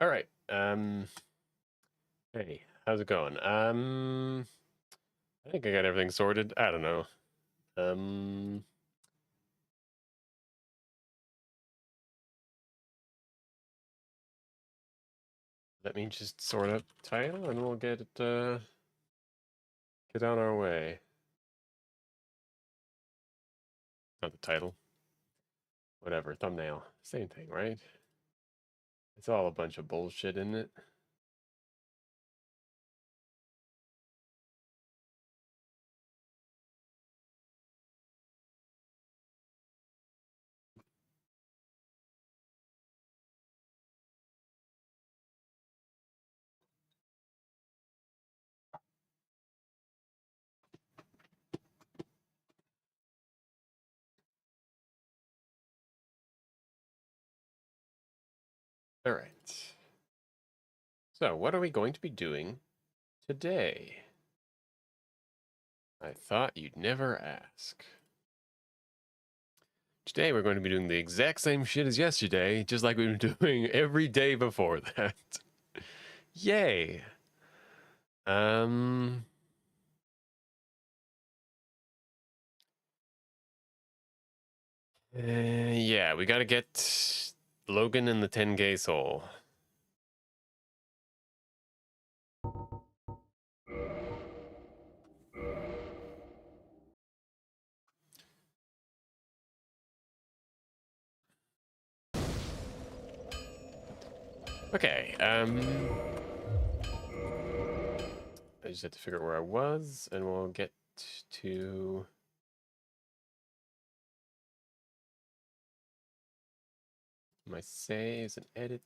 All right. Hey, how's it going? I think I got everything sorted. I don't know. Um, Let me just sort up title and we'll get it, get on our way. Not the title. Whatever, thumbnail. Same thing, right? It's all a bunch of bullshit, isn't it? All right. So, what are we going to be doing today? I thought you'd never ask. Today we're going to be doing the exact same shit as yesterday, just like we've been doing every day before that. Yay. Um yeah, we gotta get Logan and the 10K soul. Okay, I just had to figure out where I was, and we'll get to my saves and edit.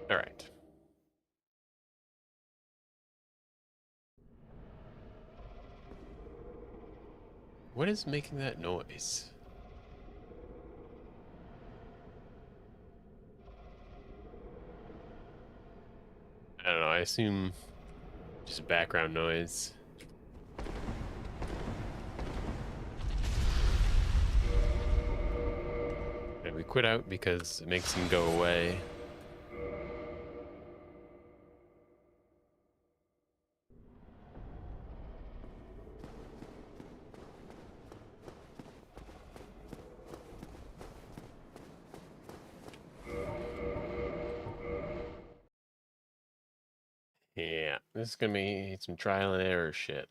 All right. What is making that noise? I don't know, I assume just background noise. And we quit out because it makes him go away. Yeah, this is gonna be some trial and error shit.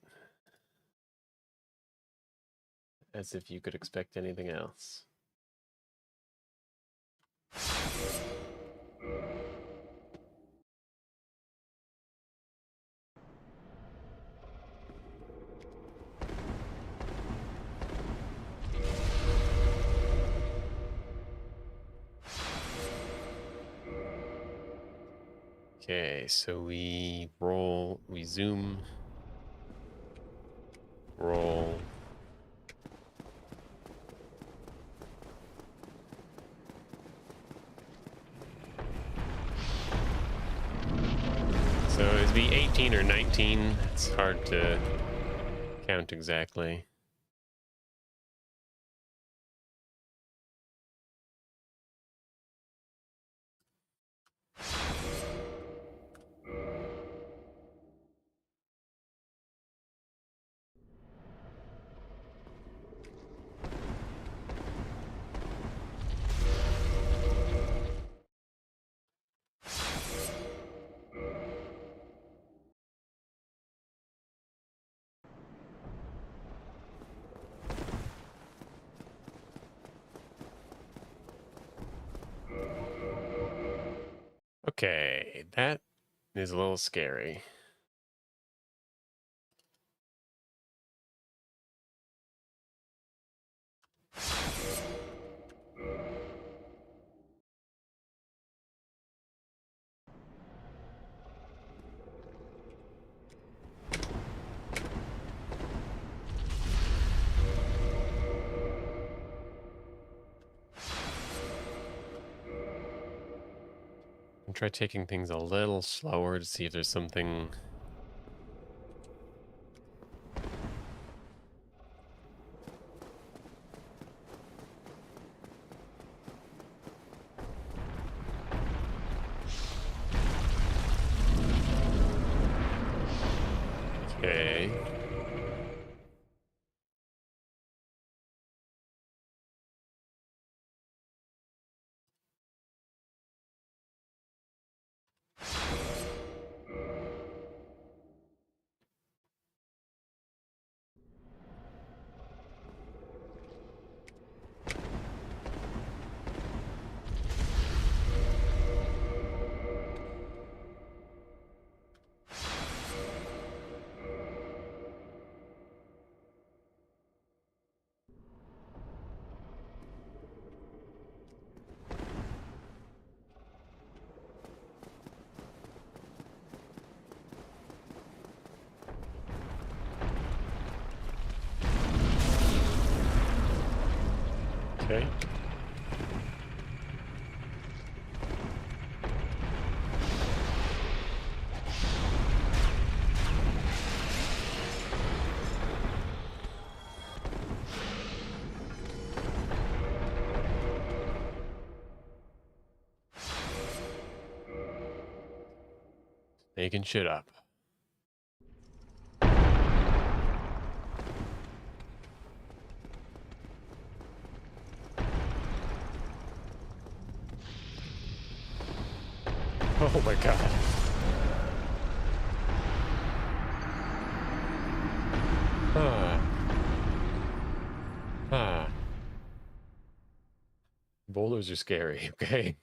As if you could expect anything else. Okay, so we roll, we zoom, roll. So it'd be 18 or 19. It's hard to count exactly. Okay, that is a little scary. I'll try taking things a little slower to see if there's something. Okay. Okay. Making shit up. Oh my god. Huh. Huh. Boulders are scary, okay?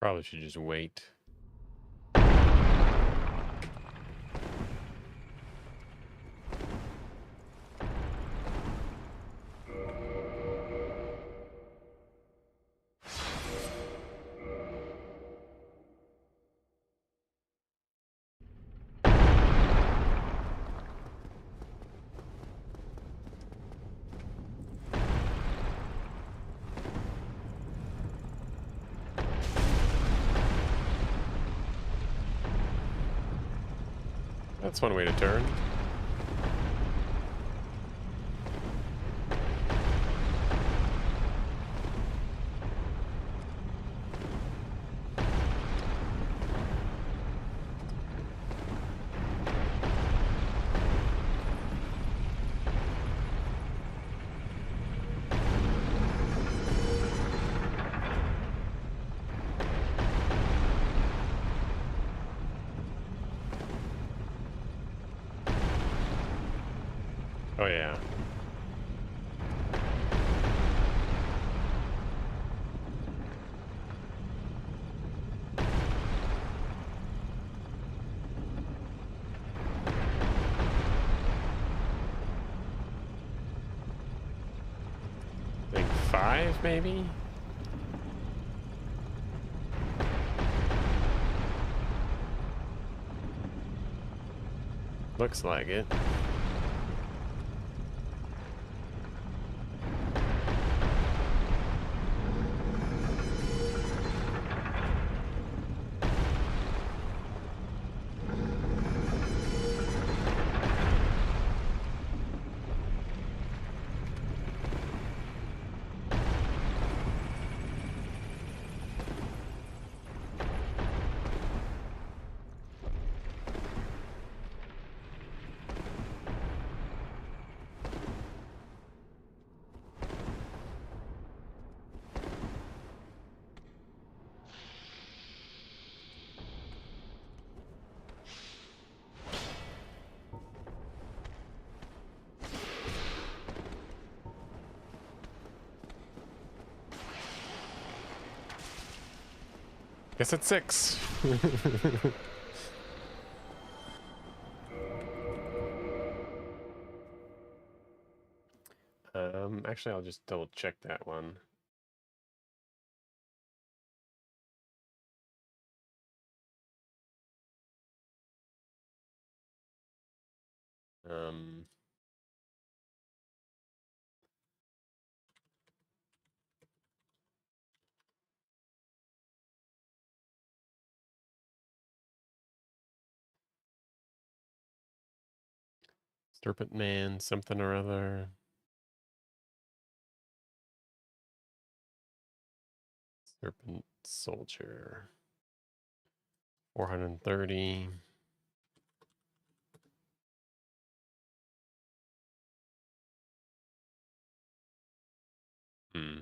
Probably should just wait. That's one way to turn. Oh yeah. I think 5 maybe? Looks like it. guess it's 6. Actually, I'll just double check that one. Serpent Man, something or other. Serpent Soldier. 430. Hmm.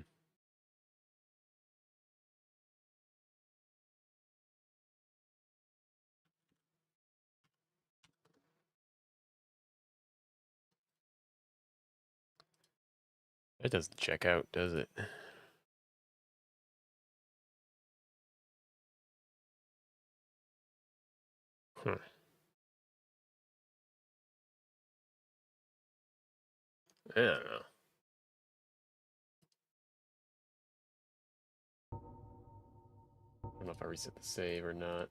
It doesn't check out, does it? Huh. I don't know. I don't know if I reset the save or not.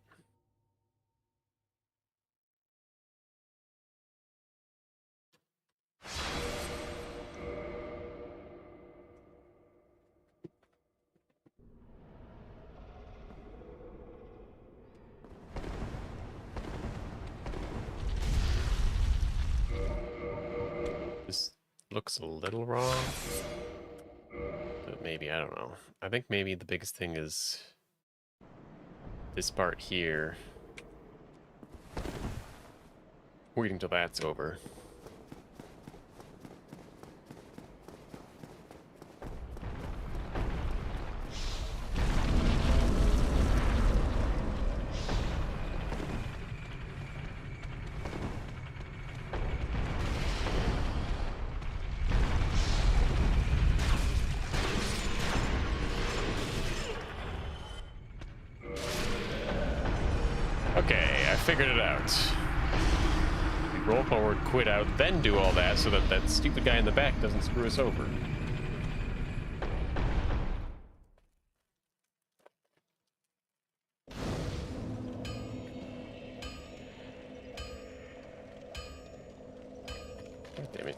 This looks a little wrong. But maybe, I don't know. I think maybe the biggest thing is this part here. Waiting till that's over. Okay, I figured it out. We roll forward, quit out, then do all that so that that stupid guy in the back doesn't screw us over. God damn it.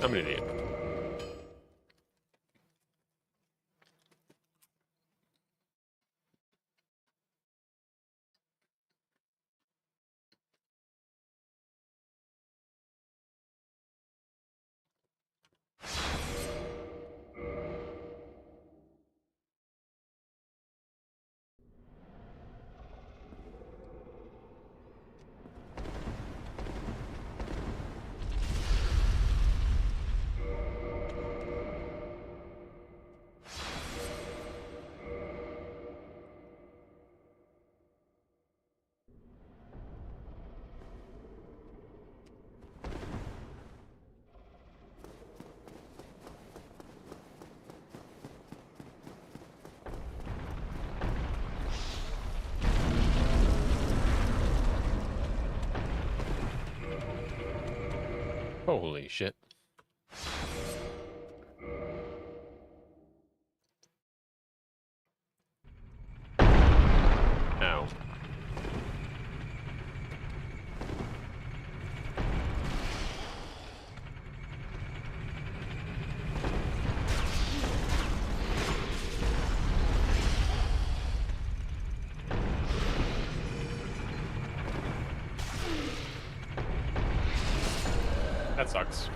I'm an idiot. Holy shit. Ow. That sucks.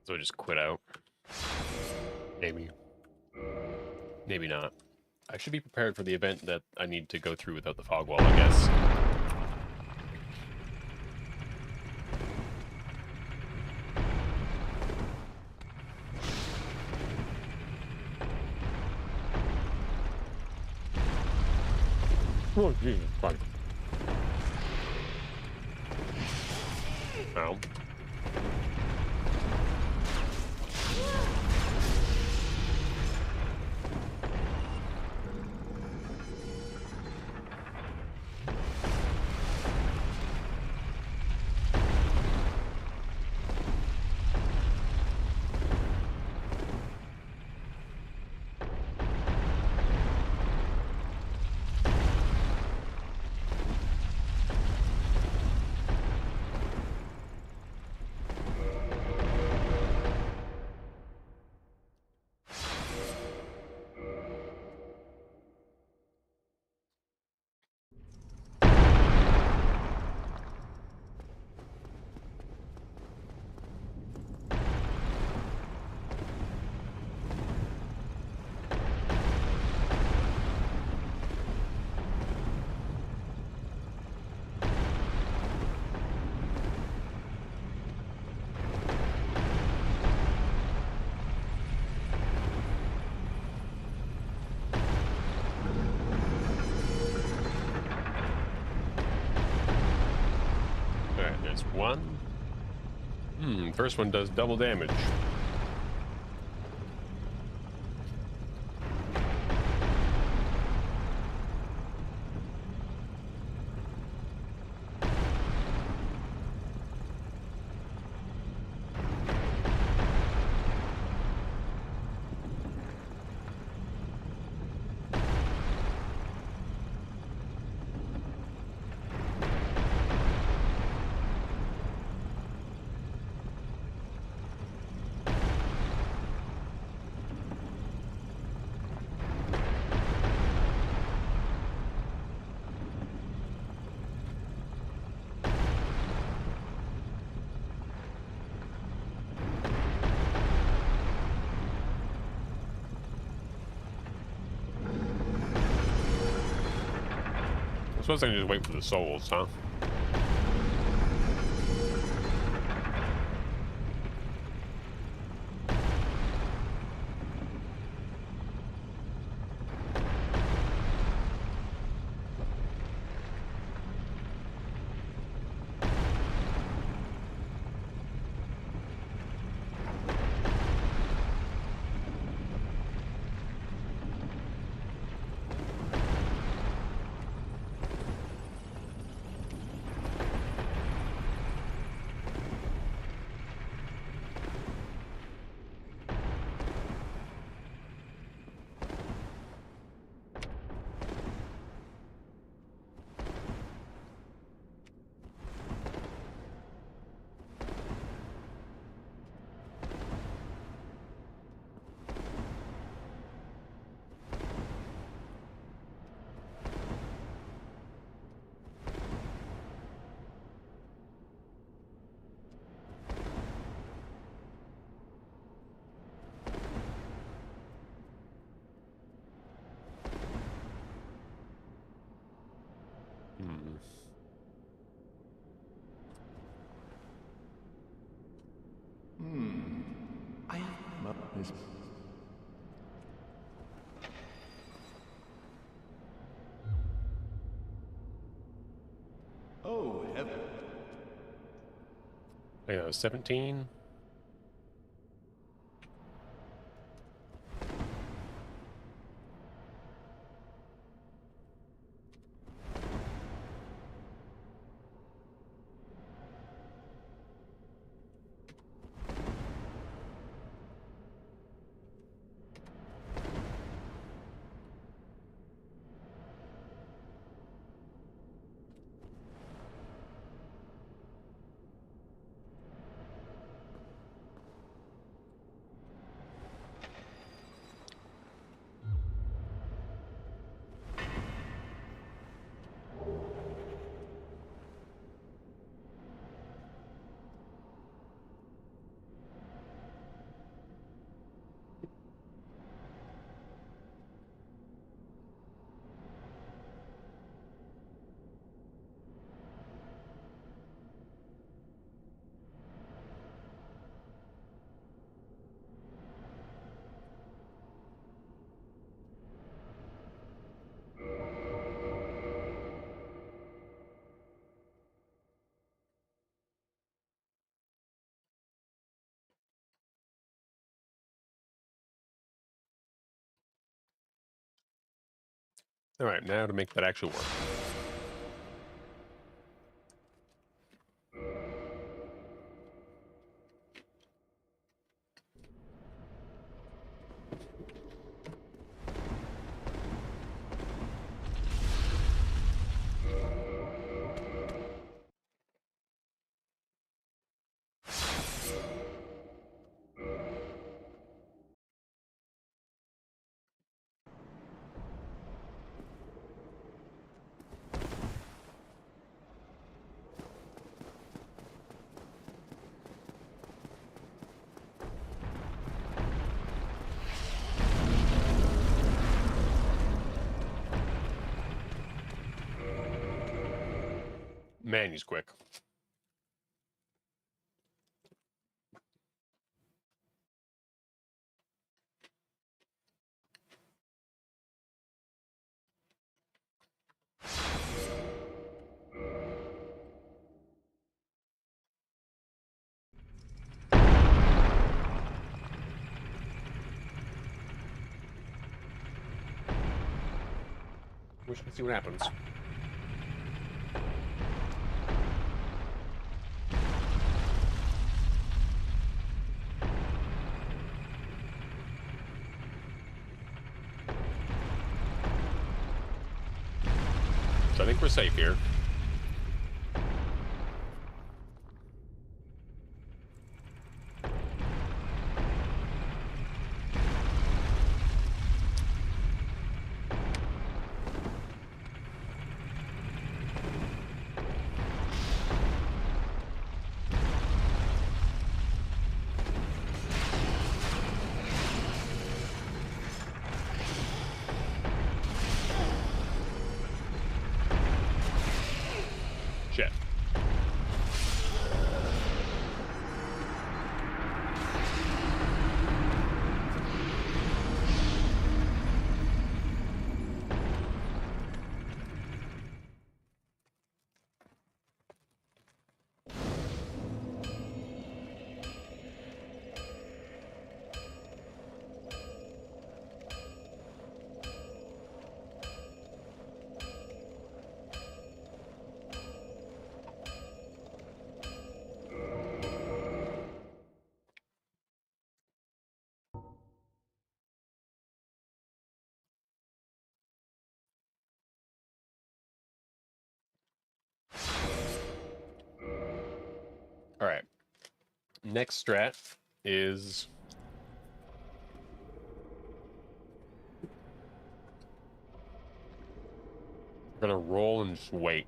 So I just quit out. Maybe. Maybe not. I should be prepared for the event that I need to go through without the fog wall, I guess. Oh, Jesus, fine. Ow. Alright, there's one. First one does double damage. I suppose I can just wait for the souls, huh? Oh, heaven. I think that was 17. All right, now to make that actually work. Man, he's quick. We should see what happens. So I think we're safe here. Shit. All right. Next strat is we're gonna roll and just wait.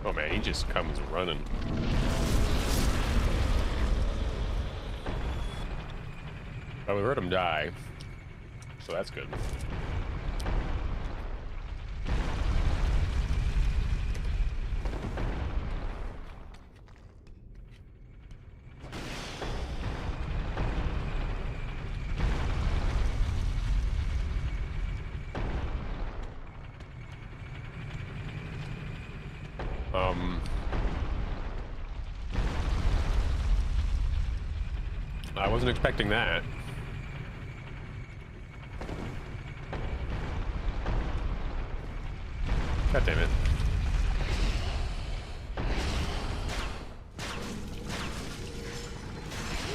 Oh man, he just comes running. Oh, we heard him die, so that's good. I wasn't expecting that. God damn it.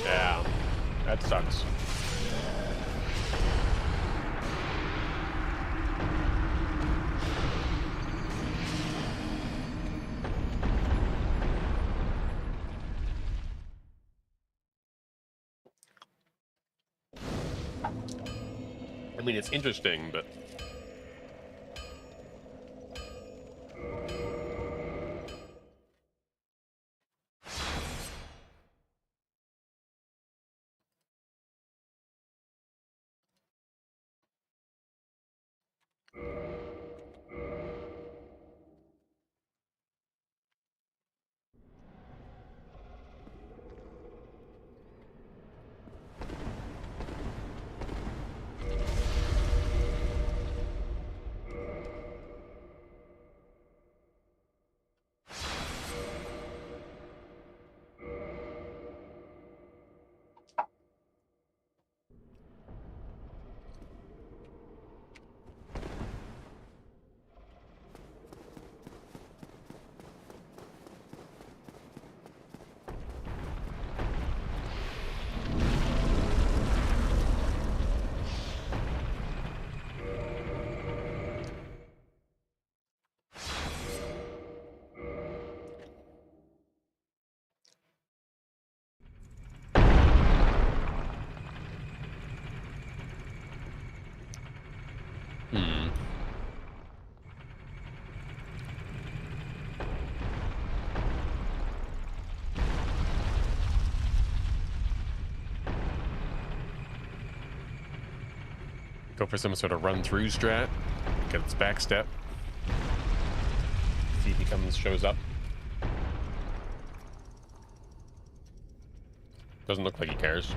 Yeah, that sucks. I mean, it's interesting, but Go for some sort of run-through strat. Get its back step. See if he shows up. Doesn't look like he cares.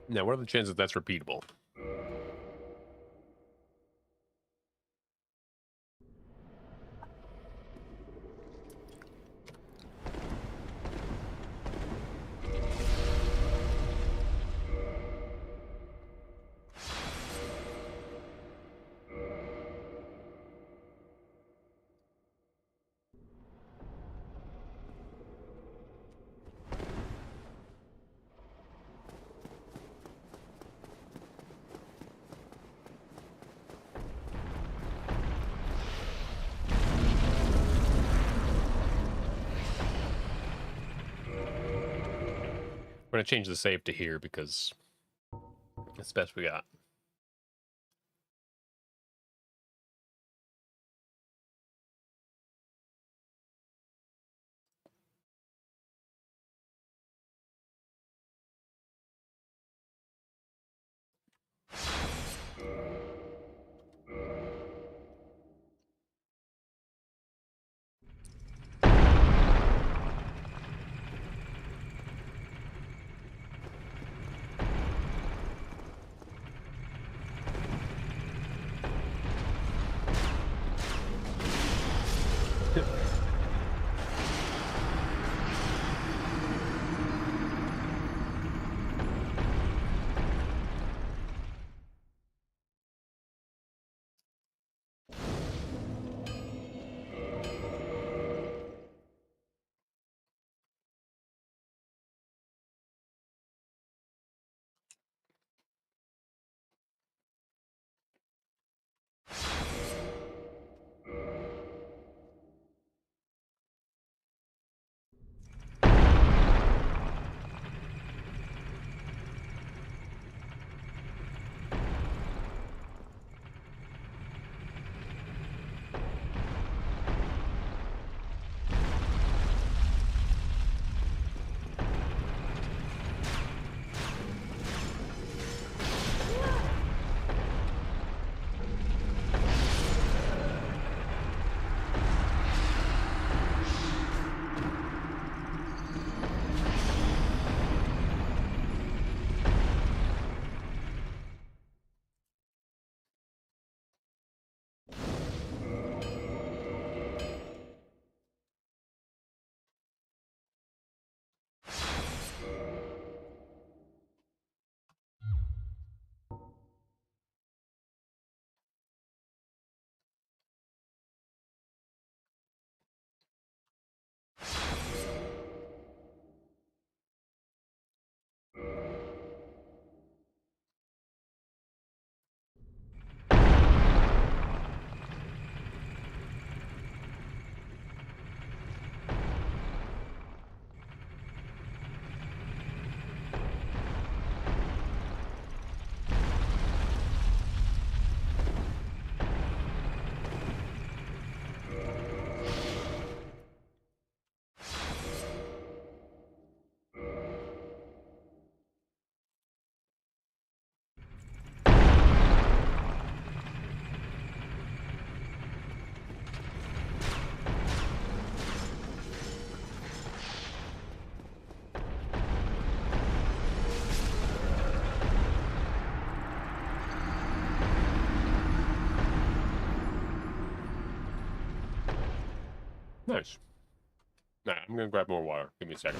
Now, what are the chances that's repeatable? We're going to change the save to here because it's the best we got. Nice. Nah, I'm gonna grab more water. Give me a second.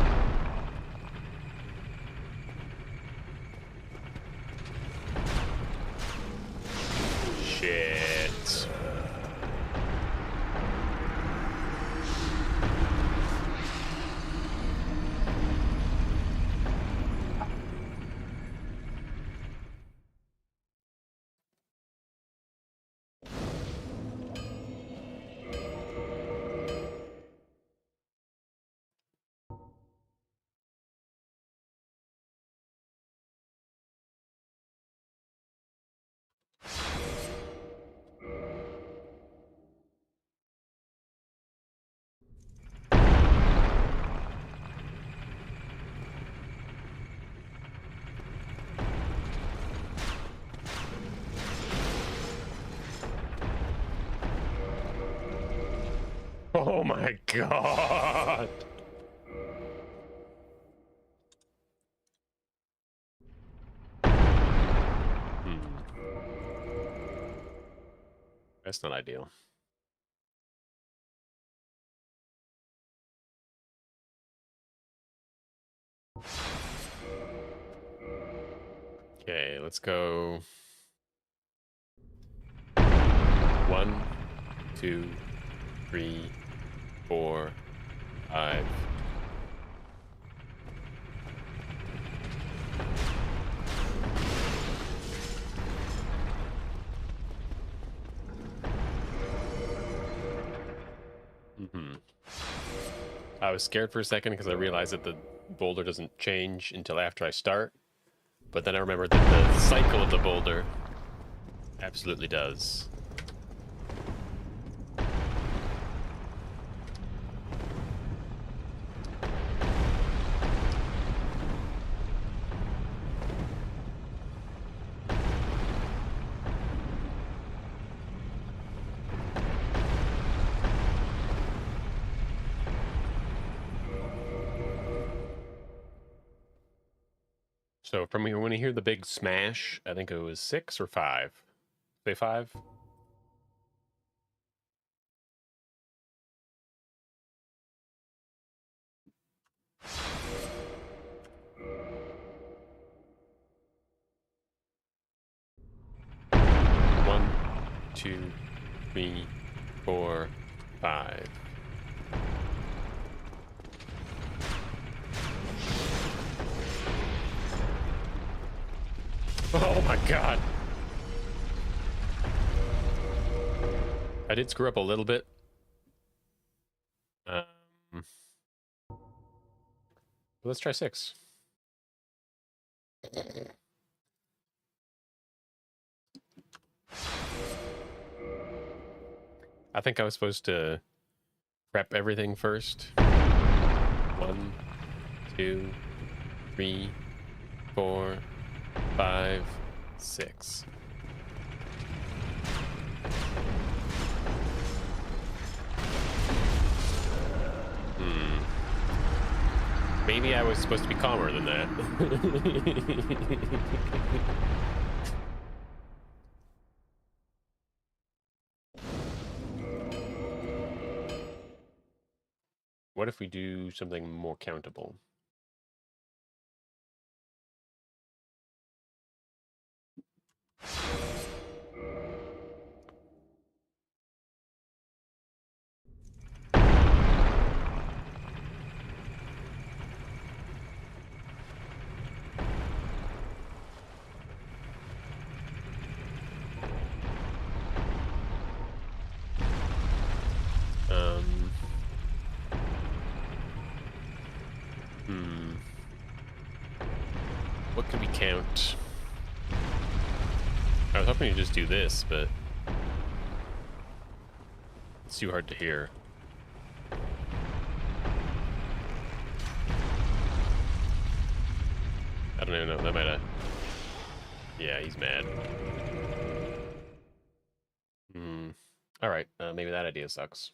Oh my god! That's not ideal. Okay, let's go. 1, 2, 3, 4, 5. I was scared for a second because I realized that the boulder doesn't change until after I start. But then I remembered that the cycle of the boulder absolutely does. So from here, when you hear the big smash, I think it was 6 or 5. Say 5? One, 2, 3, 4, 5. Oh my god! I did screw up a little bit. Let's try 6. I think I was supposed to prep everything first. 1, 2, 3, 4, 5, 6. Maybe I was supposed to be calmer than that. What if we do something more countable? What could we count? I was hoping to just do this, but it's too hard to hear. I don't even know. That might have... Yeah, he's mad. Alright, maybe that idea sucks.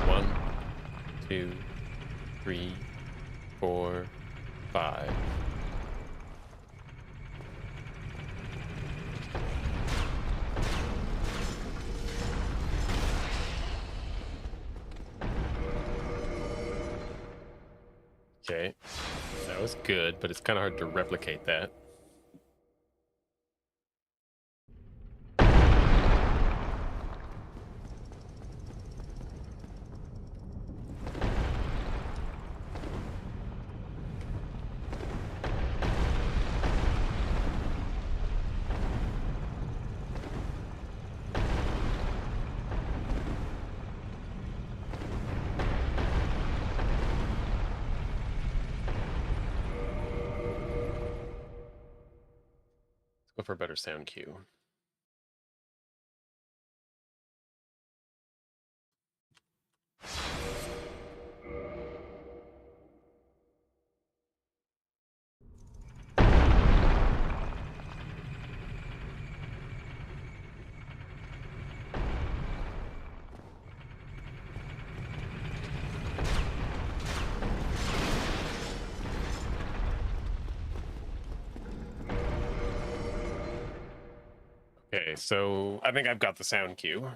One, 2, 3, 4, 5. Okay, that was good, but it's kind of hard to replicate that. Go for a better sound cue. Okay, so I think I've got the sound cue.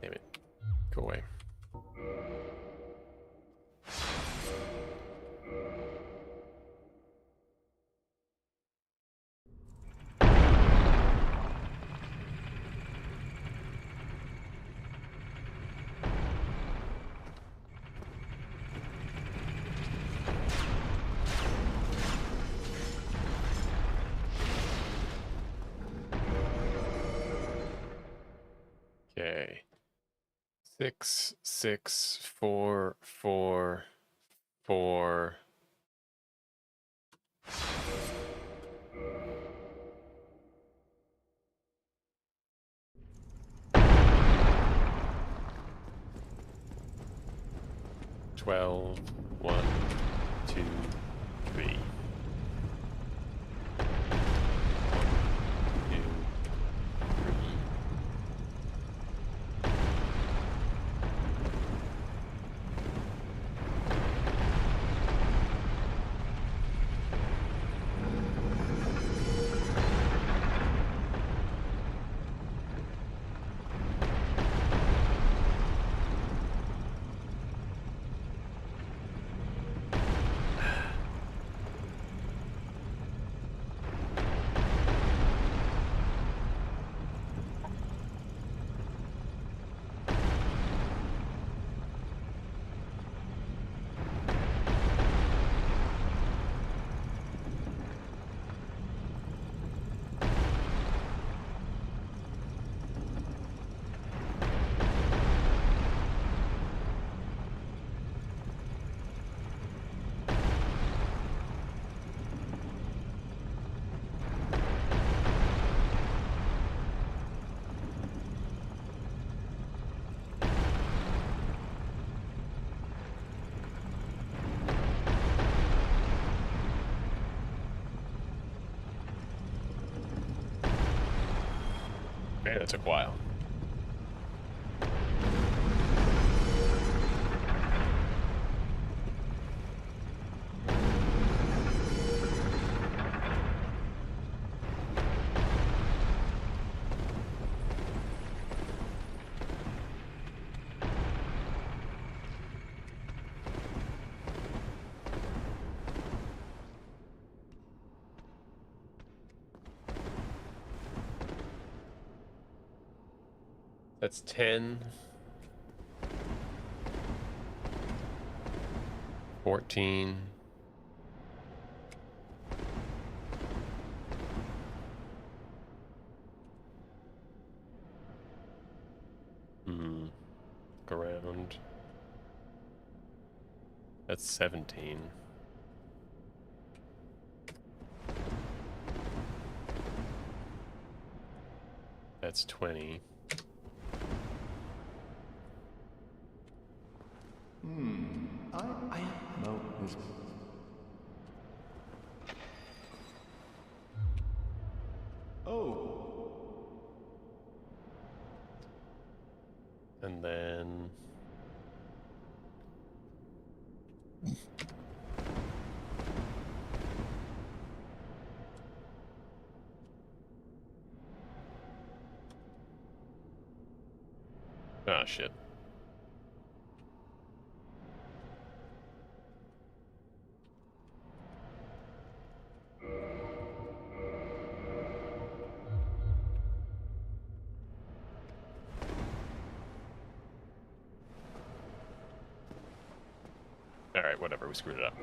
Damn it. Go away. Okay. 6, 6, 4, 4, 4. Twelve, 1, 2, 3. 2, 3. Man, that took a while. That's 10. 14. 'Look around. That's 17. That's 20. I no, this. Oh. And then oh shit. All right, whatever, we screwed it up.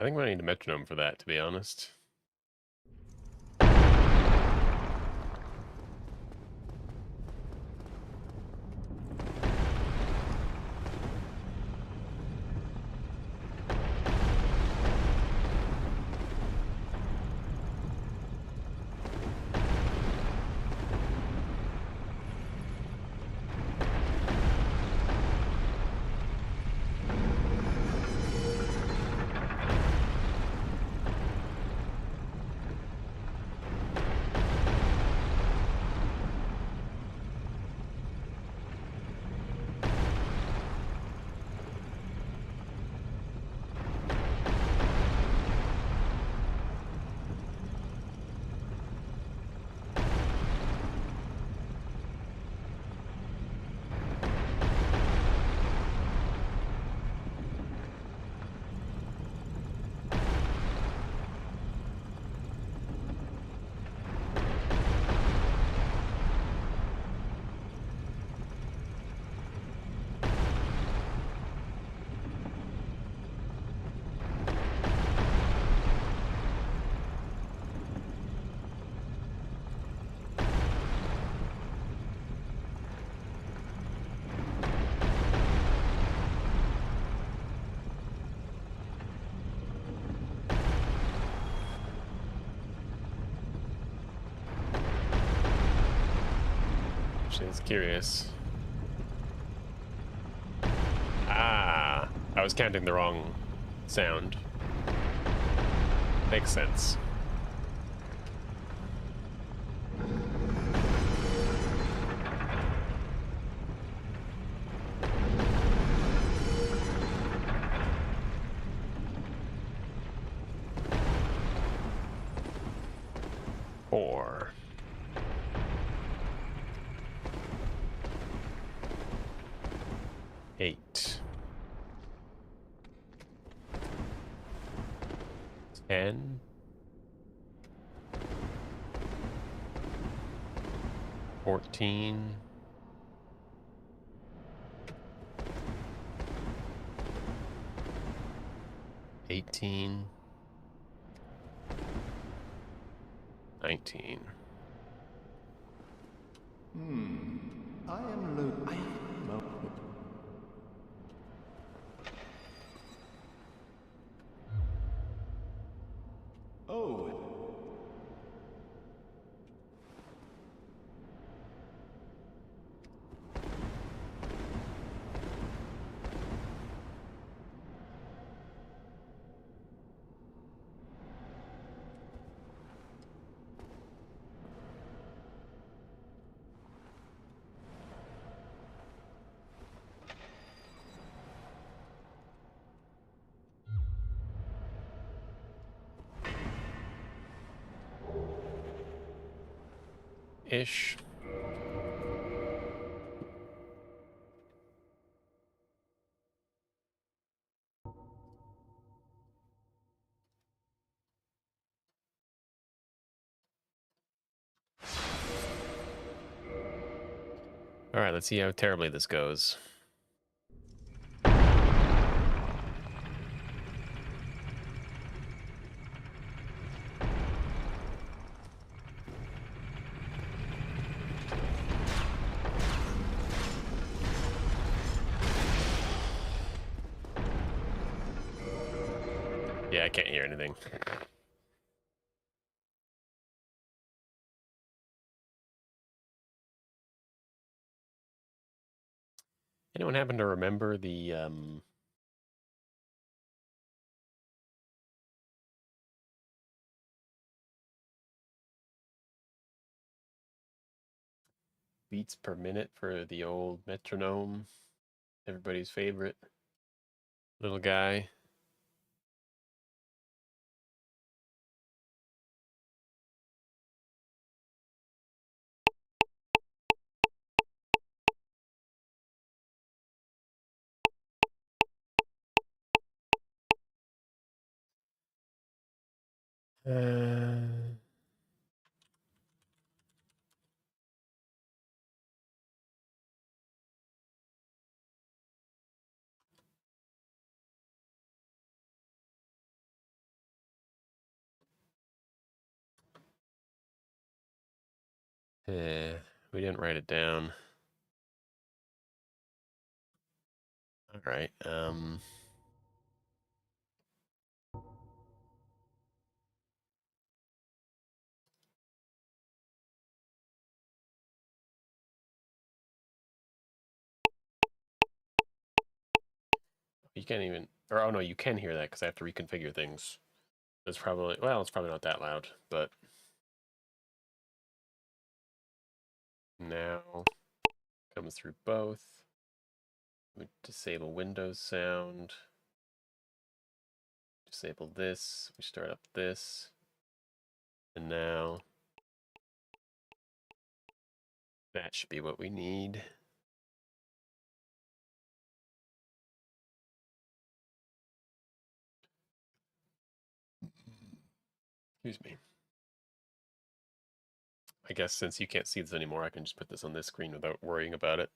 I think we need a metronome for that, to be honest. Actually, it's curious. Ah, I was counting the wrong sound. Makes sense. Four. Eight. 10. 14. 18. 19. I am no. Oh. Ish. All right, let's see how terribly this goes. Yeah, I can't hear anything. Anyone happen to remember the beats per minute for the old metronome? Everybody's favorite little guy. Uh, We didn't write it down. All right. You can't even, or oh no, you can hear that because I have to reconfigure things. It's probably, well, it's probably not that loud, but now comes through both. We disable Windows sound. Disable this. We start up this. And now that should be what we need. Excuse me. I guess since you can't see this anymore, I can just put this on this screen without worrying about it.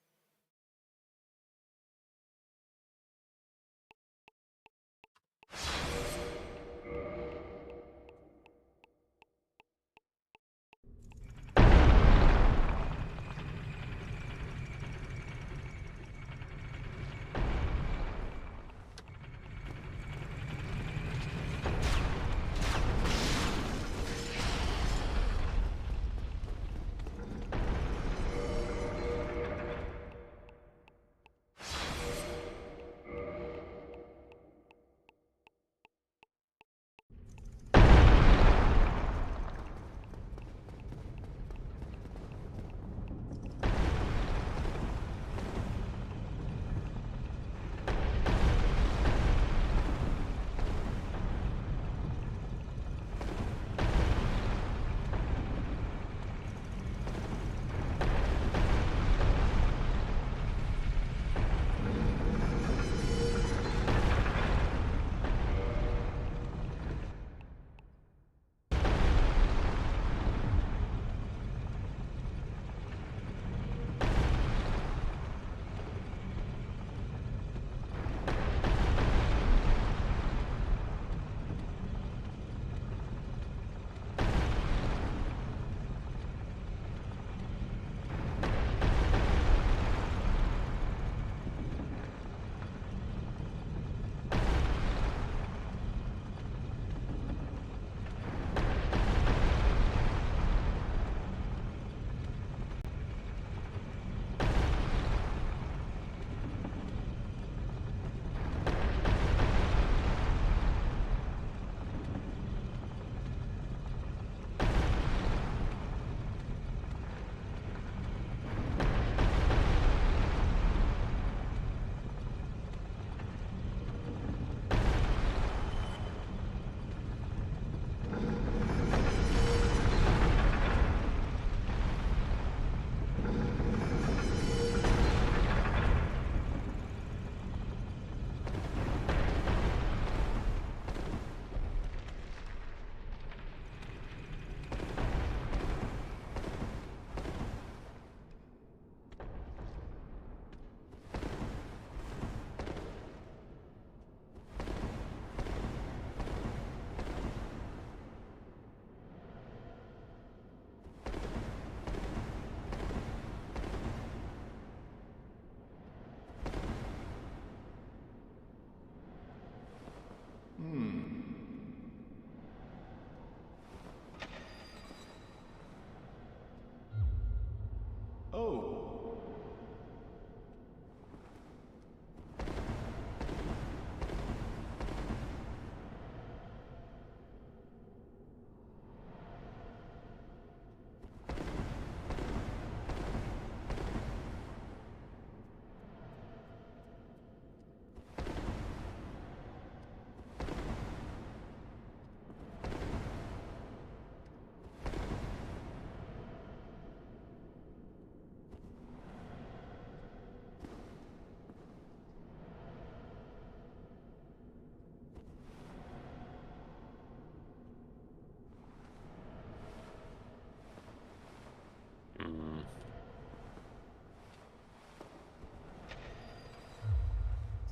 Oh.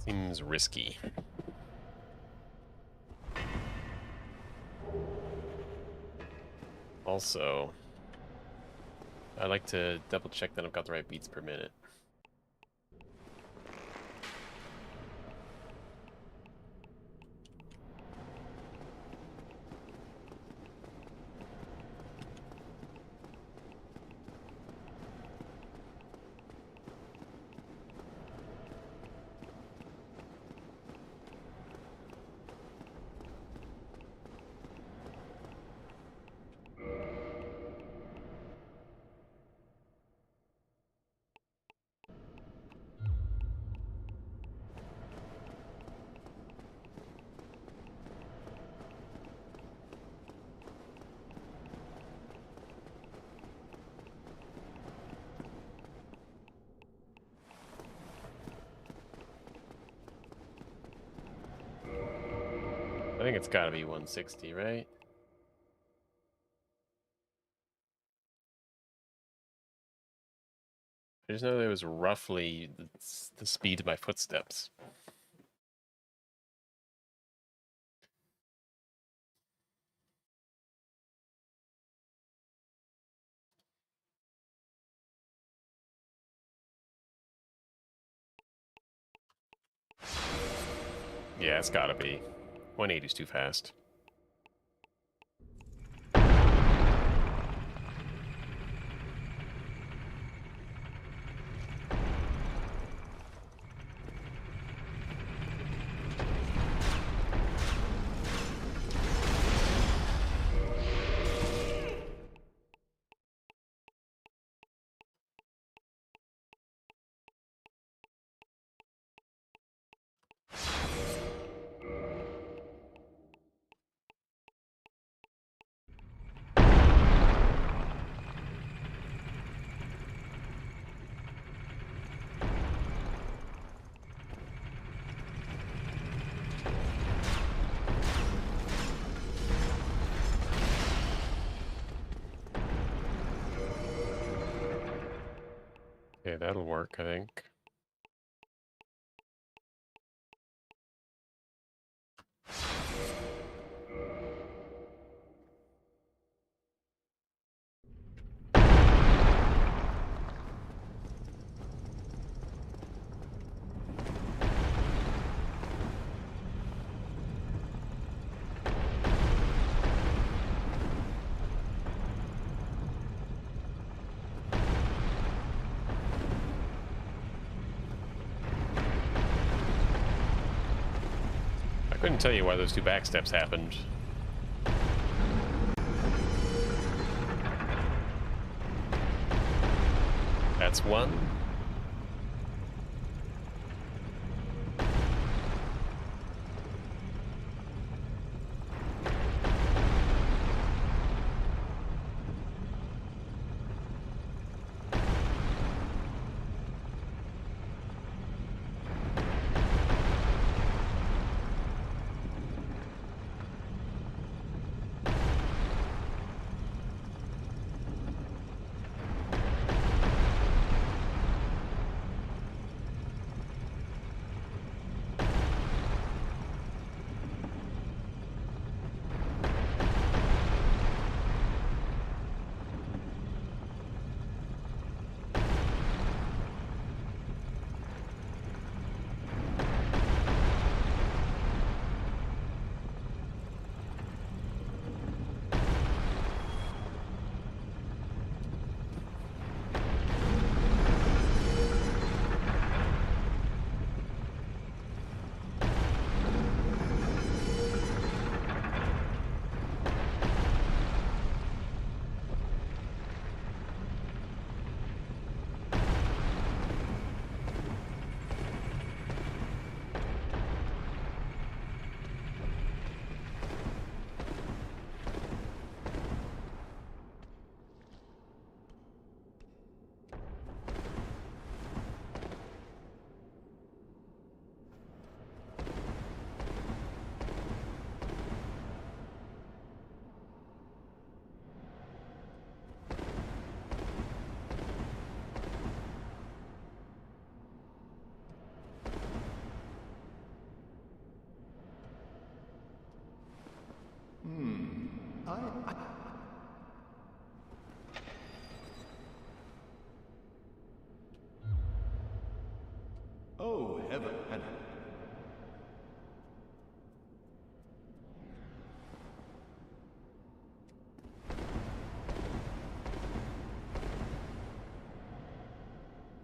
Seems risky. Also, I like to double check that I've got the right beats per minute. I think it's gotta be 160, right? I just know that it was roughly the speed of my footsteps. Yeah, it's gotta be. 180 is too fast. Okay, that'll work, I think. I couldn't tell you why those two back steps happened. That's one. I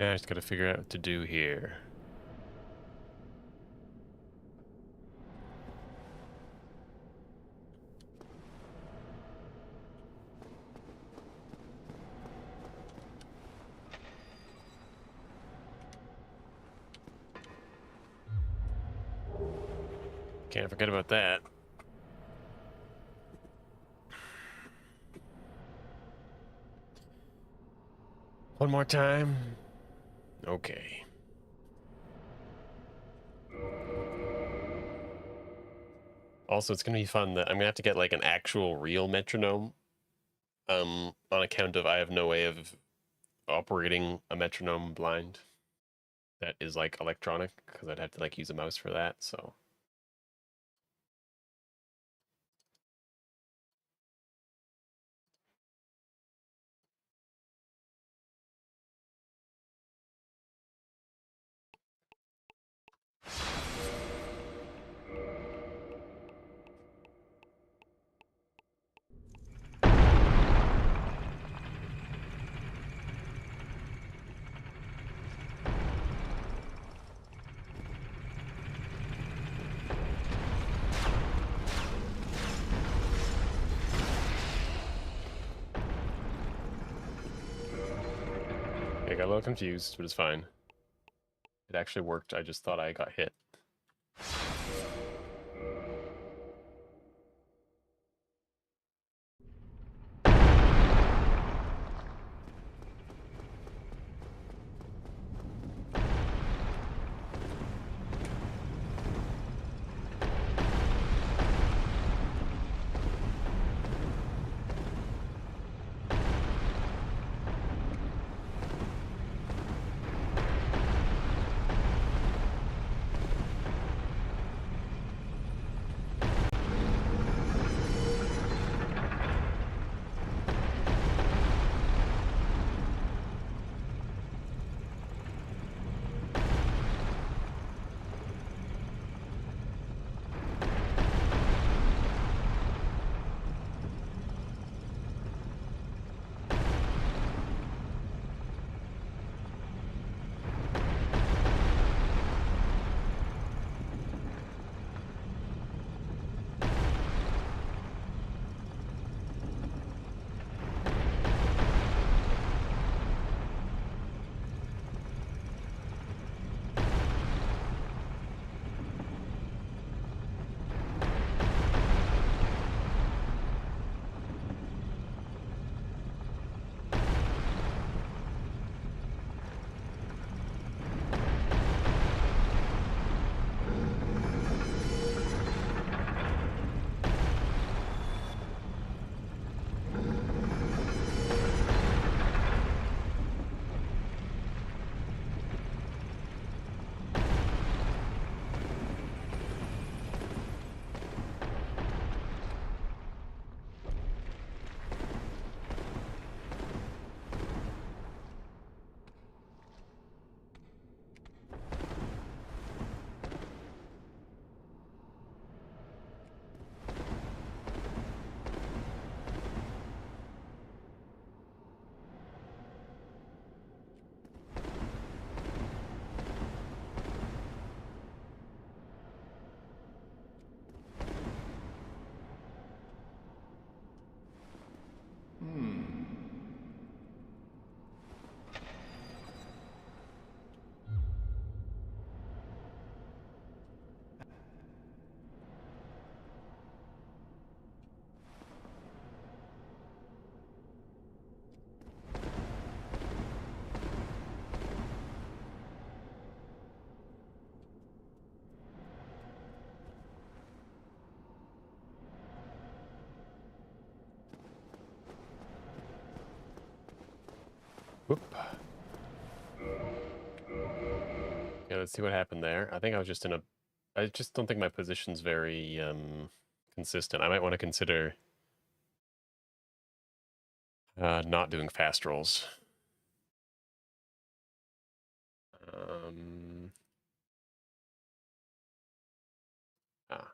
Yeah, I just gotta figure out what to do here. Can't forget about that. One more time. Okay. Also, it's gonna be fun that I'm gonna have to get like an actual real metronome. On account of I have no way of operating a metronome blind that is like electronic, because I'd have to like use a mouse for that, so. I got a little confused, but it's fine. It actually worked. I just thought I got hit. Whoop. Yeah, let's see what happened there. I think I was just in a... I just don't think my position's very consistent. I might want to consider not doing fast rolls. Um, ah,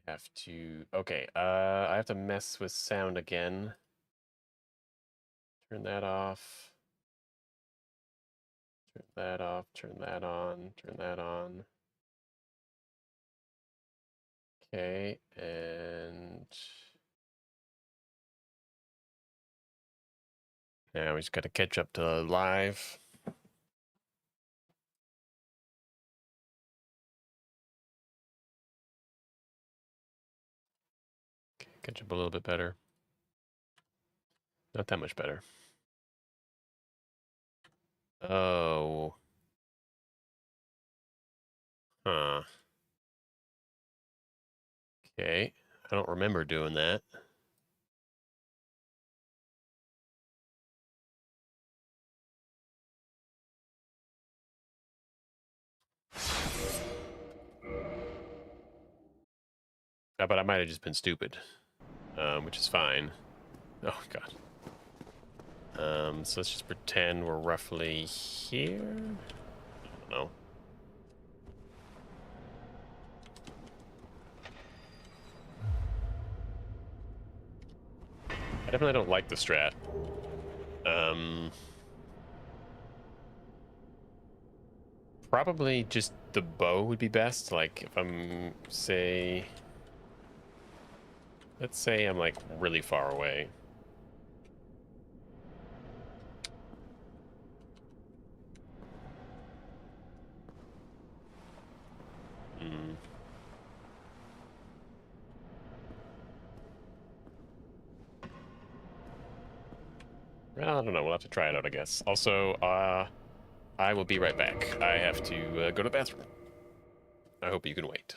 have to... Okay, I have to mess with sound again. Turn that off. Turn that off, turn that on, turn that on. Okay, and... Now we just got to catch up to live. Okay, catch up a little bit better. Not that much better. Oh. Huh. Okay. I don't remember doing that. But I might have just been stupid, which is fine. Oh, God. So let's just pretend we're roughly here. I don't know. I definitely don't like the strat. Probably just the bow would be best. Like, if I'm, say... Let's say I'm, like, really far away. Hmm. Well, I don't know. We'll have to try it out, I guess. Also, I will be right back. I have to go to the bathroom. I hope you can wait.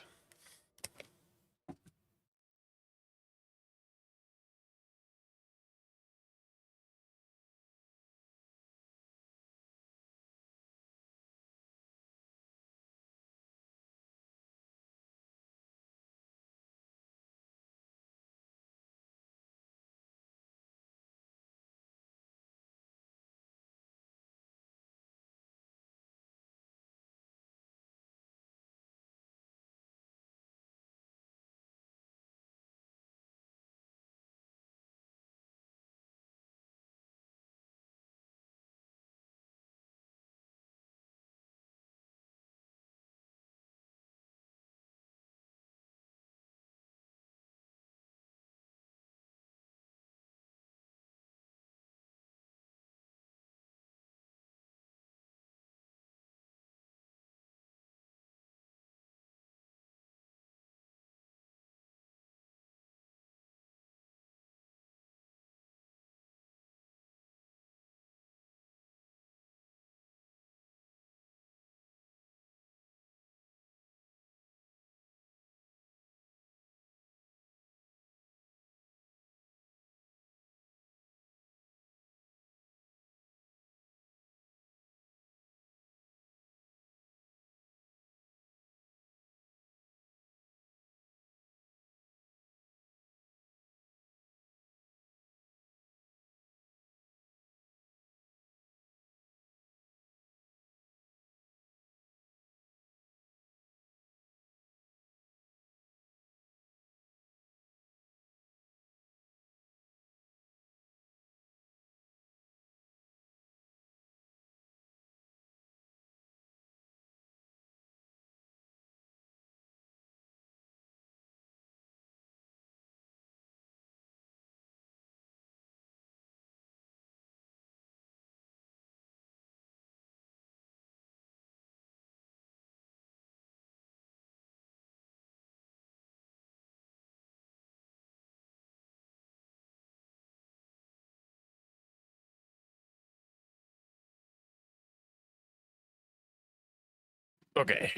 Okay.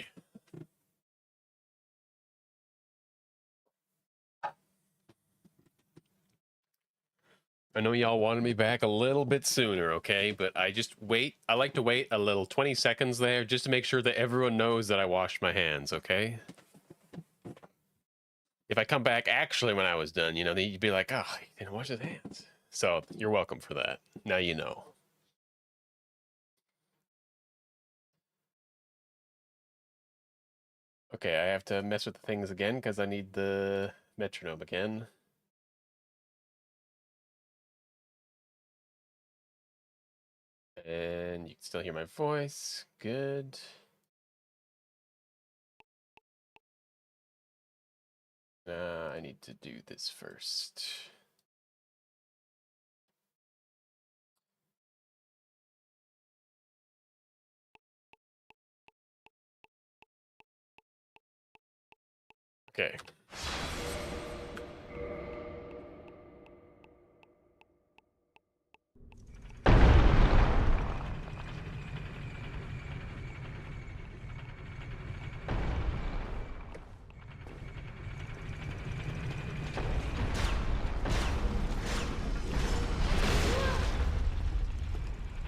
I know y'all wanted me back a little bit sooner, okay? But I just wait. I like to wait a little 20 seconds there just to make sure that everyone knows that I washed my hands, okay? If I come back actually when I was done, then you'd be like, oh, he didn't wash his hands. So you're welcome for that. Now you know. Okay, I have to mess with the things again because I need the metronome again. And you can still hear my voice. Good. I need to do this first. Okay.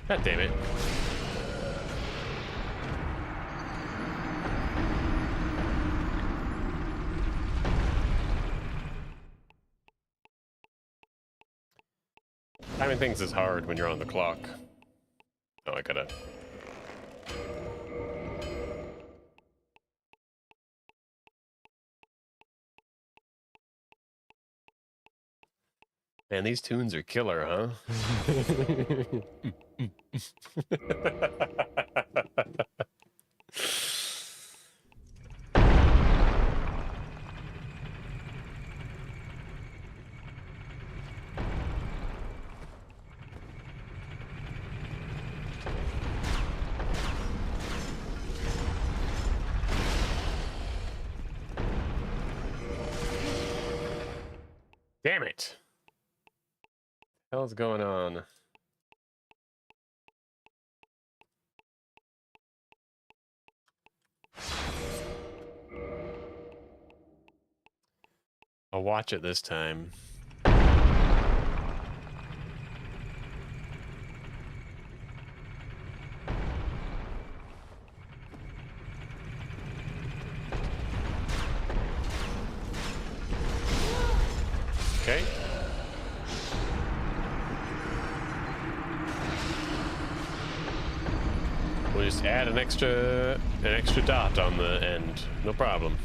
God damn it. Timing things is hard when you're on the clock. Oh, I gotta... Man, these tunes are killer, huh? Damn it! What the hell's going on? I'll watch it this time. Okay. We'll just add an extra dot on the end. No problem.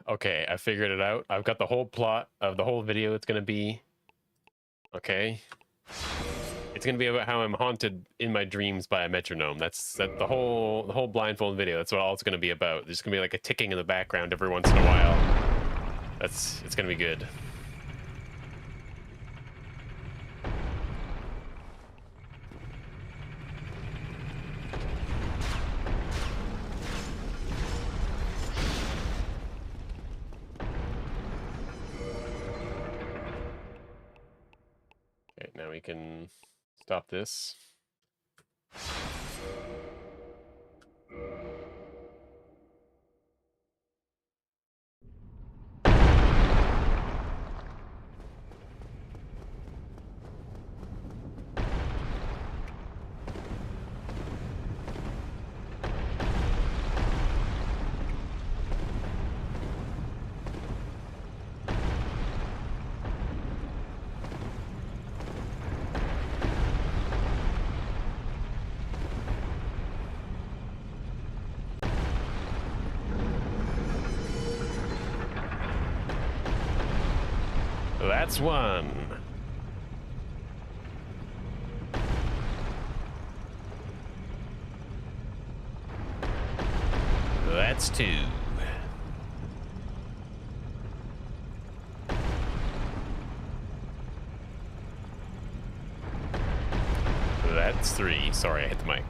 Okay, I figured it out. I've got the whole plot of the whole video. It's gonna be okay. It's gonna be about how I'm haunted in my dreams by a metronome. That's the whole blindfold video. That's what all it's gonna be about. There's gonna be like a ticking in the background every once in a while. It's gonna be good. Okay, now we can stop this. That's one. That's two. That's three. Sorry, I hit the mic.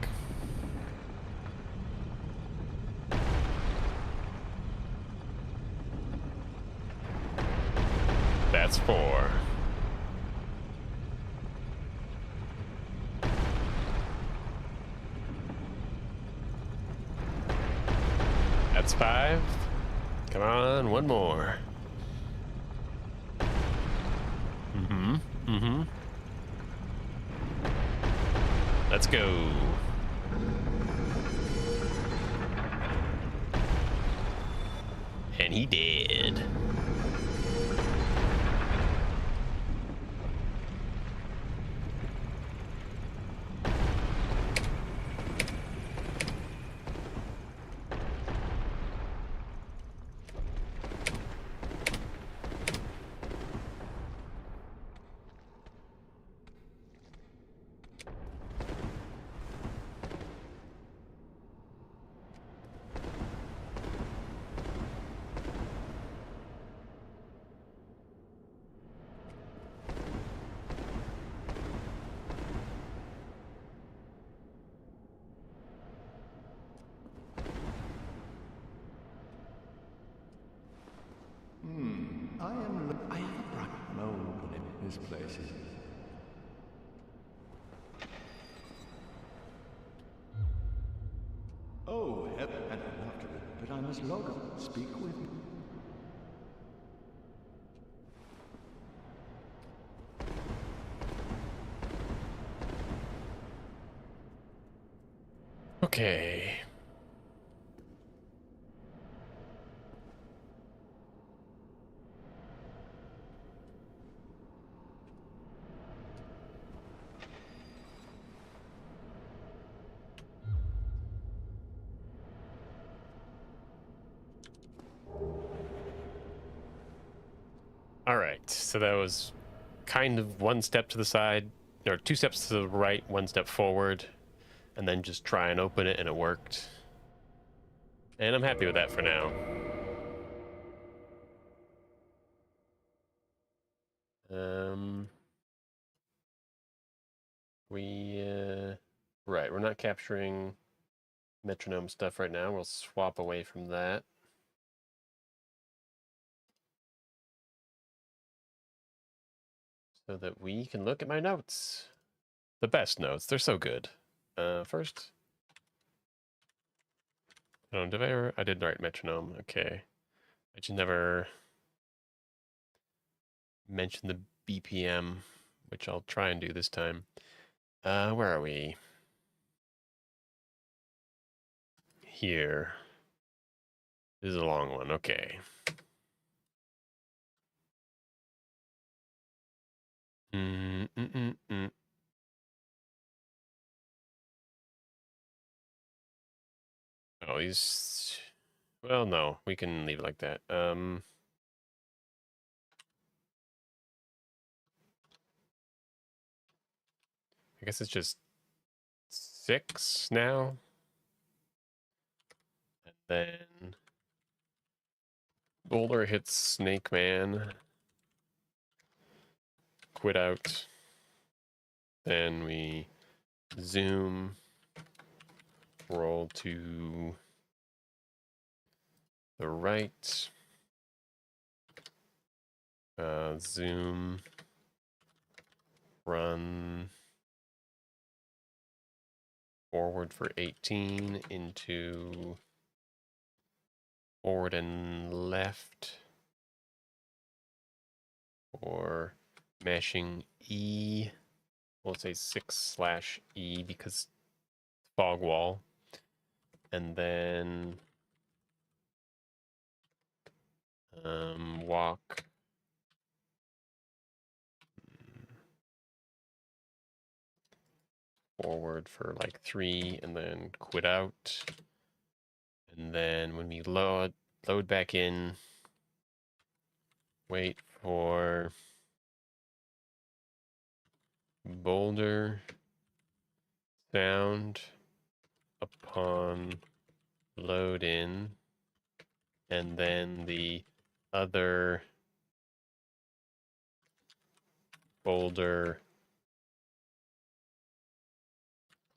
That's four. That's five. Come on, one more. Let's go. And he did. I have a bright no opening this place is. Oh, heaven, and after it, but I must log on. Speak with me. Okay. All right, so that was kind of one step to the side, or two steps to the right, one step forward, and then just try and open it, and it worked. And I'm happy with that for now. Right, we're not capturing metronome stuff right now. We'll swap away from that. So that we can look at my notes. The best notes, they're so good. First, I did write metronome, okay. I just never mentioned the BPM, which I'll try and do this time. Where are we? Here. This is a long one, okay. Oh, he's... Well, no, we can leave it like that. I guess it's just 6 now. And then Boulder hits Snake Man. Quit out. Then we zoom, roll to the right, zoom, run forward for 18 into forward and left for mashing E. We'll say 6/E because fog wall. And then walk forward for like 3 and then quit out. And then when we load back in, wait for boulder sound upon load in, and then the other boulder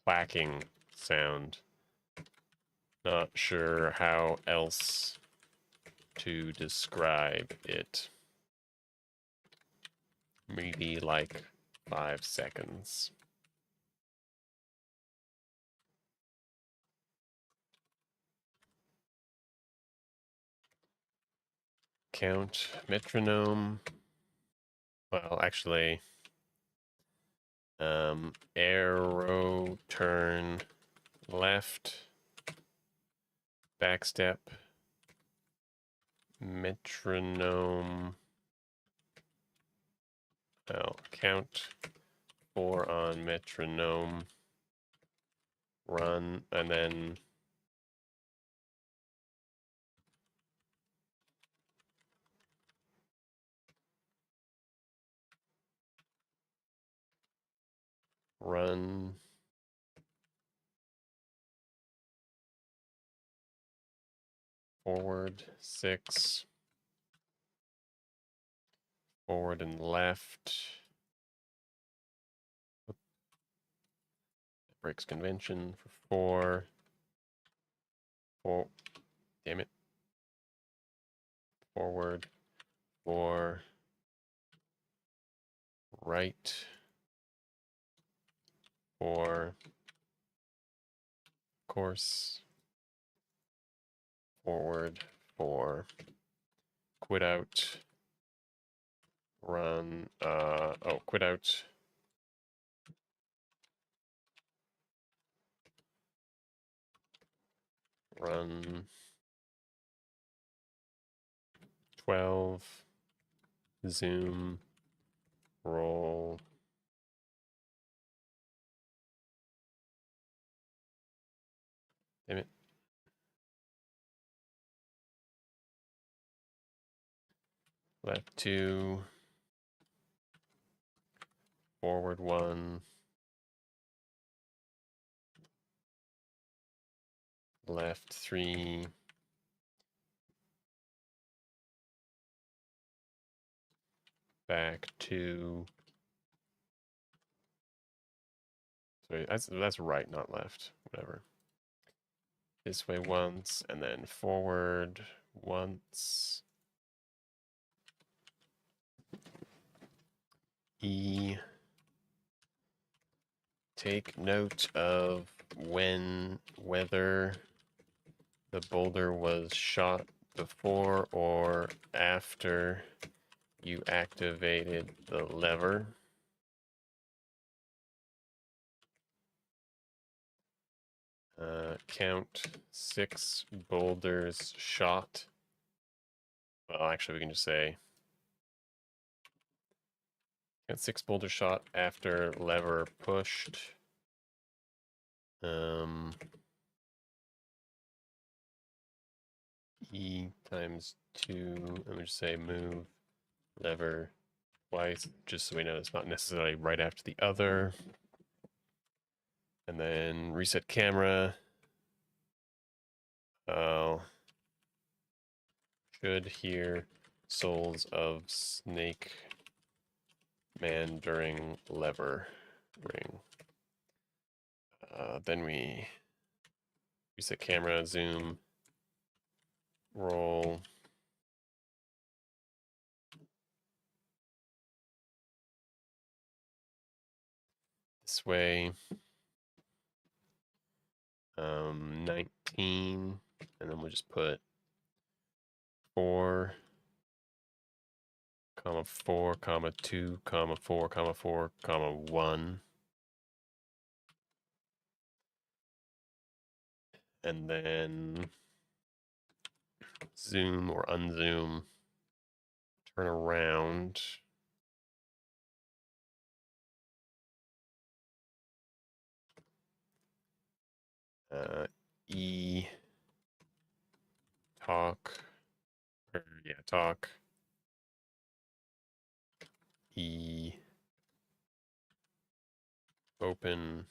clacking sound. Not sure how else to describe it. Maybe like 5 seconds. Count metronome. Well, actually, arrow turn left, backstep, metronome. I'll count 4 on metronome, run, and then run forward 6, forward and left. Breaks convention for 4. Damn it. Forward 4, right 4, course forward 4, quit out, run, quit out, run 12, zoom, roll, damn it, left 2, forward 1, left 3, back 2. Sorry, that's right, not left. Whatever. This way once, and then forward once. E. Take note of whether the boulder was shot before or after you activated the lever. Count 6 boulders shot. Well, actually, we can just say count 6 boulders shot after lever pushed. E times 2. Let me just say move lever twice, just so we know it's not necessarily right after the other. And then reset camera. Should hear souls of snake man during lever ring. Then we reset camera, zoom, roll. This way. 19, and then we'll just put 4, comma 4, comma 2, comma 4, comma 4, comma 1. And then zoom or unzoom, turn around. E, talk, talk. E, open,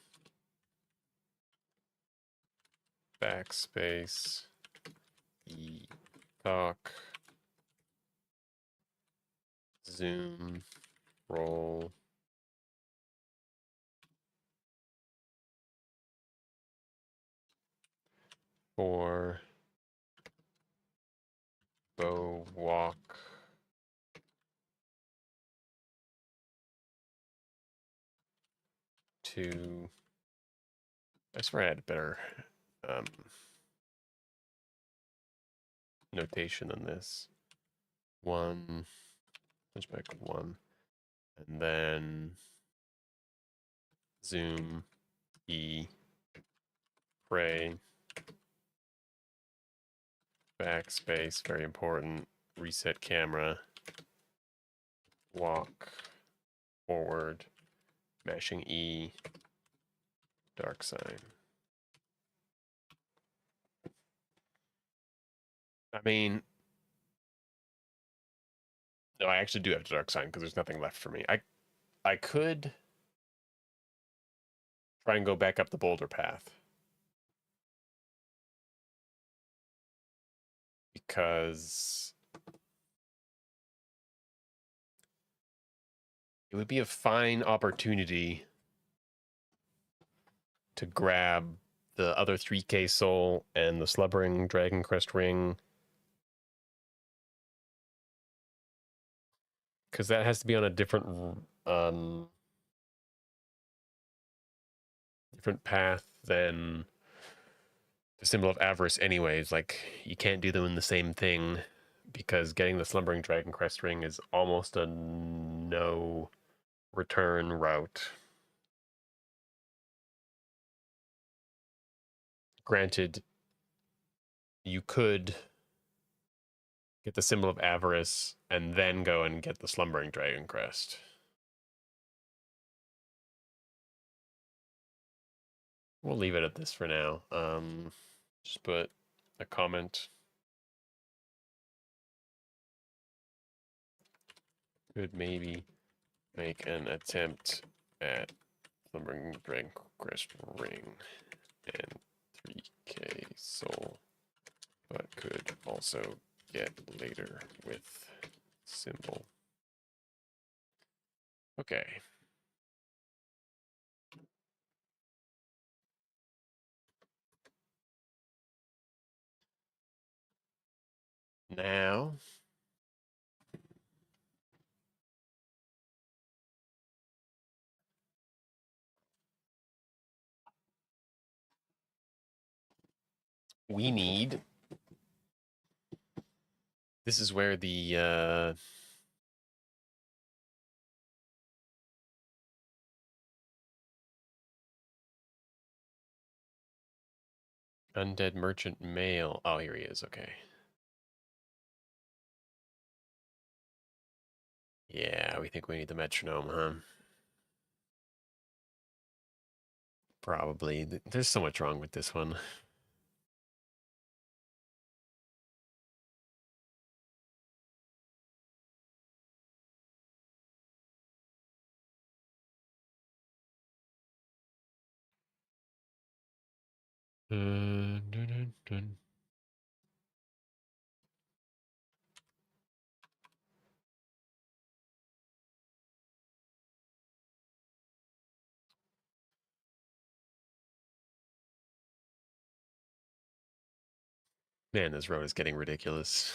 backspace, E, talk, zoom, roll. For bow walk. To, I swear I had better notation than this. 1, switchback 1, and then zoom, E, pray, backspace, very important, reset camera, walk, forward, mashing E, dark sign. I mean, no, I actually do have to dark sign because there's nothing left for me. I could try and go back up the boulder path. Because it would be a fine opportunity to grab the other 3K soul and the slumbering dragon crest ring. Because that has to be on a different different path than the symbol of avarice anyways. Like, you can't do them in the same thing because getting the slumbering dragon crest ring is almost a no return route. Granted, you could get the symbol of avarice and then go and get the slumbering dragon crest. We'll leave it at this for now. Just put a comment. Could maybe make an attempt at slumbering dragon crest ring and 3K soul, but could also get later with symbol. Okay. Now we need, this is where the undead merchant male. Oh, here he is. Okay. Yeah, we think we need the metronome, huh? Probably. There's so much wrong with this one. Dun, dun, dun. Man, this road is getting ridiculous.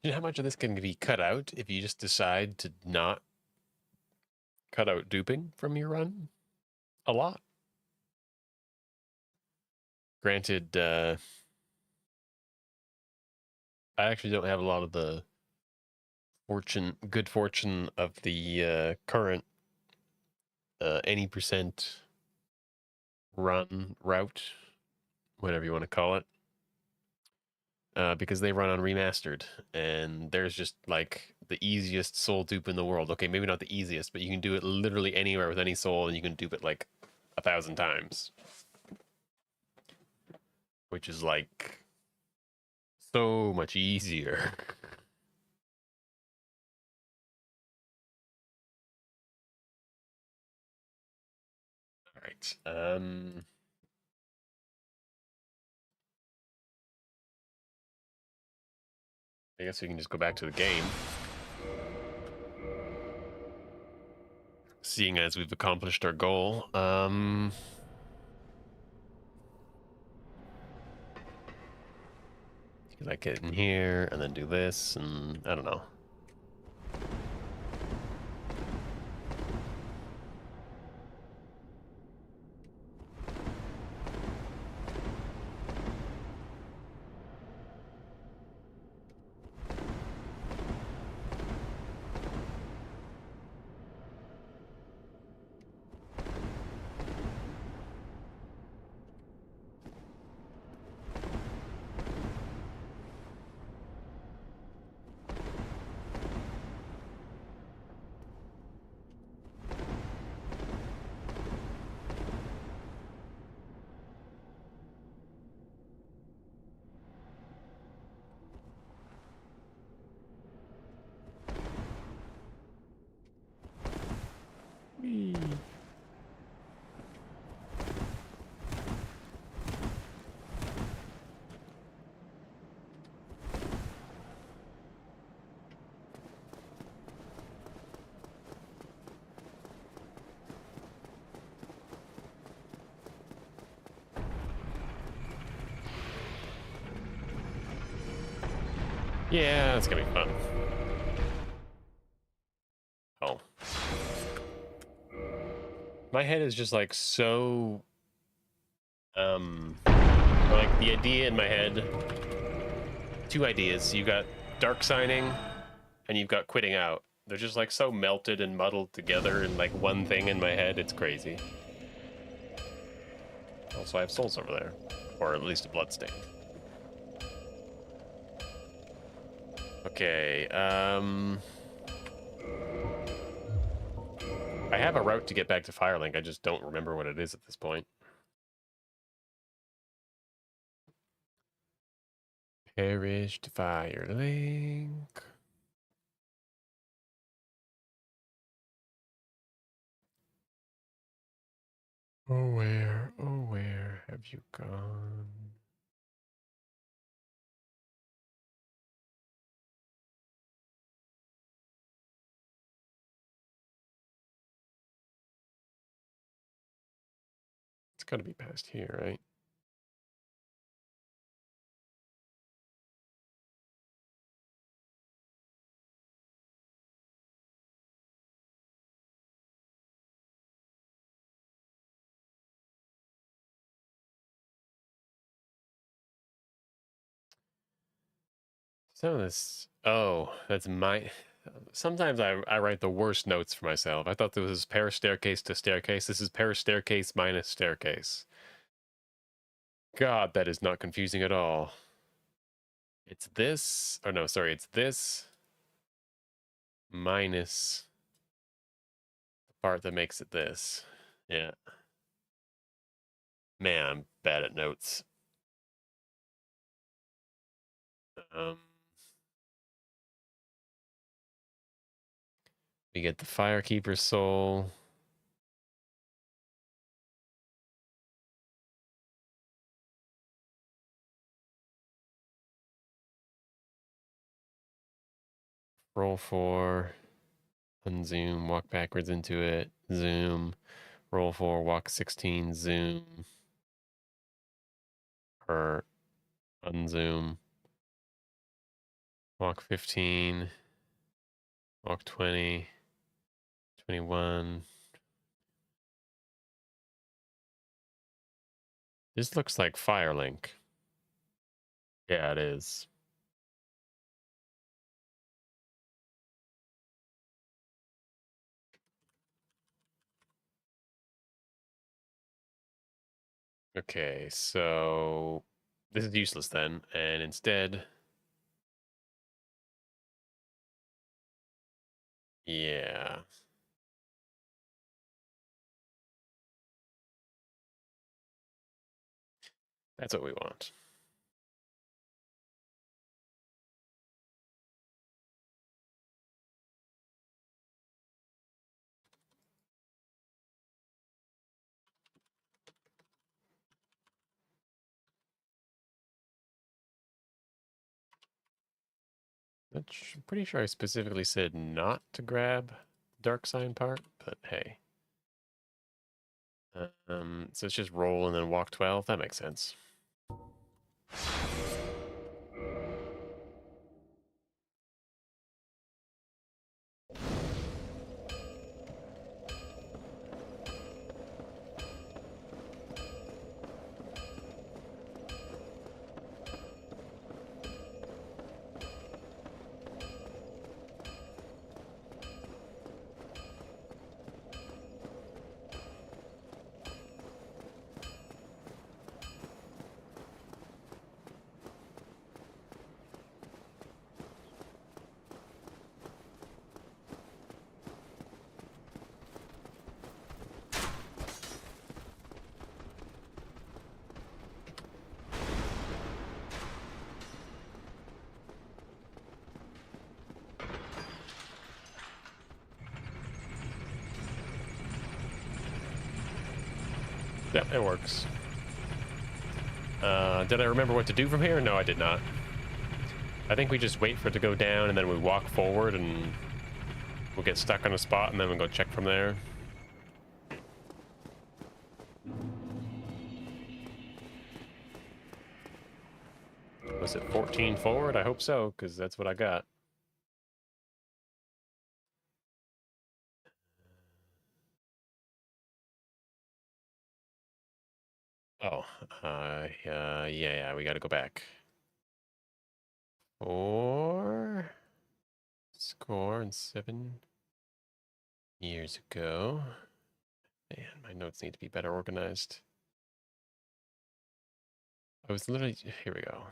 You know how much of this can be cut out if you just decide to not cut out duping from your run? A lot. Granted, I actually don't have a lot of the good fortune of the current any percent run route, whatever you want to call it, because they run on remastered, and there's just like the easiest soul dupe in the world. Okay, maybe not the easiest, but you can do it literally anywhere with any soul, and you can dupe it like 1,000 times, which is like so much easier. All right. I guess we can just go back to the game. Seeing as we've accomplished our goal. Like get in here and then do this, and I don't know. Yeah, it's gonna be fun. Oh. My head is just like so like the idea in my head, two ideas. You got dark signing and you've got quitting out. They're just like so melted and muddled together in like one thing in my head. It's crazy. Also, I have souls over there, or at least a bloodstain. Okay, I have a route to get back to Firelink. I just don't remember what it is at this point. Parish to Firelink. Oh, where have you gone? It's gotta be past here, right? Some of this, oh, that's my, sometimes I write the worst notes for myself. I thought this was pair staircase to staircase. This is pair staircase minus staircase. God, that is not confusing at all. It's this, oh no, sorry, it's this minus the part that makes it this. Yeah. Man, I'm bad at notes. We get the Firekeeper's soul. Roll 4, unzoom, walk backwards into it, zoom, roll 4, walk 16, zoom, or unzoom, walk 15, walk 20, 21. This looks like Firelink. Yeah, it is. Okay, so this is useless then, and instead, yeah. That's what we want. I'm pretty sure I specifically said not to grab the dark sign part, but hey. So it's just roll and then walk 12. That makes sense. Yeah, it works. Did I remember what to do from here? No, I did not. I think we just wait for it to go down and then we walk forward and we'll get stuck on a spot and then we'll go check from there. Was it 14 forward? I hope so, because that's what I got. Oh, yeah, we got to go back. Four score and 7 years ago. Man, my notes need to be better organized. I was literally, here we go.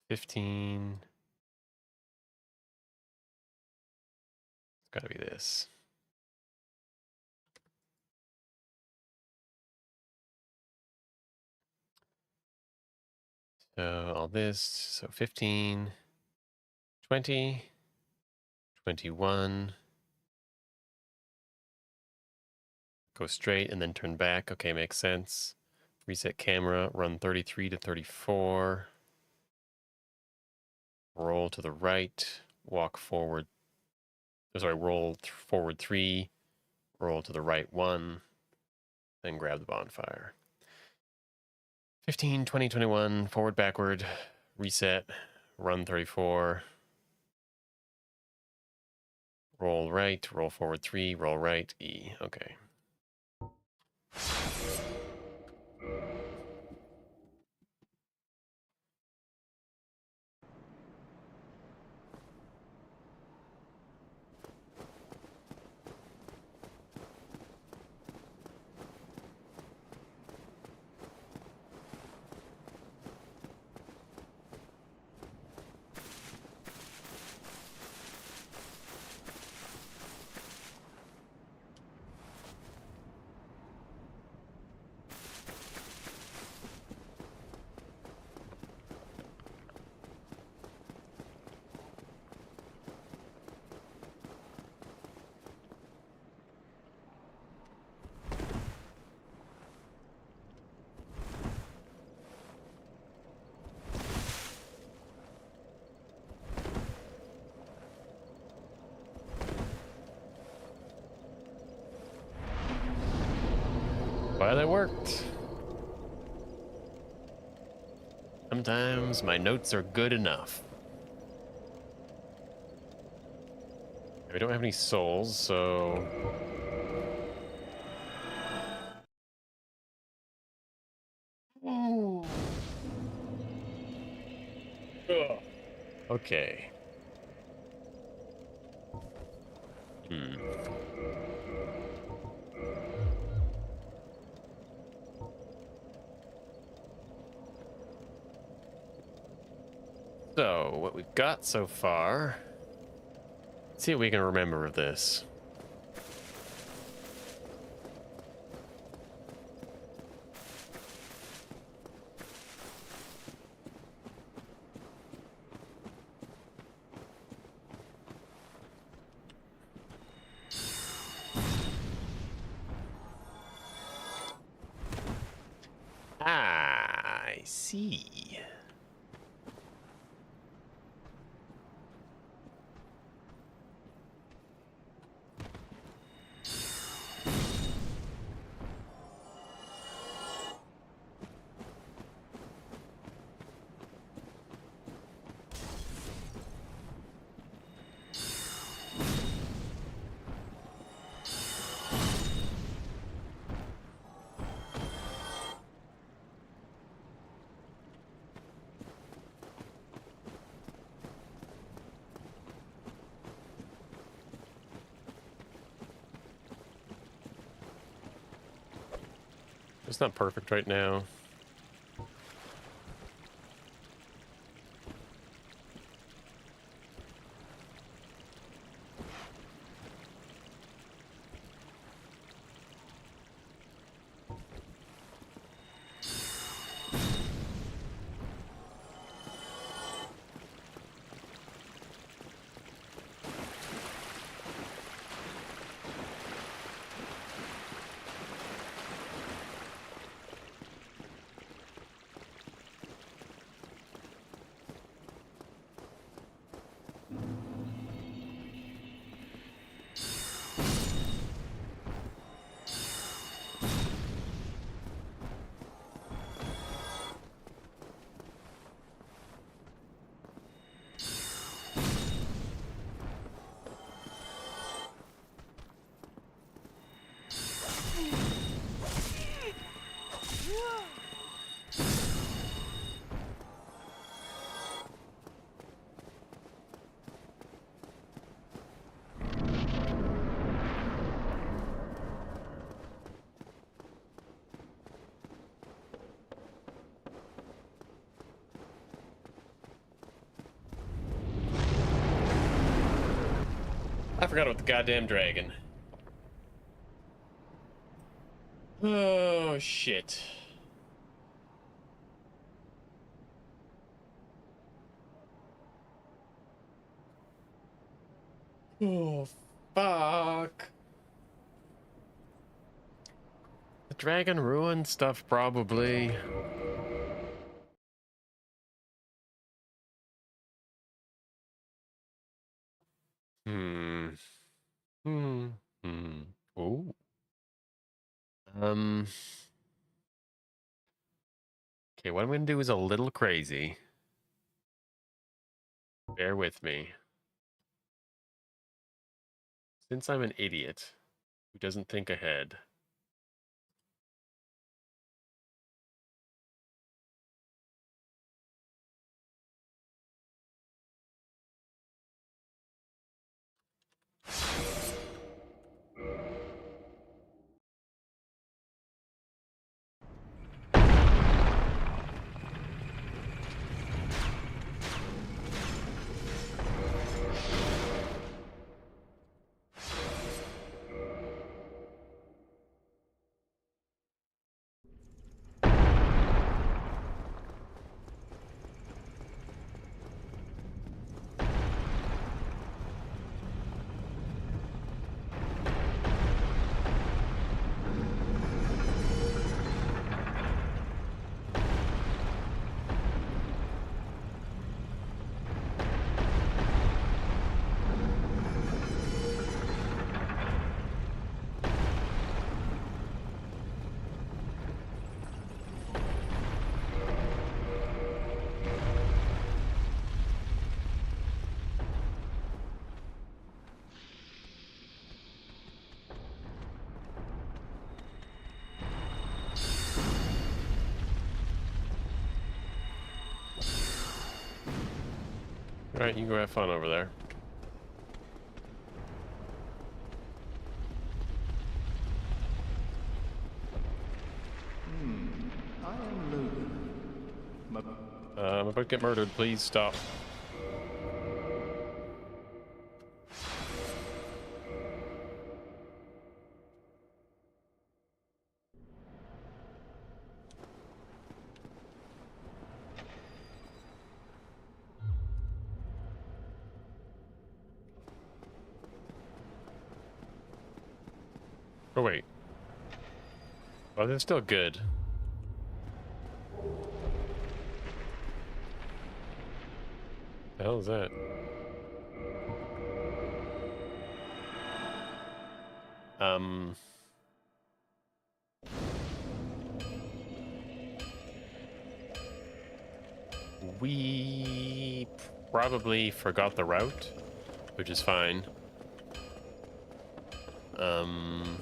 15. It's got to be this. So all this, so 15, 20, 21. Go straight and then turn back. Okay, makes sense. Reset camera, run 33 to 34. Roll to the right, walk forward. Sorry, roll forward 3, roll to the right 1, then grab the bonfire. 15, 20, 21, forward, backward, reset, run 34. Roll right, roll forward 3, roll right, E. Okay. Well, that worked. Sometimes my notes are good enough. We don't have any souls, so... Ooh. Ugh. Okay. So, what we've got so far... Let's see what we can remember of this. I see. It's not perfect right now. I forgot about the goddamn dragon. Oh, shit. Oh, fuck. The dragon ruined stuff, probably. Hmm. Hmm. Hmm. Oh. Um. Okay, what I'm gonna do is a little crazy. Bear with me. Since I'm an idiot who doesn't think ahead. All right, you go have fun over there. I am Logan. I'm about to get murdered. Please stop. Oh, wait. Oh, they're still good. The hell is that? Um... We probably forgot the route, which is fine. Um...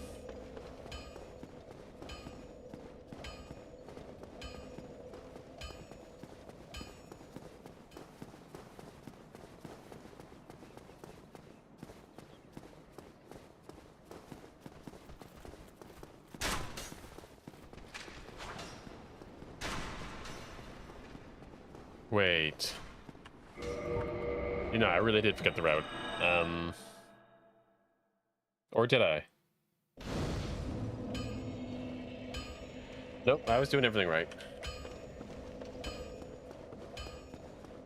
Wait. You know, I really did forget the route. Or did I? Nope, I was doing everything right.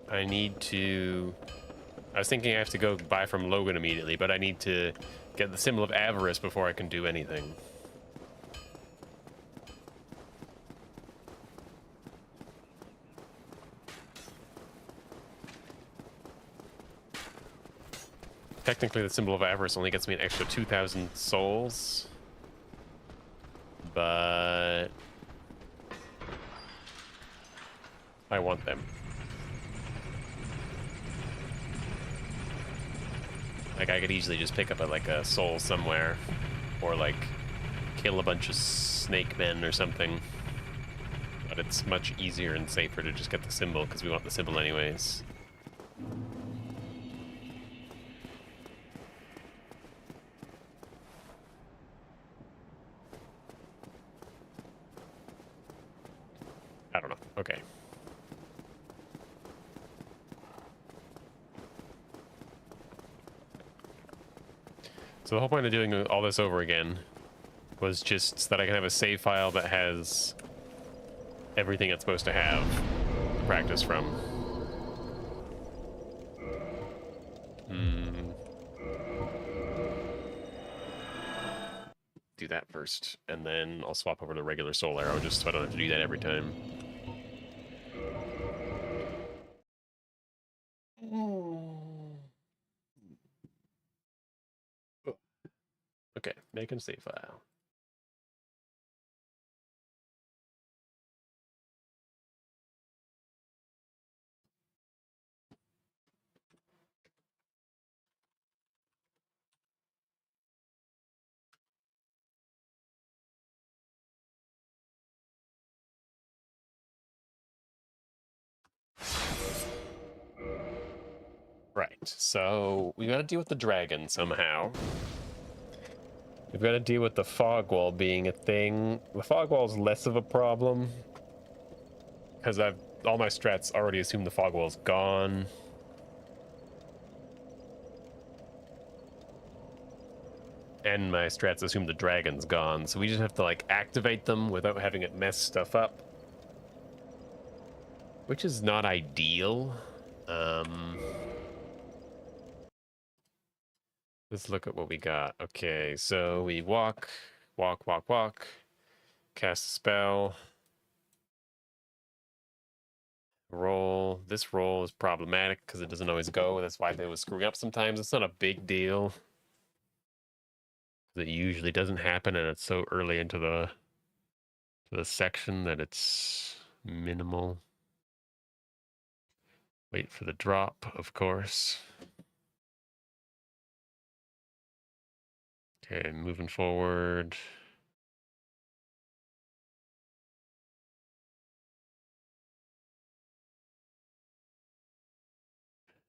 I need to... I was thinking I have to go buy from Logan immediately, but I need to get the symbol of avarice before I can do anything. Technically, the symbol of avarice only gets me an extra 2,000 souls. But... I want them. Like, I could easily just pick up a soul somewhere. Or, like, kill a bunch of snake men or something. But it's much easier and safer to just get the symbol, because we want the symbol anyways. I don't know. Okay. So the whole point of doing all this over again was just so that I can have a save file that has everything it's supposed to have to practice from. Do that first, and then I'll swap over to regular soul arrow just so I don't have to do that every time. Okay, make a save file. Right, so we gotta deal with the dragon somehow. We've got to deal with the fog wall being a thing. The fog wall is less of a problem because all my strats already assume the fog wall's gone. And my strats assume the dragon's gone, so we just have to like activate them without having it mess stuff up, which is not ideal. Let's look at what we got. Okay, so we walk, cast a spell, roll. This roll is problematic because it doesn't always go. That's why they was screwing up sometimes. It's not a big deal. It usually doesn't happen, and it's so early into the section that it's minimal. Wait for the drop, of course. Okay, moving forward.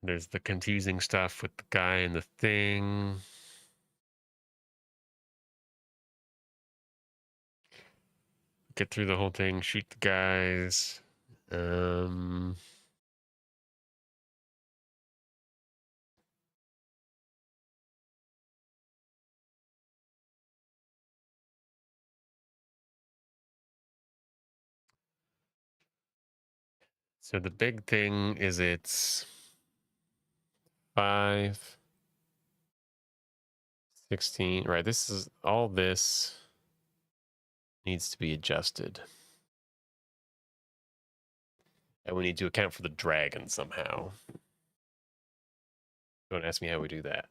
There's the confusing stuff with the guy and the thing. Get through the whole thing, shoot the guys. So the big thing is it's 5, 16. Right, this is all this needs to be adjusted. And we need to account for the dragon somehow. Don't ask me how we do that.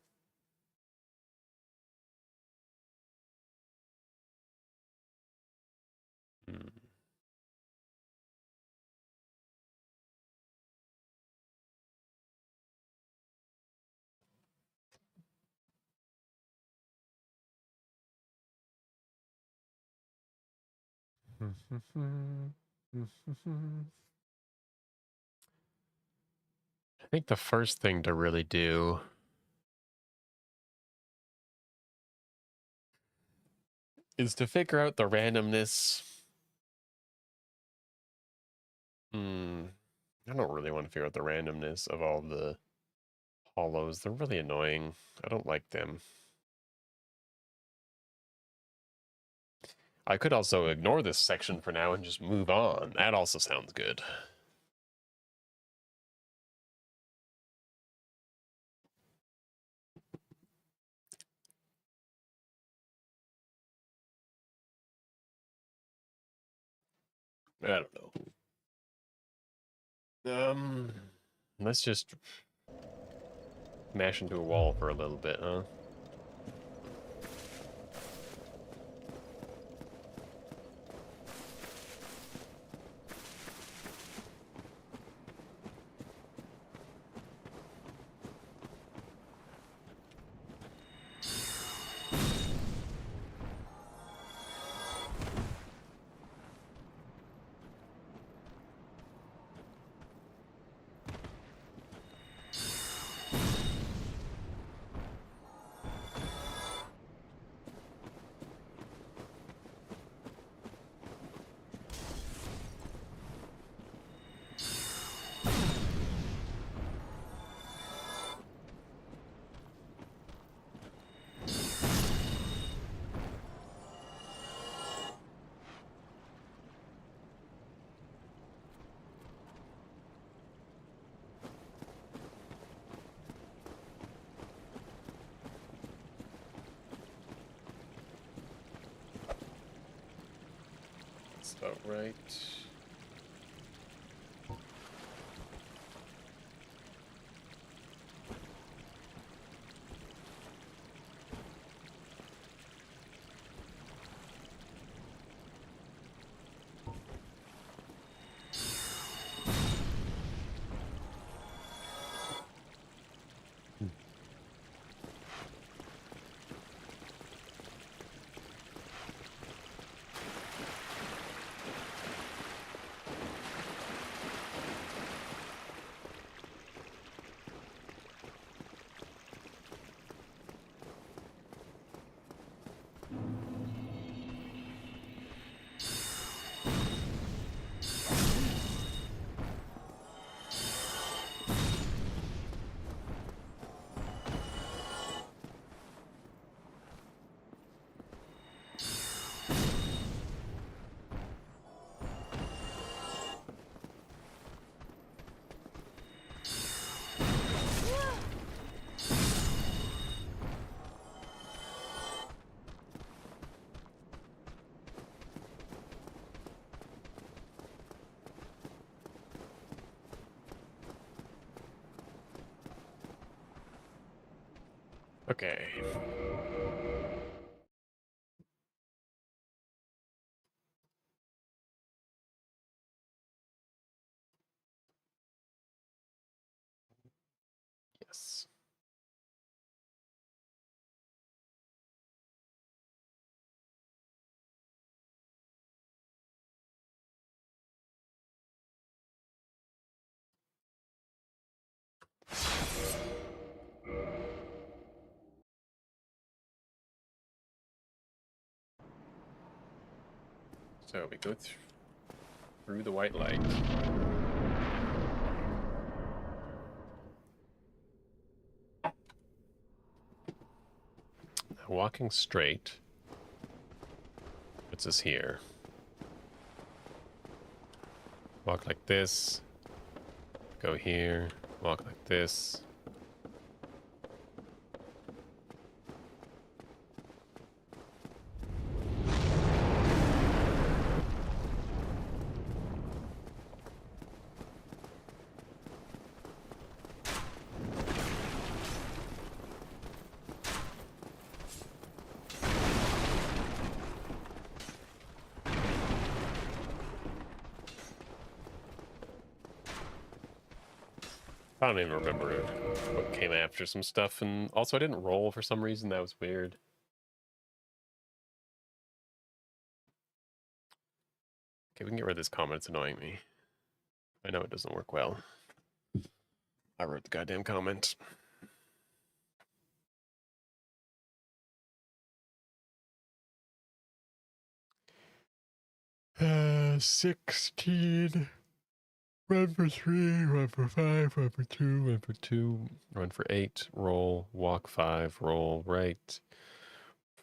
I think the first thing to really do is to figure out the randomness. I don't really want to figure out the randomness of all the hollows. They're really annoying. I don't like them. I could also ignore this section for now and just move on. That also sounds good. I don't know. Let's just mash into a wall for a little bit, huh? That's about right. Okay. Yes. So we go through the white light. Walking straight puts us here. Walk like this. Go here. Walk like this. I don't even remember what came after some stuff, and also I didn't roll for some reason. That was weird. Okay, we can get rid of this comment. It's annoying me. I know it doesn't work well. I wrote the goddamn comment. Uh, 16. Run for 3, run for 5, run for 2, run for 2, run for 8, roll, walk 5, roll right.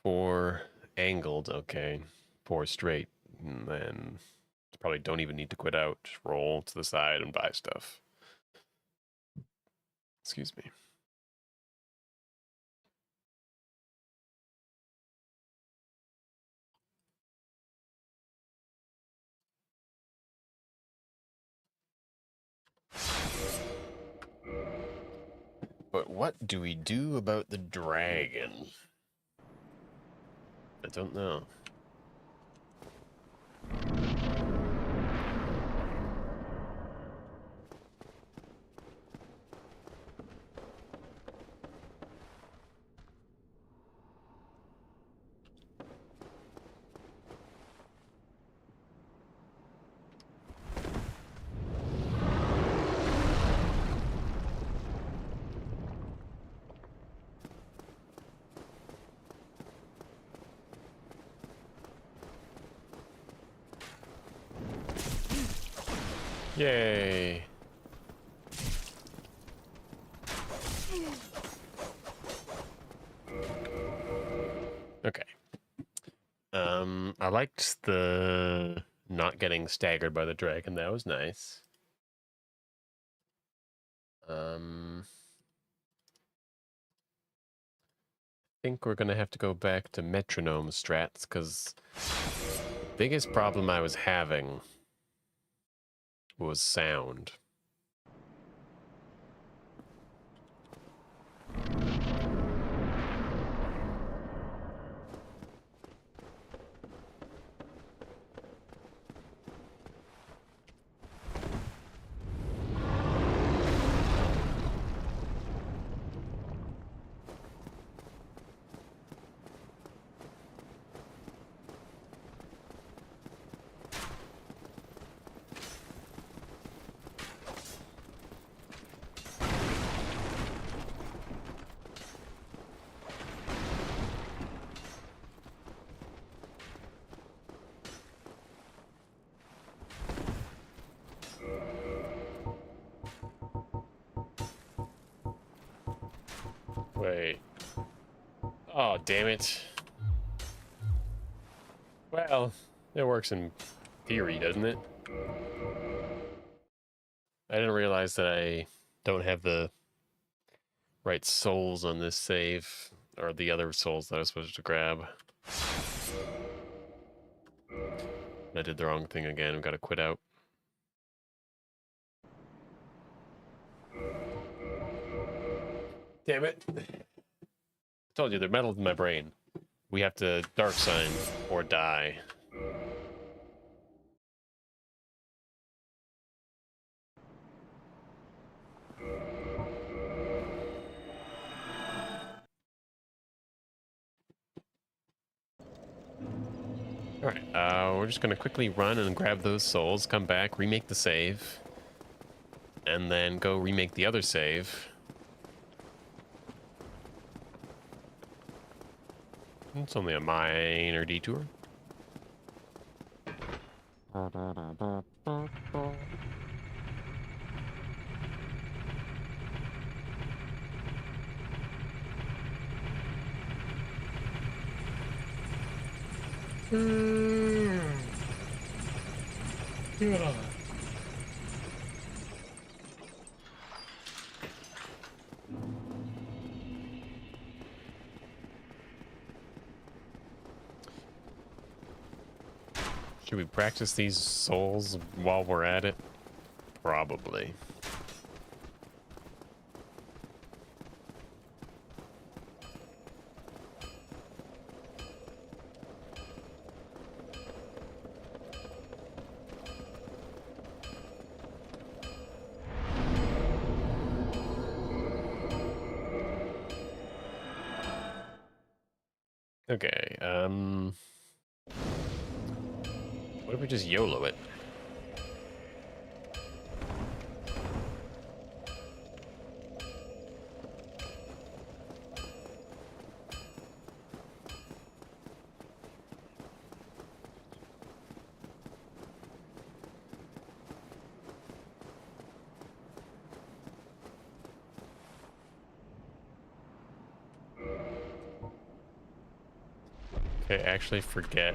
4, angled, okay. 4 straight, and then probably don't even need to quit out. Just roll to the side and buy stuff. Excuse me. But what do we do about the dragon? I don't know. Yay. Okay. I liked the not getting staggered by the dragon. That was nice. I think we're gonna have to go back to metronome strats because biggest problem I was having was sound. Wait. Oh, damn it. Well, it works in theory, doesn't it? I didn't realize that I don't have the right souls on this save, or the other souls that I was supposed to grab. I did the wrong thing again. I've got to quit out. Damn it. I told you, they're meddled in my brain. We have to dark sign or die. Alright, we're just going to quickly run and grab those souls, come back, remake the save, and then go remake the other save. It's only a minor detour. Yeah. Should we practice these souls while we're at it? Probably. Okay, what if we just YOLO it? Okay, actually forget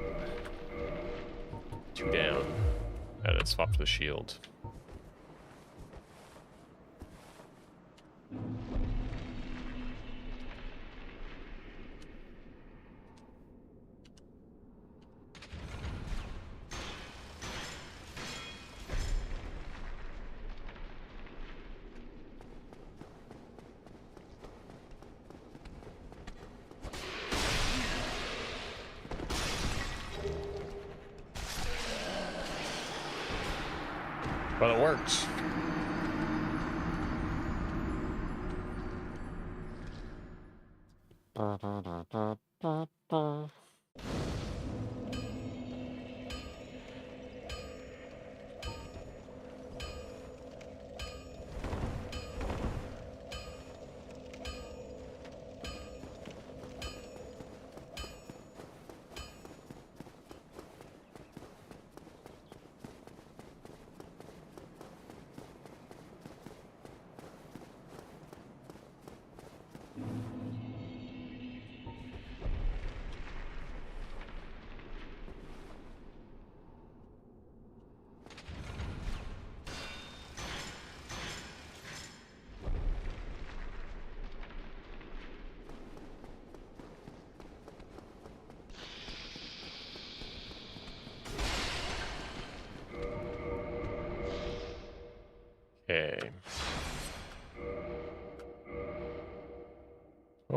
2 down. And then swap to the shield. But it works.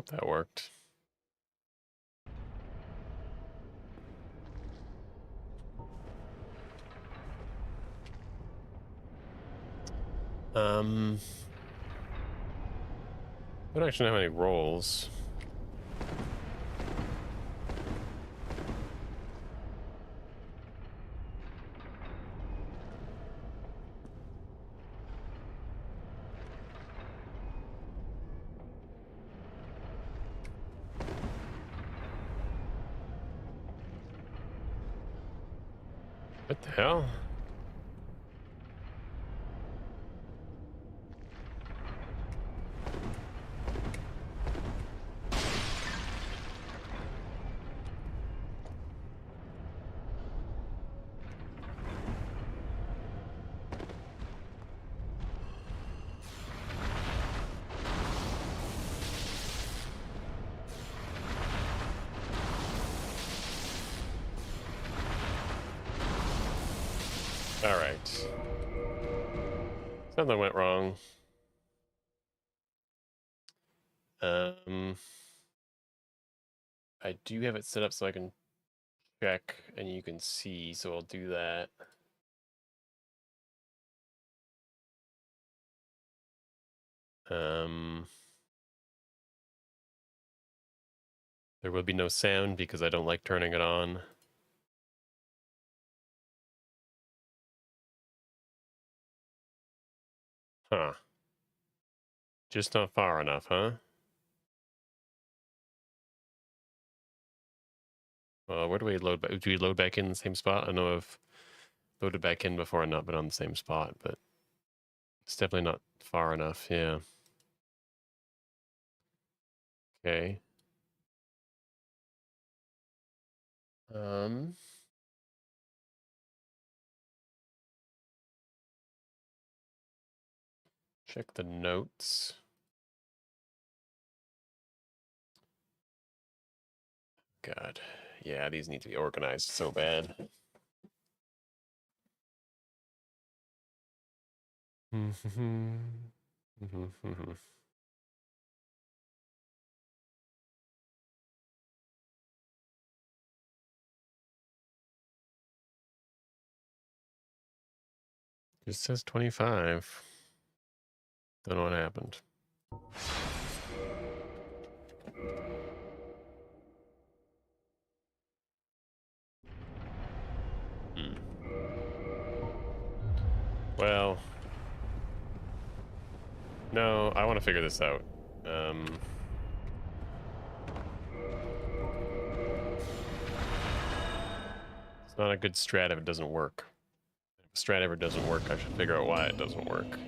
Hope that worked. We don't actually have any rolls. What the hell? All right. Something went wrong. I do have it set up so I can check and you can see, so I'll do that. There will be no sound because I don't like turning it on. Huh. Just not far enough, huh? Where do we load back? Do we load back in the same spot? I know I've loaded back in before and not been on the same spot, but it's definitely not far enough, yeah. Okay. Check the notes. God. Yeah, these need to be organized so bad. It says 25. Don't know what happened. Well, no, I want to figure this out. It's not a good strat if it doesn't work. If a strat ever doesn't work, I should figure out why it doesn't work.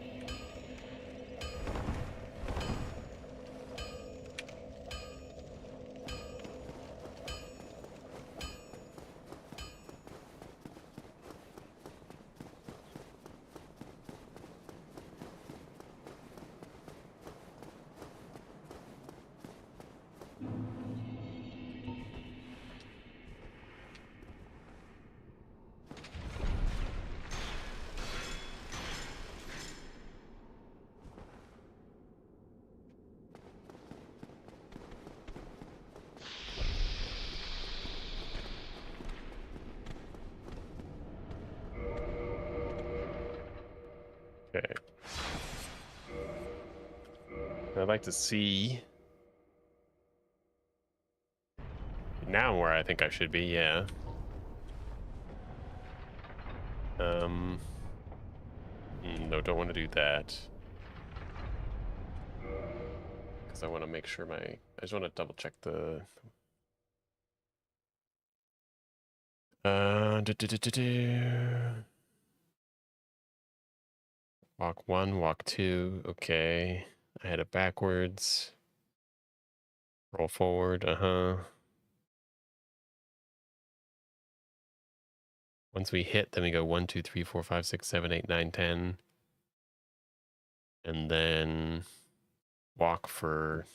Okay. I'd like to see. Now I'm where I think I should be, yeah. No, don't want to do that. Because I want to make sure I just want to double check the... Walk 1, walk 2, okay. I had it backwards. Roll forward, Once we hit, then we go 1, 2, 3, 4, 5, 6, 7, 8, 9, 10. And then walk for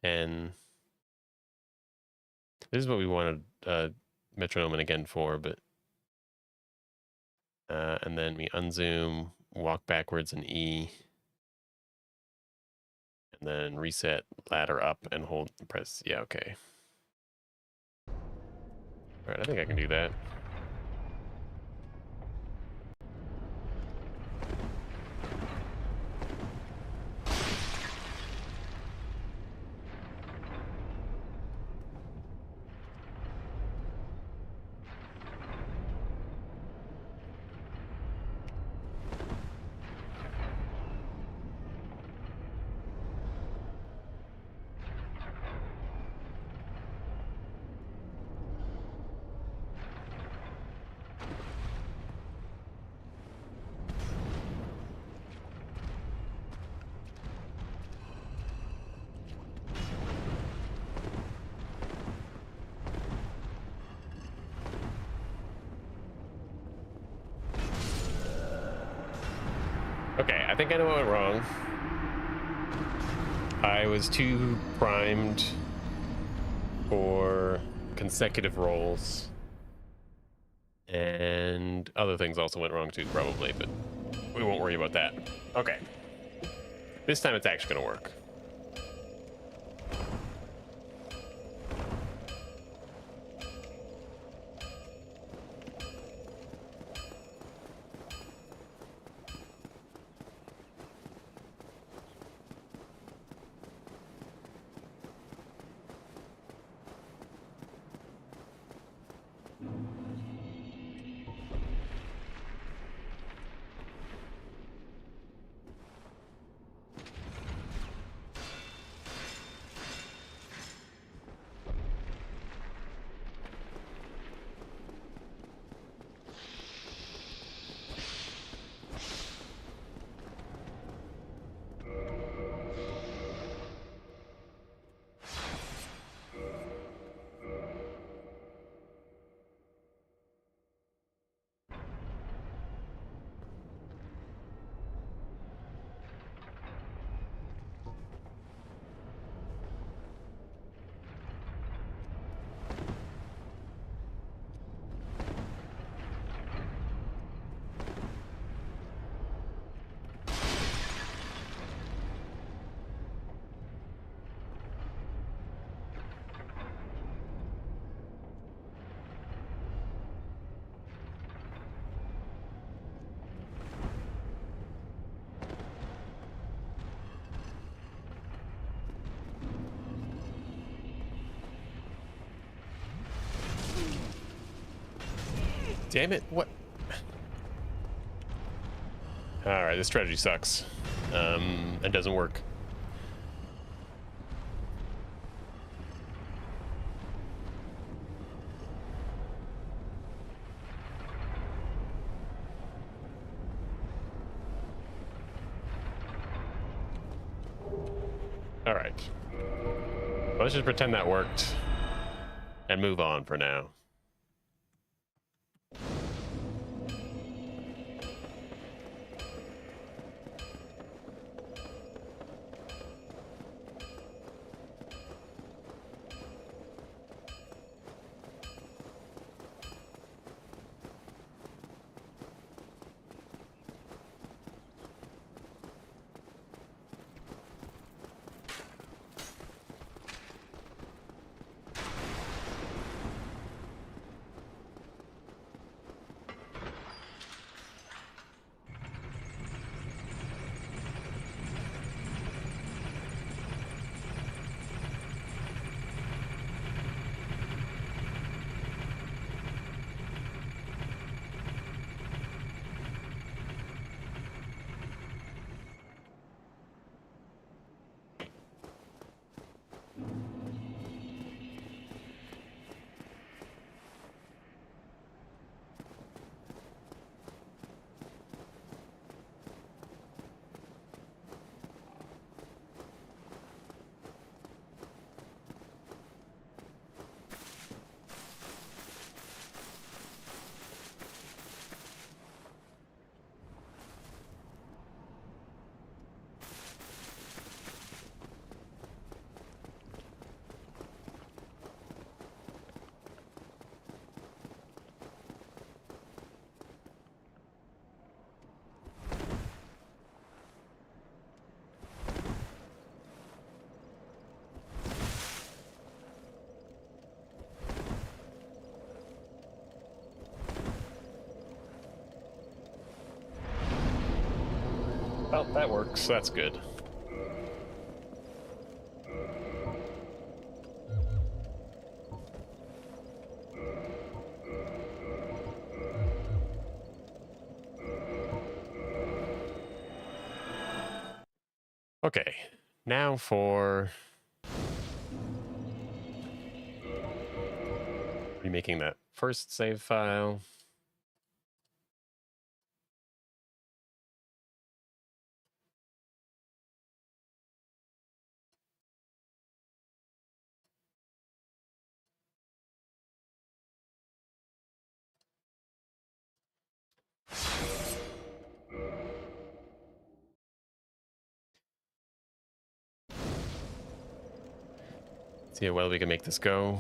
10. This is what we wanted metronome again for, but... and then we unzoom, walk backwards in E. And then reset ladder up and hold, press, yeah, okay. All right, I think I can do that. Okay, I think I know what went wrong. I was too primed for consecutive rolls. And other things also went wrong too, probably, but we won't worry about that. Okay. This time it's actually gonna work. Damn it, what? Alright, this strategy sucks. It doesn't work. Alright. Well, let's just pretend that worked. And move on for now. Oh, that works. That's good. Okay, now for remaking that first save file. See how well we can make this go.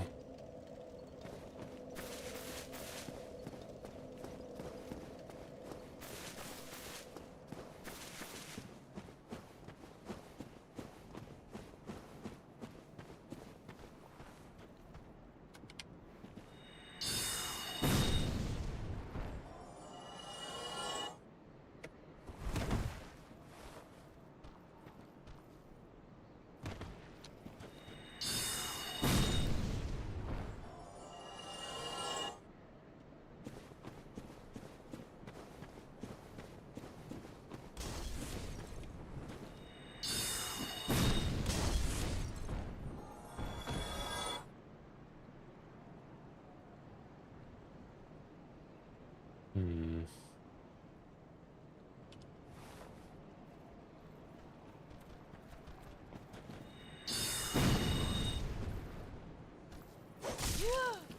Hmm.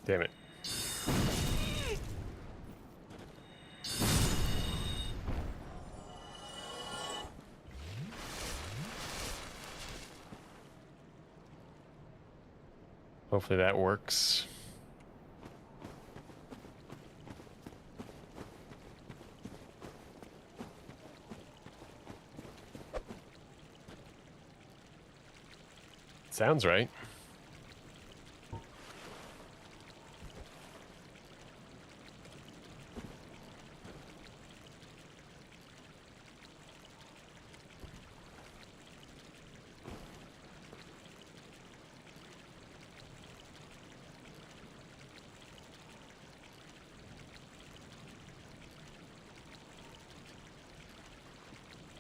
Damn it. Hopefully that works. Sounds right.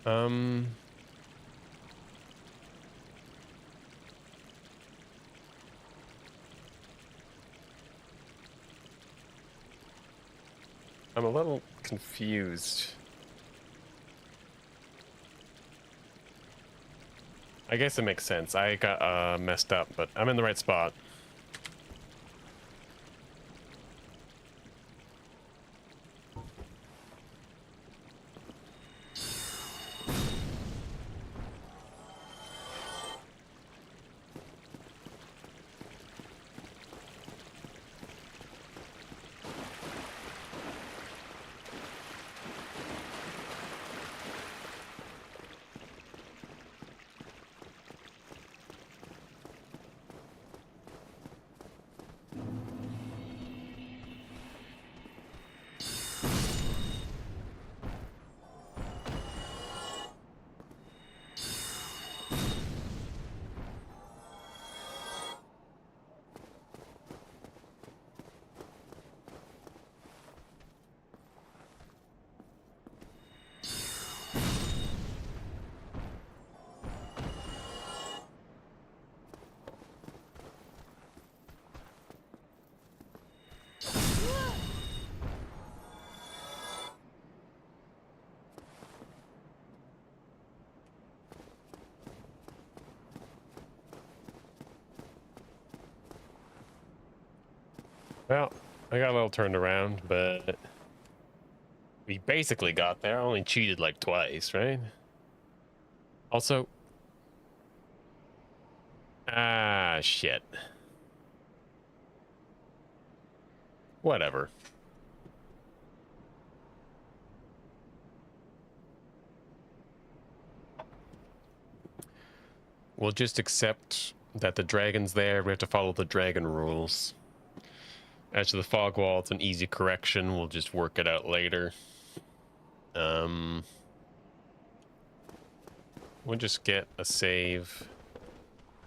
Um, I'm a little confused. I guess it makes sense. I got messed up, but I'm in the right spot. Well, I got a little turned around, but we basically got there. I only cheated like twice, right? Also, shit. Whatever. We'll just accept that the dragon's there. We have to follow the dragon rules. As to the fog wall, it's an easy correction. We'll just work it out later. We'll just get a save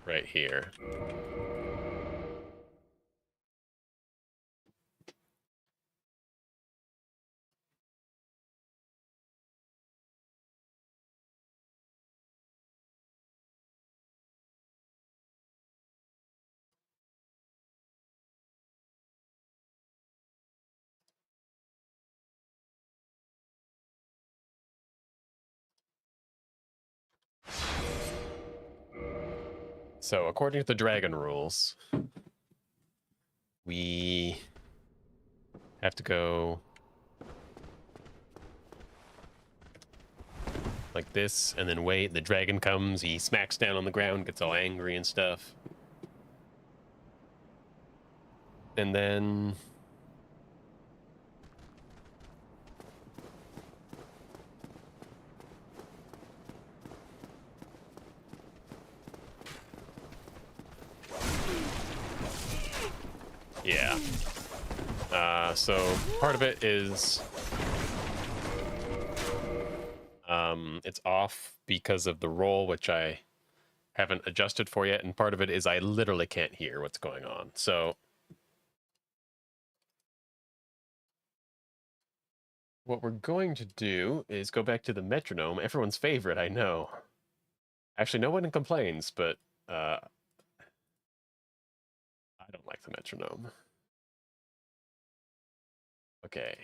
right here. So according to the dragon rules, we have to go like this and then wait. The dragon comes, he smacks down on the ground, gets all angry and stuff. And then yeah. So part of it is it's off because of the roll, which I haven't adjusted for yet, and part of it is I literally can't hear what's going on. So what we're going to do is go back to the metronome, everyone's favorite, I know. Actually, no one complains, but I don't like the metronome. Okay.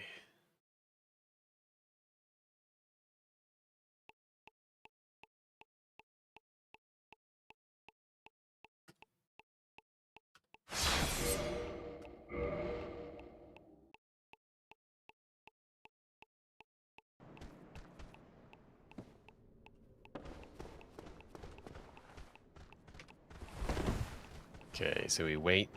Okay, so we wait.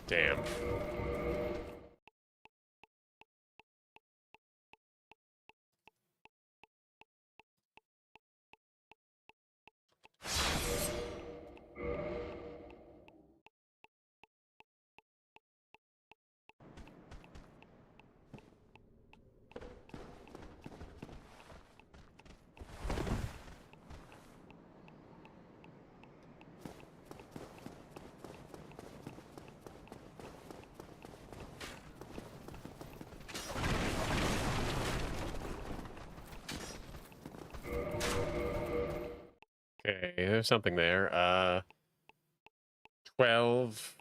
Damn. Okay, there's something there. 12,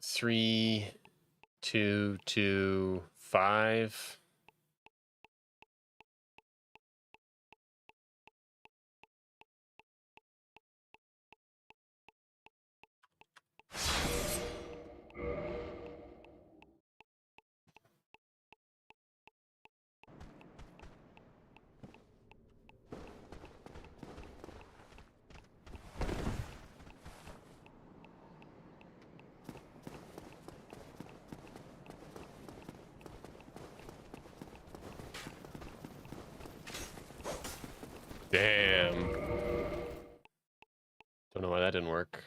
3, 2, 2, 5. Damn. Don't know why that didn't work.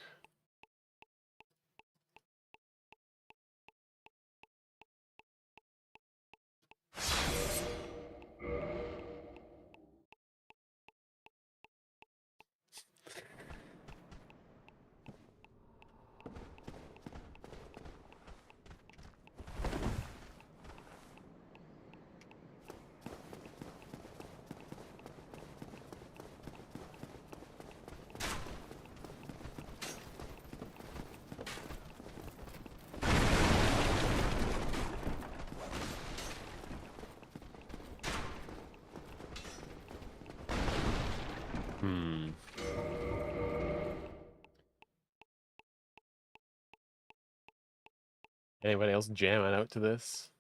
Hmm. Anybody else jamming out to this?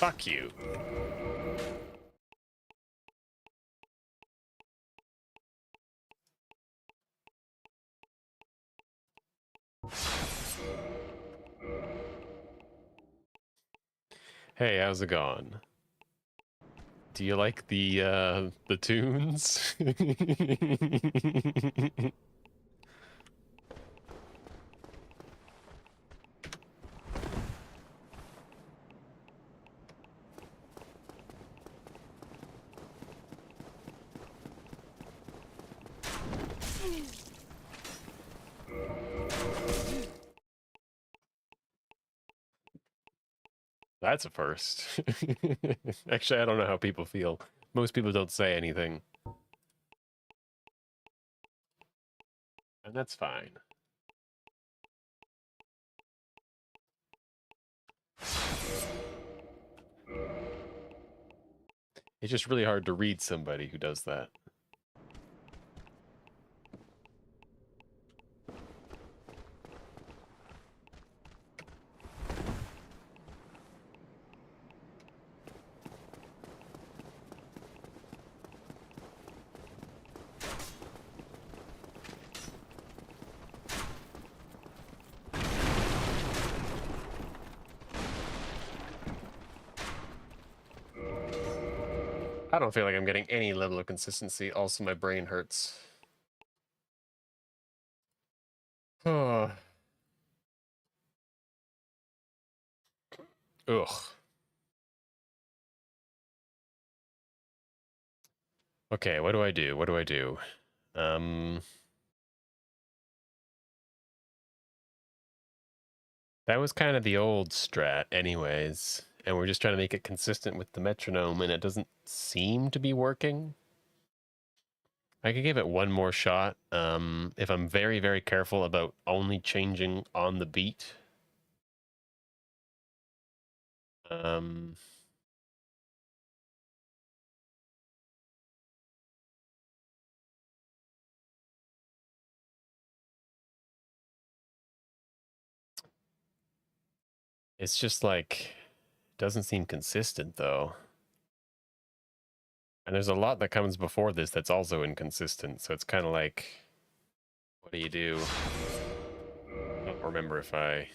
Fuck you. Hey, how's it going? Do you like the tunes? That's a first. Actually, I don't know how people feel. Most people don't say anything. And that's fine. It's just really hard to read somebody who does that. I don't feel like I'm getting any level of consistency. Also, my brain hurts. Oh. Ugh. Okay, what do I do? What do I do? That was kind of the old strat anyways, and we're just trying to make it consistent with the metronome, and it doesn't seem to be working. I could give it one more shot, if I'm very, very careful about only changing on the beat. It's just like, doesn't seem consistent though. And there's a lot that comes before this that's also inconsistent, so it's kind of like, what do you do? I don't remember if I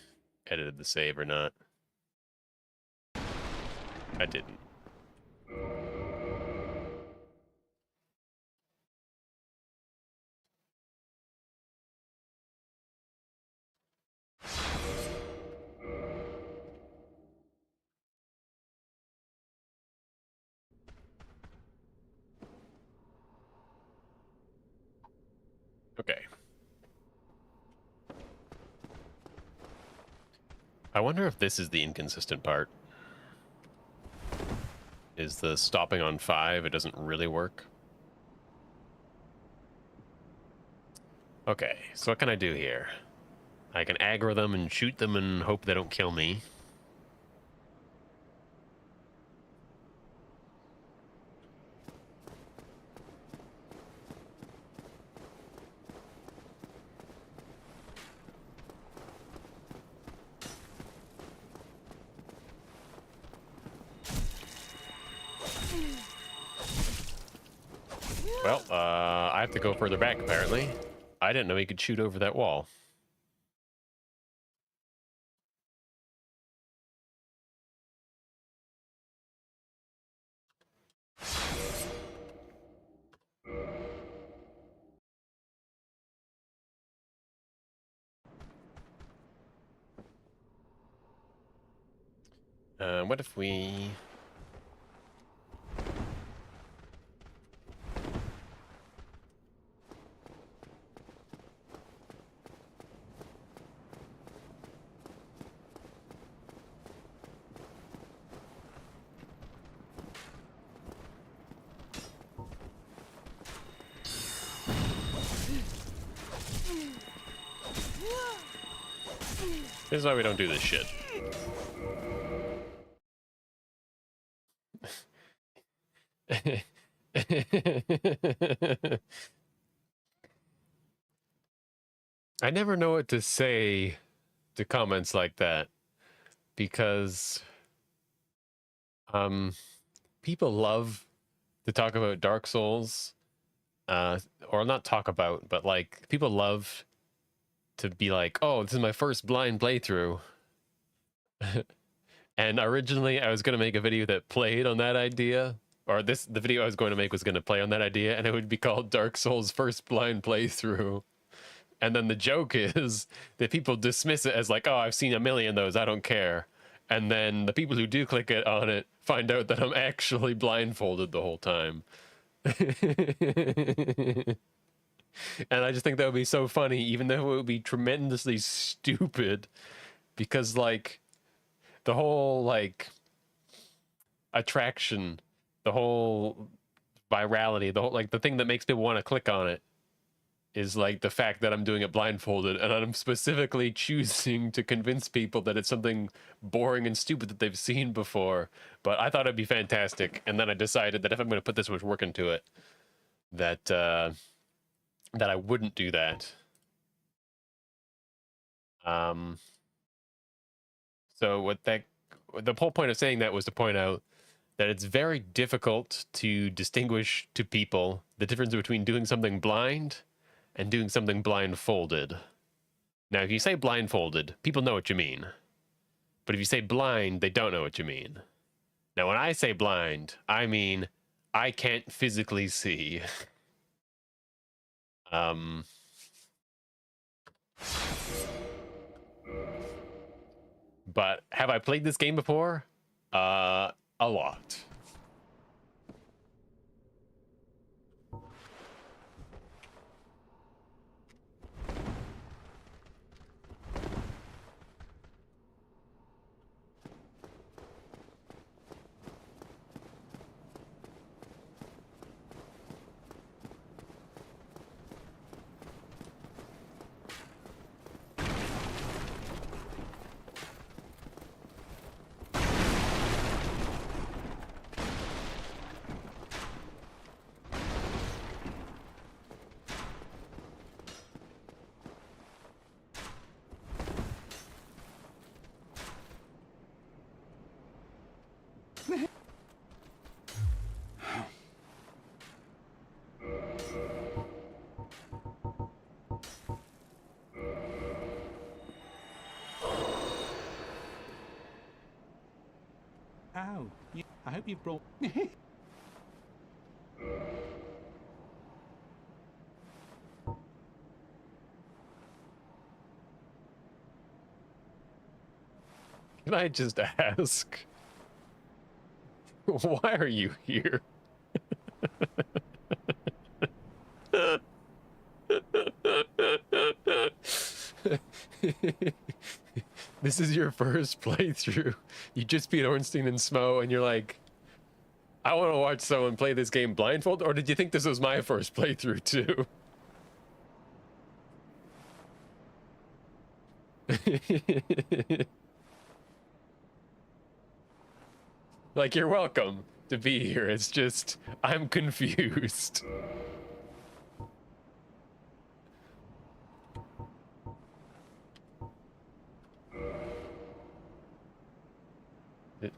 edited the save or not. I didn't. Okay. I wonder if this is the inconsistent part. Is the stopping on 5, it doesn't really work. Okay, so what can I do here? I can aggro them and shoot them and hope they don't kill me. Well, I have to go further back, apparently. I didn't know he could shoot over that wall. What if we... This is why we don't do this shit. I never know what to say to comments like that, because Um, people love to talk about Dark Souls, or not talk about, but like people love to be like, "Oh, this is my first blind playthrough." And originally, I was going to make a video that played on that idea, or the video I was going to make was going to play on that idea, and it would be called Dark Souls First Blind Playthrough. And then the joke is that people dismiss it as like, "Oh, I've seen a million of those, I don't care." And then the people who do click it on it find out that I'm actually blindfolded the whole time. And I just think that would be so funny, even though it would be tremendously stupid, because like the whole like attraction, the whole virality, the whole like the thing that makes people want to click on it is like the fact that I'm doing it blindfolded, and I'm specifically choosing to convince people that it's something boring and stupid that they've seen before. But I thought it'd be fantastic, and then I decided that if I'm going to put this much work into it, that that I wouldn't do that. So the whole point of saying that was to point out that it's very difficult to distinguish to people the difference between doing something blind and doing something blindfolded. Now, if you say blindfolded, people know what you mean. But if you say blind, they don't know what you mean. Now, when I say blind, I mean I can't physically see. But have I played this game before? A lot. Ow. I hope you've brought... Can I just ask, why are you here? This is your first playthrough. You just beat Ornstein and Smo, and you're like, I want to watch someone play this game blindfold? Or did you think this was my first playthrough, too? Like, you're welcome to be here. It's just, I'm confused.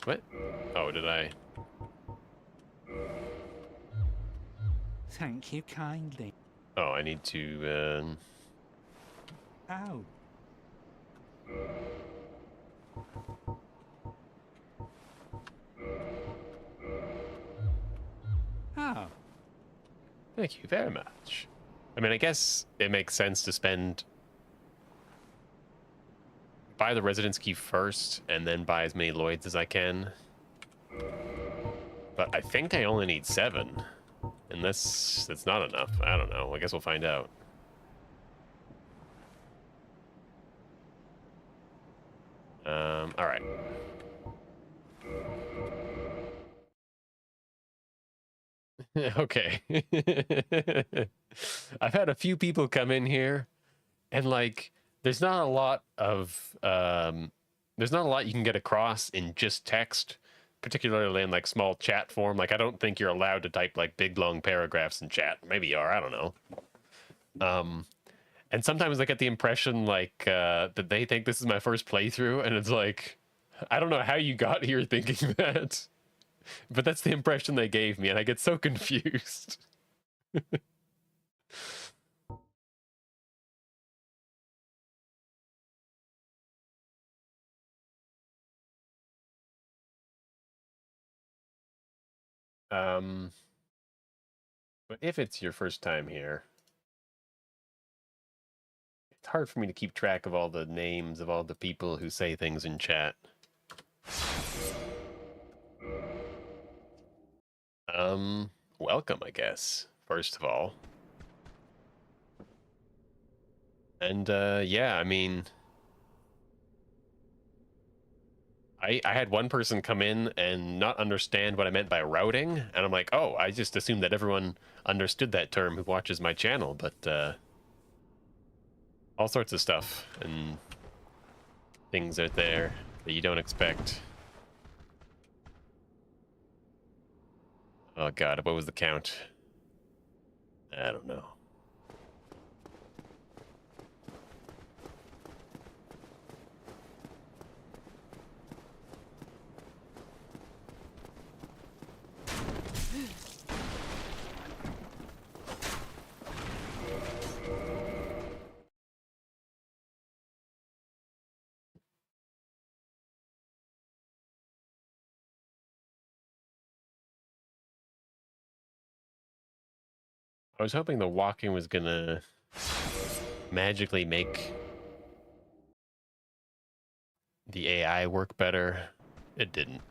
What? Oh, did I? Thank you kindly. Oh, I need to, Ow. Oh. Thank you very much. I mean, I guess it makes sense to buy the residence key first and then buy as many Lloyds as I can. But I think I only need 7. And that's not enough. I don't know. I guess we'll find out. All right. Okay. I've had a few people come in here, and like, there's not a lot you can get across in just text, particularly in like small chat form. Like, I don't think you're allowed to type like big long paragraphs in chat. Maybe you are. I don't know. And sometimes I get the impression like that they think this is my first playthrough, and it's like, I don't know how you got here thinking that. But that's the impression they gave me, and I get so confused. But if it's your first time here, it's hard for me to keep track of all the names of all the people who say things in chat. Welcome, I guess, first of all. And, yeah, I mean, I had one person come in and not understand what I meant by routing, and I'm like, oh, I just assumed that everyone understood that term who watches my channel, but, all sorts of stuff and things out there that you don't expect. Oh god, what was the count? I don't know. I was hoping the walking was gonna magically make the AI work better. It didn't.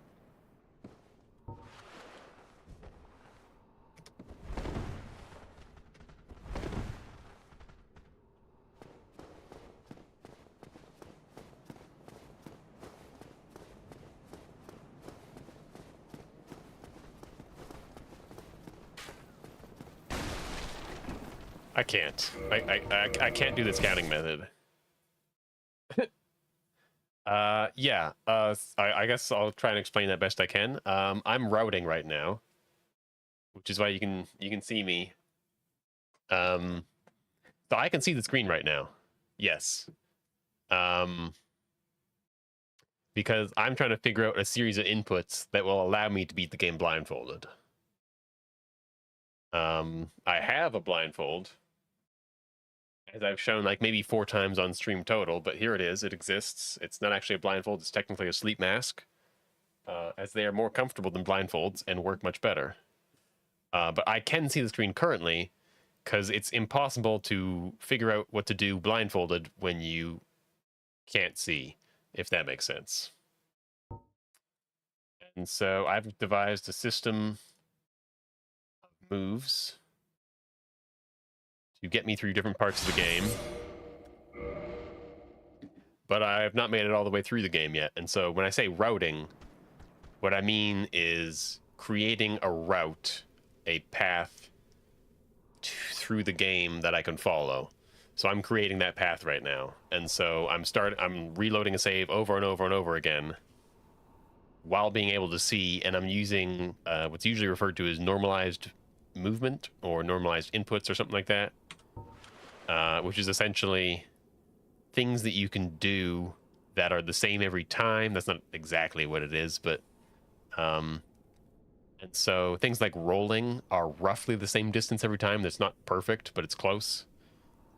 I can't. I can't do this counting method. Yeah. I guess I'll try and explain that best I can. I'm routing right now, which is why you can see me. So I can see the screen right now. Yes. Because I'm trying to figure out a series of inputs that will allow me to beat the game blindfolded. I have a blindfold, as I've shown like maybe 4 times on stream total, but here it is. It exists. It's not actually a blindfold. It's technically a sleep mask, as they are more comfortable than blindfolds and work much better. But I can see the screen currently because it's impossible to figure out what to do blindfolded when you can't see, if that makes sense. And so I've devised a system of moves to get me through different parts of the game. But I have not made it all the way through the game yet. And so when I say routing, what I mean is creating a route, a path through the game that I can follow. So I'm creating that path right now. And so I'm reloading a save over and over and over again while being able to see, and I'm using what's usually referred to as normalized movement or normalized inputs or something like that, which is essentially things that you can do that are the same every time. That's not exactly what it is, but and so things like rolling are roughly the same distance every time. That's not perfect, but it's close.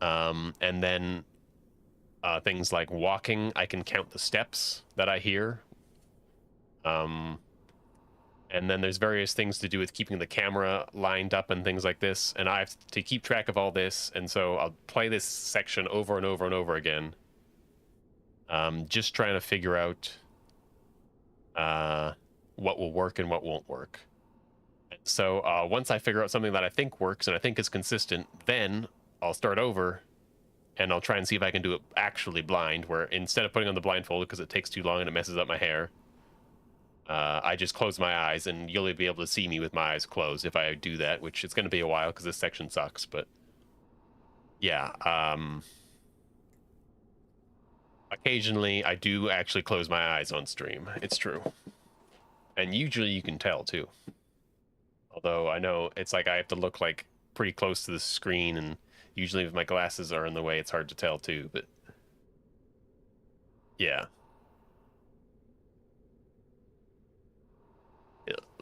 And then things like walking, I can count the steps that I hear. And then there's various things to do with keeping the camera lined up and things like this. And I have to keep track of all this. And so I'll play this section over and over and over again. Just trying to figure out what will work and what won't work. And so once I figure out something that I think works and I think is consistent, then I'll start over and I'll try and see if I can do it actually blind, where instead of putting on the blindfold because it takes too long and it messes up my hair, I just close my eyes, and you'll be able to see me with my eyes closed if I do that, which it's going to be a while because this section sucks, but yeah. Occasionally, I do actually close my eyes on stream. It's true. And usually you can tell, too. Although I know it's like I have to look like pretty close to the screen, and usually if my glasses are in the way, it's hard to tell, too, but yeah.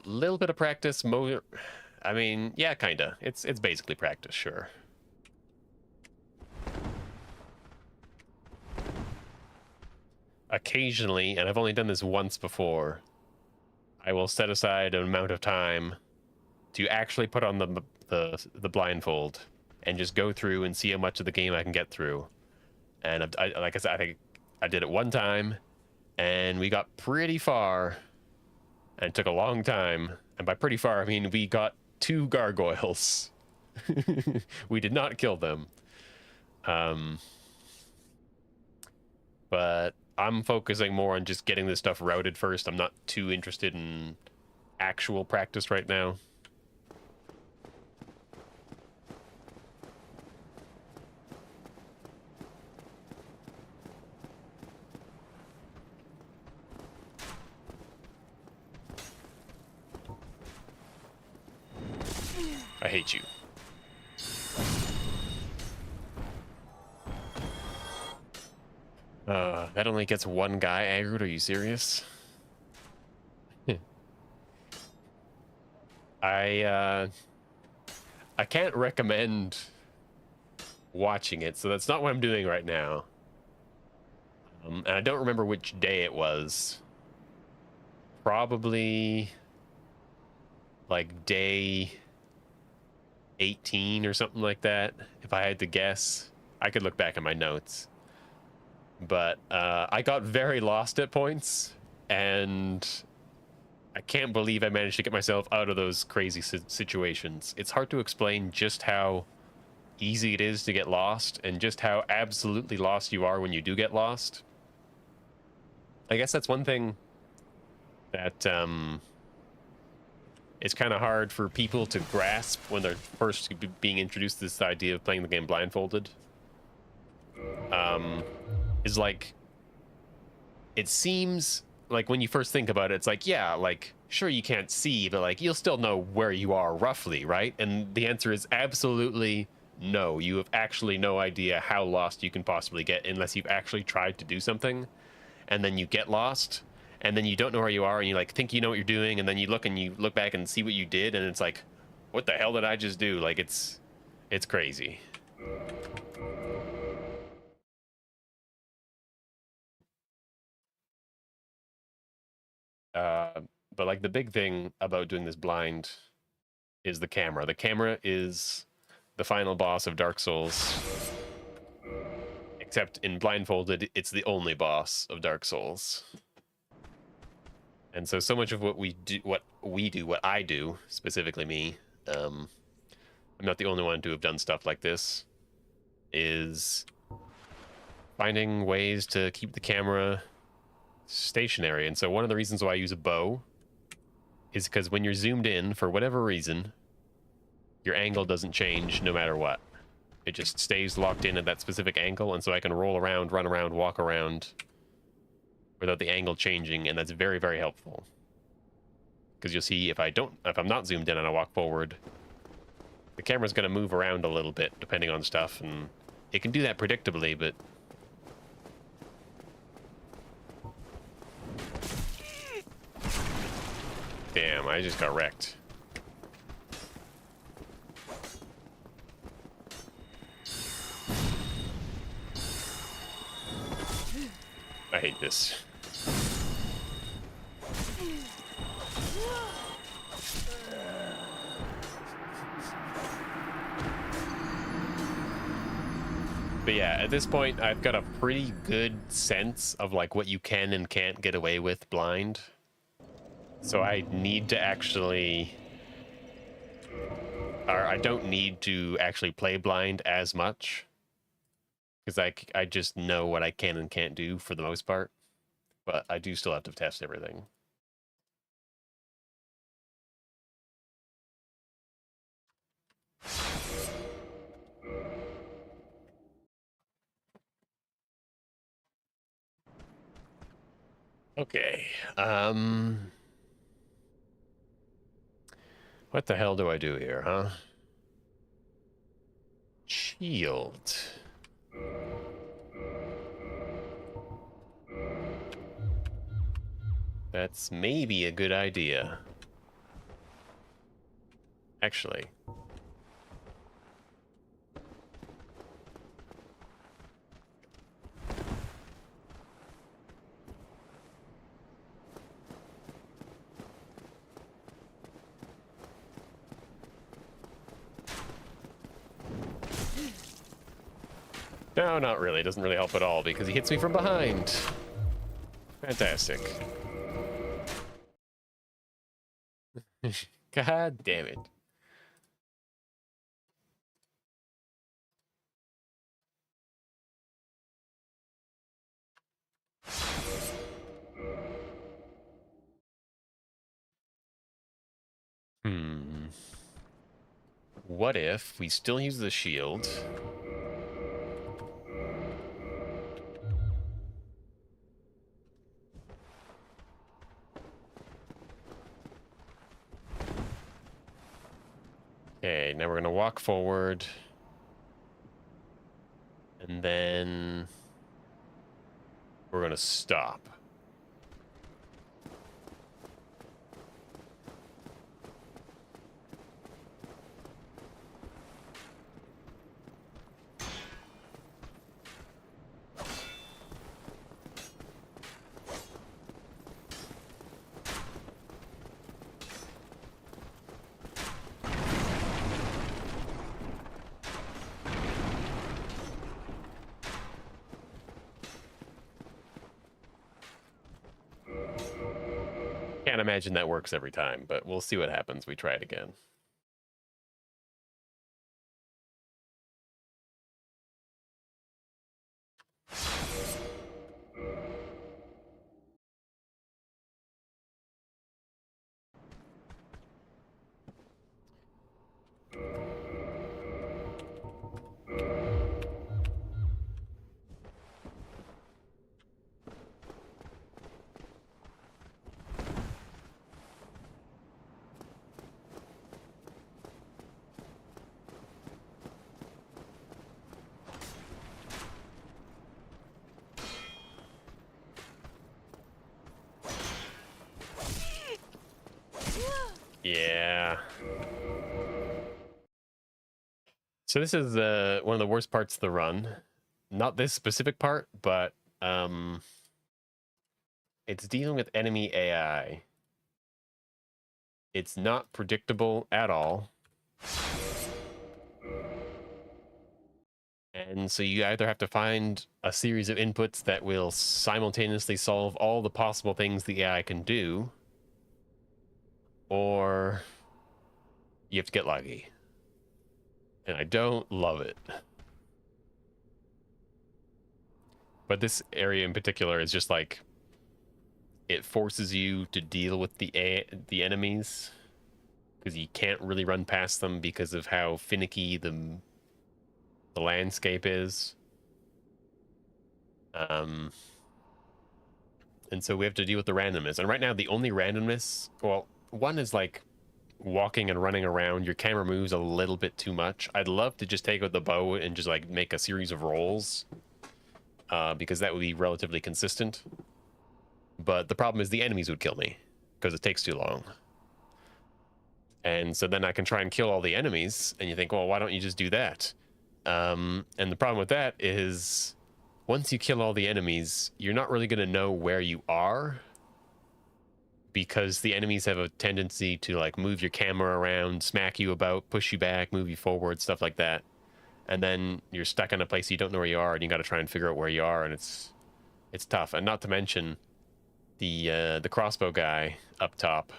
little bit of practice. I mean, yeah, kinda. It's basically practice, sure. Occasionally, and I've only done this once before, I will set aside an amount of time to actually put on the blindfold and just go through and see how much of the game I can get through. And like I said, I think I did it one time, and we got pretty far, and it took a long time. And by pretty far, I mean we got 2 gargoyles. We did not kill them. But I'm focusing more on just getting this stuff routed first. I'm not too interested in actual practice right now. I hate you. That only gets 1 guy aggroed. Are you serious? I can't recommend watching it, so that's not what I'm doing right now. And I don't remember which day it was. Probably like day 18 or something like that, if I had to guess. I could look back at my notes. But I got very lost at points, and I can't believe I managed to get myself out of those crazy situations. It's hard to explain just how easy it is to get lost, and just how absolutely lost you are when you do get lost. I guess that's one thing that it's kind of hard for people to grasp when they're first being introduced to this idea of playing the game blindfolded. Is like, it seems like when you first think about it, it's like, yeah, like, sure, you can't see, but like, you'll still know where you are roughly, right? And the answer is absolutely no. You have actually no idea how lost you can possibly get unless you've actually tried to do something, and then you get lost, and then you don't know where you are, and you like think you know what you're doing, and then you look back and see what you did, and it's like, what the hell did I just do? Like, it's crazy. But like, the big thing about doing this blind is the camera. The camera is the final boss of Dark Souls. Except in Blindfolded, it's the only boss of Dark Souls. And so much of what I do, specifically me, I'm not the only one to have done stuff like this, is finding ways to keep the camera stationary. And so one of the reasons why I use a bow is because when you're zoomed in, for whatever reason, your angle doesn't change no matter what. It just stays locked in at that specific angle, and so I can roll around, run around, walk around without the angle changing, and that's very, very helpful. Because you'll see if I'm not zoomed in and I walk forward, the camera's going to move around a little bit depending on stuff, and it can do that predictably, but damn, I just got wrecked. I hate this. But yeah, at this point, I've got a pretty good sense of like what you can and can't get away with blind. So I need to actually, or I don't need to actually play blind as much, because I just know what I can and can't do for the most part. But I do still have to test everything. Okay. What the hell do I do here, huh? Shield. That's maybe a good idea. Actually. No, not really. It doesn't really help at all because he hits me from behind. Fantastic. God damn it. What if we still use the shield? Okay, now we're gonna walk forward. And then we're gonna stop. Can't imagine that works every time, but we'll see what happens. We try it again. Yeah. So this is one of the worst parts of the run. Not this specific part, but it's dealing with enemy AI. It's not predictable at all. And so you either have to find a series of inputs that will simultaneously solve all the possible things the AI can do, or you have to get lucky. And I don't love it. But this area in particular is just like, it forces you to deal with the enemies because you can't really run past them because of how finicky the landscape is. And so we have to deal with the randomness. And right now, the only randomness, well, one is like walking and running around. Your camera moves a little bit too much. I'd love to just take out the bow and just like make a series of rolls because that would be relatively consistent. But the problem is the enemies would kill me because it takes too long. And so then I can try and kill all the enemies. And you think, well, why don't you just do that? And the problem with that is once you kill all the enemies, you're not really going to know where you are because the enemies have a tendency to like move your camera around, smack you about, push you back, move you forward, stuff like that. And then you're stuck in a place you don't know where you are, and you got to try and figure out where you are, and it's tough. And not to mention the crossbow guy up top.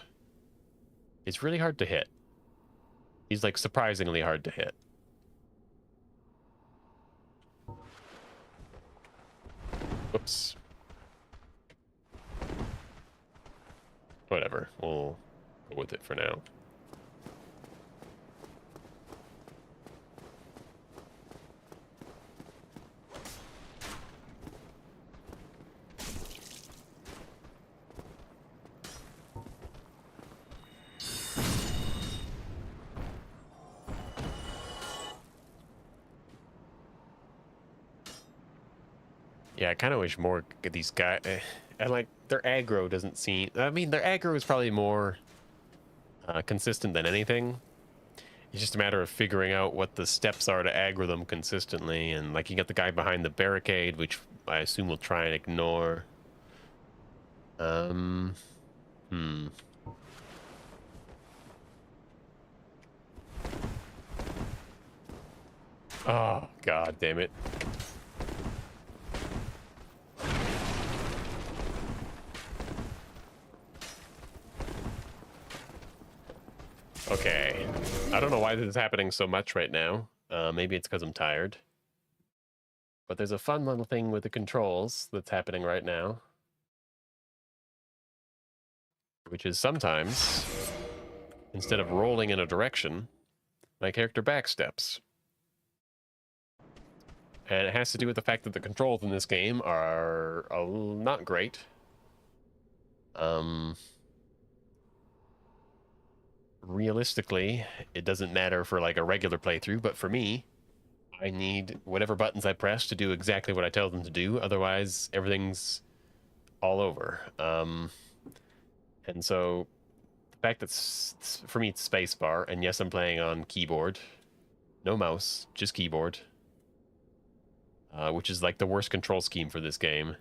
It's really hard to hit. He's like surprisingly hard to hit. Whoops. Whatever. We'll go with it for now. Yeah, I kind of wish more of these guys, and like their aggro doesn't seem. I mean, their aggro is probably more consistent than anything, It's just a matter of figuring out what the steps are to aggro them consistently, and like you got the guy behind the barricade, which I assume we'll try and ignore. Hmm. Oh, god damn it. Okay. I don't know why this is happening so much right now. Maybe it's because I'm tired. But there's a fun little thing with the controls that's happening right now. Which is sometimes, instead of rolling in a direction, my character backsteps. And it has to do with the fact that the controls in this game are not great. Realistically, it doesn't matter for like a regular playthrough, but for me, I need whatever buttons I press to do exactly what I tell them to do. Otherwise, everything's all over. And so the fact that for me it's spacebar, and yes, I'm playing on keyboard, no mouse, just keyboard, which is like the worst control scheme for this game.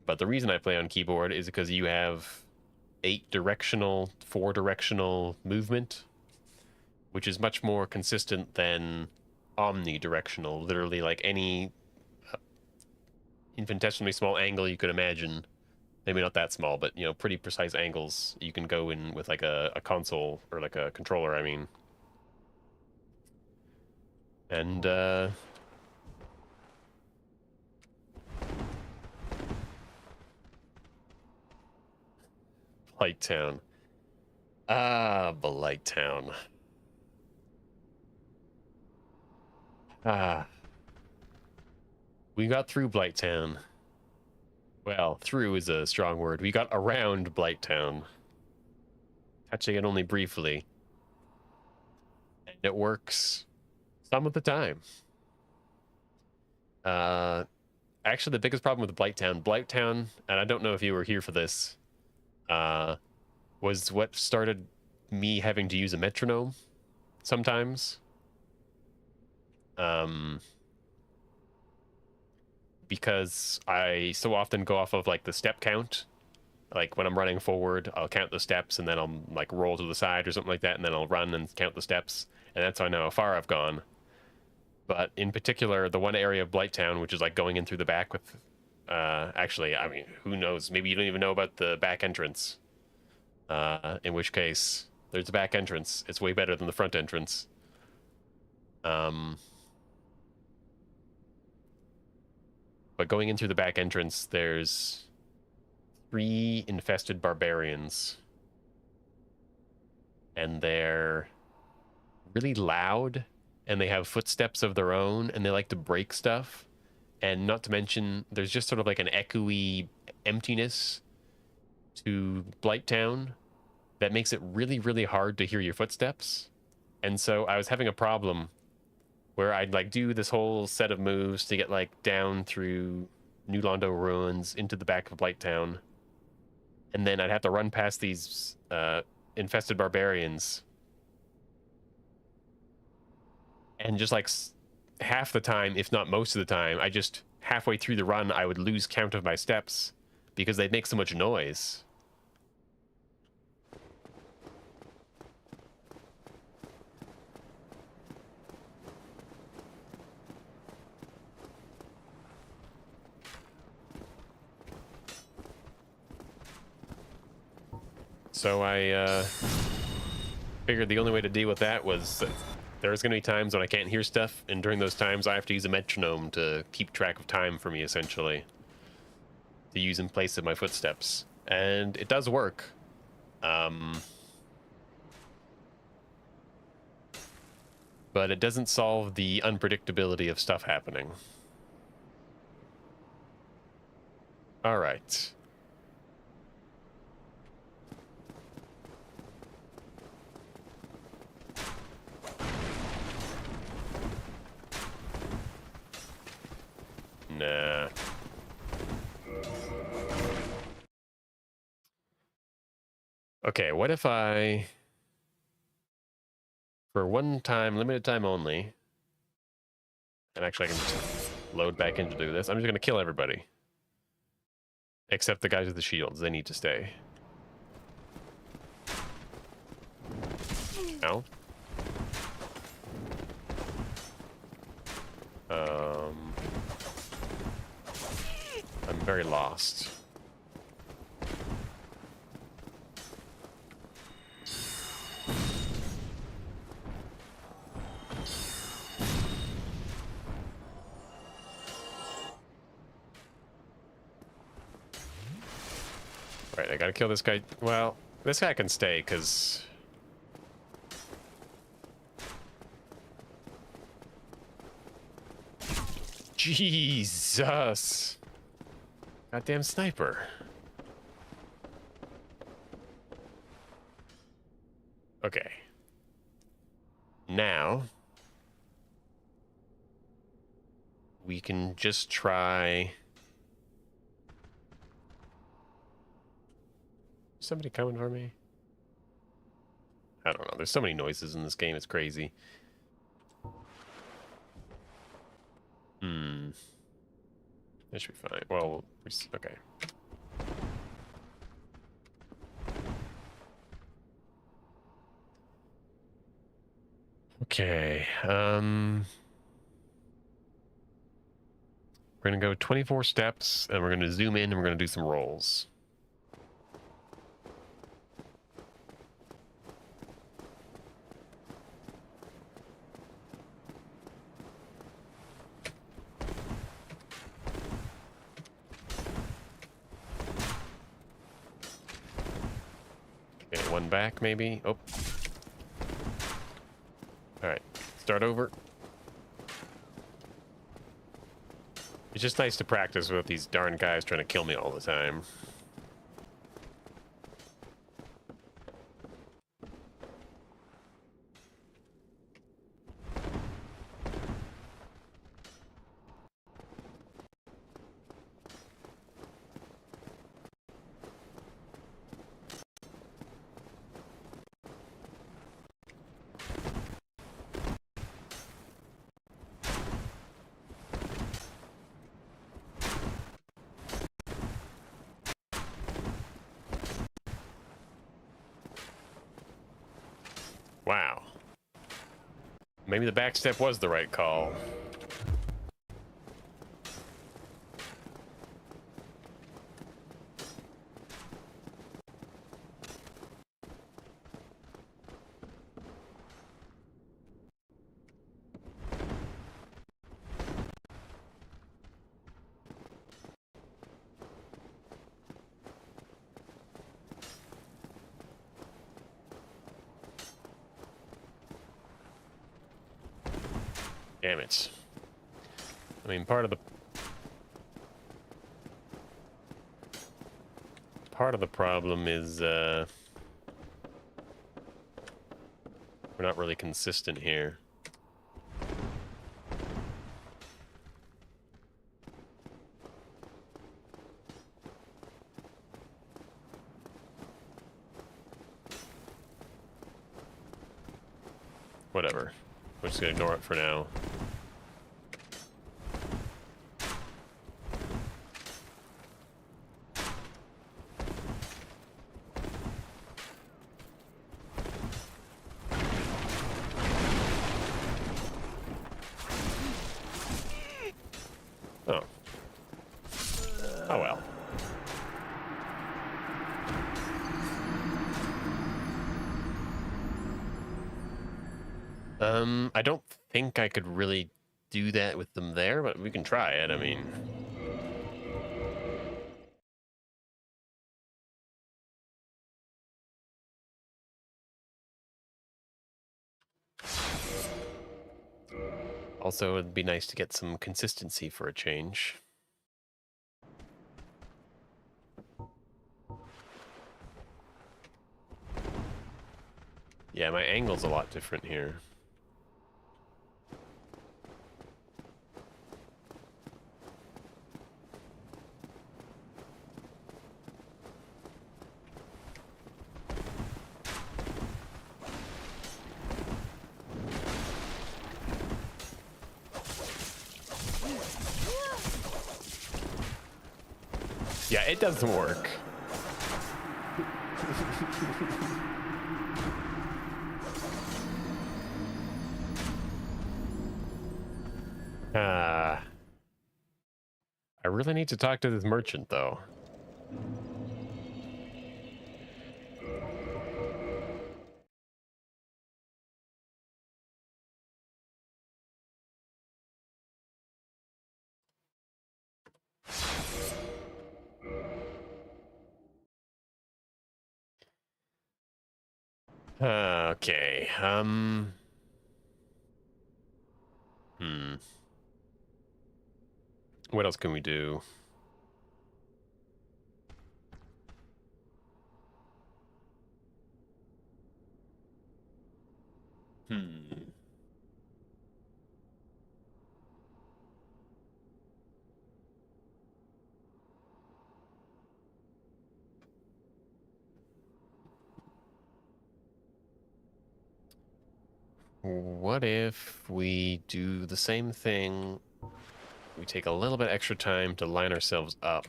But the reason I play on keyboard is because you have 4-directional movement, which is much more consistent than omnidirectional. Literally, like any infinitesimally small angle you could imagine. Maybe not that small, but, you know, pretty precise angles you can go in with like a console or like a controller, I mean. And, Blighttown. Ah, Blighttown. Ah. We got through Blighttown. Well, through is a strong word. We got around Blighttown. Touching it only briefly. And it works some of the time. Actually, the biggest problem with Blighttown, and I don't know if you were here for this, was what started me having to use a metronome sometimes. Because I so often go off of like the step count. Like when I'm running forward, I'll count the steps and then I'll like roll to the side or something like that, and then I'll run and count the steps, and that's how I know how far I've gone. But in particular, the one area of Blighttown, which is like going in through the back with, actually, I mean, who knows? Maybe you don't even know about the back entrance. In which case, there's a back entrance. It's way better than the front entrance. But going in through the back entrance, there's 3 infested barbarians. And they're really loud, and they have footsteps of their own, and they like to break stuff. And not to mention, there's just sort of like an echoey emptiness to Blighttown that makes it really, really hard to hear your footsteps. And so I was having a problem where I'd like do this whole set of moves to get like down through New Londo ruins into the back of Blighttown, and then I'd have to run past these infested barbarians, and just like half the time, if not most of the time, I just halfway through the run I would lose count of my steps because they'd make so much noise. So I figured the only way to deal with that was there's going to be times when I can't hear stuff, and during those times I have to use a metronome to keep track of time for me, essentially, to use in place of my footsteps. And it does work. But it doesn't solve the unpredictability of stuff happening. All right. Nah. Okay, what if I For one time, limited time only. And actually, I can just load back in to do this. I'm just going to kill everybody. Except the guys with the shields. They need to stay. Ow. I'm very lost. Right, I gotta kill this guy. Well, this guy can stay, because... Jesus! Goddamn sniper. Okay. Now... we can just try... Somebody coming for me? I don't know. There's so many noises in this game. It's crazy. That should be fine. Well, okay. Okay. We're gonna go 24 steps, and we're gonna zoom in, and we're gonna do some rolls. Okay, one back, maybe. Oh. Alright, start over. It's just nice to practice with these darn guys trying to kill me all the time. Wow. Maybe the back step was the right call. Damn it. I mean, part of the problem is we're not really consistent here. Whatever. We're just gonna ignore it for now. Oh. Oh well. I don't think I could really do that with them there, but we can try it. I mean... Also, it'd be nice to get some consistency for a change. Yeah, my angle's a lot different here. Yeah, it doesn't work. I really need to talk to this merchant, though. Okay. What else can we do? What if we do the same thing? We take a little bit extra time to line ourselves up.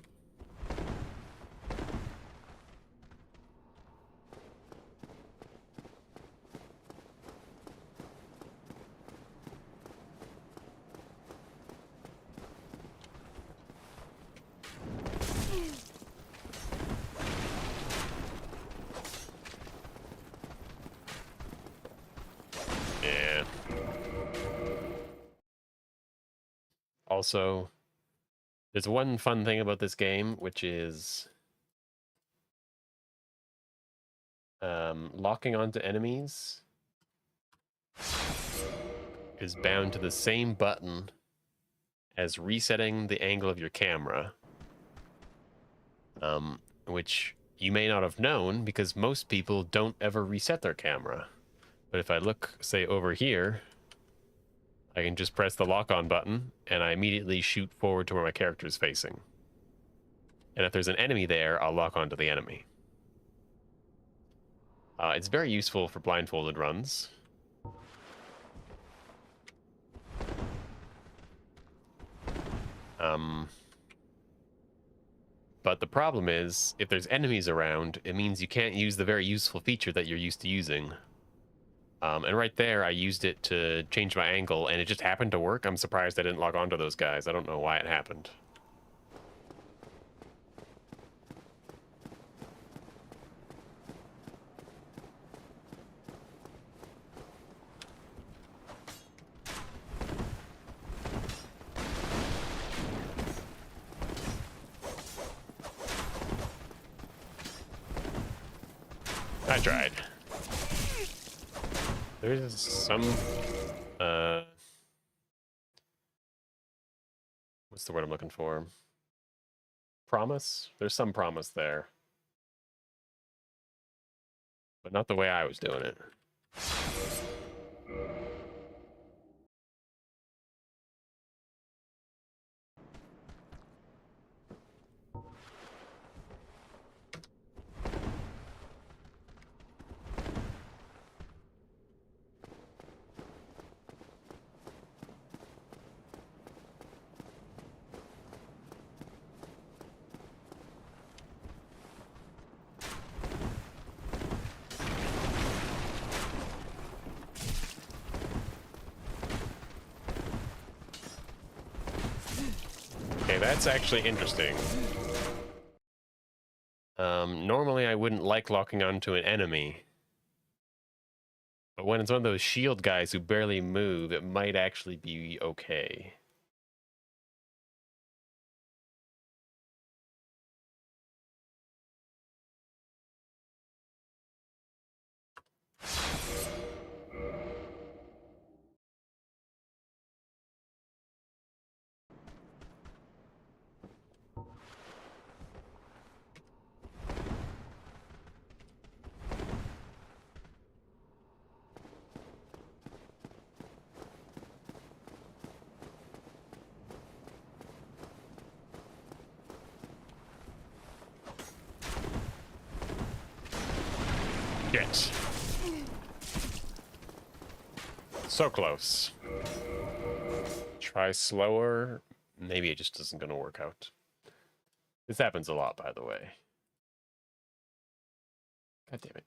Yeah. Also, there's one fun thing about this game, which is locking onto enemies is bound to the same button as resetting the angle of your camera, which you may not have known because most people don't ever reset their camera. But if I look, say, over here, I can just press the lock-on button, and I immediately shoot forward to where my character is facing. And if there's an enemy there, I'll lock onto the enemy. It's very useful for blindfolded runs. But the problem is, if there's enemies around, it means you can't use the very useful feature that you're used to using. And right there, I used it to change my angle, and it just happened to work. I'm surprised I didn't log on to those guys. I don't know why it happened. I tried. There's some, what's the word I'm looking for? Promise? There's some promise there. But not the way I was doing it. Okay, that's actually interesting. Normally I wouldn't like locking onto an enemy. But when it's one of those shield guys who barely move, it might actually be okay. Shit. So close. Try slower. Maybe it just isn't going to work out. This happens a lot, by the way. God damn it.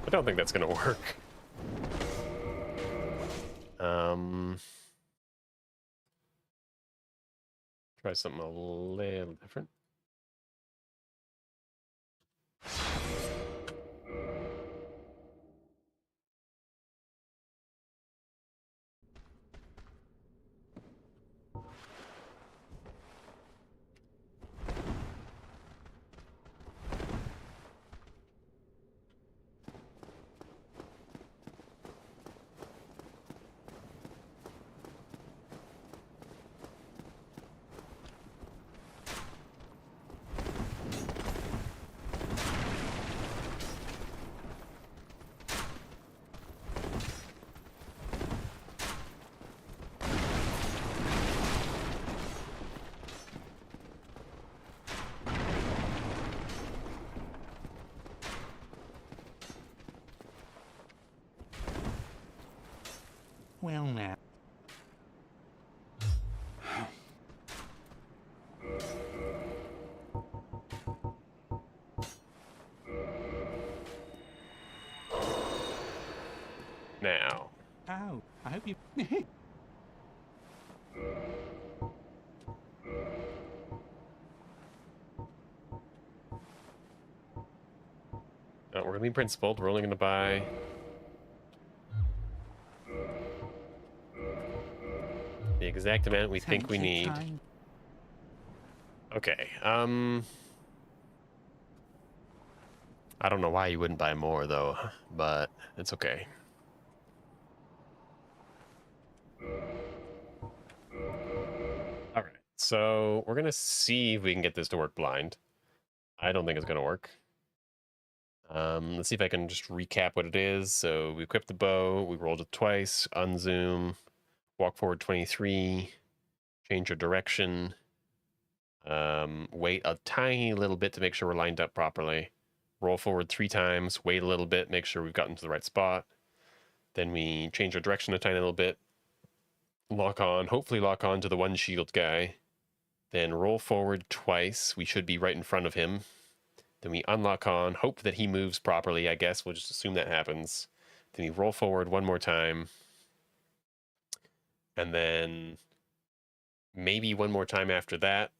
I don't think that's gonna work. Try something a little different. Well, now. Now. Oh, I hope you. We're gonna be principled. We're only gonna buy the exact amount we think we need. Okay. I don't know why you wouldn't buy more though, but it's okay. All right. So we're gonna see if we can get this to work blind. I don't think it's gonna work. Let's see if I can just recap what it is. So we equipped the bow, we rolled it twice, unzoom, walk forward 23, change your direction, wait a tiny little bit to make sure we're lined up properly, roll forward 3 times, wait a little bit, make sure we've gotten to the right spot. Then we change our direction a tiny little bit, hopefully lock on to the one shield guy, then roll forward twice. We should be right in front of him. Then we unlock on, hope that he moves properly, I guess. We'll just assume that happens. Then we roll forward one more time. And then maybe one more time after that.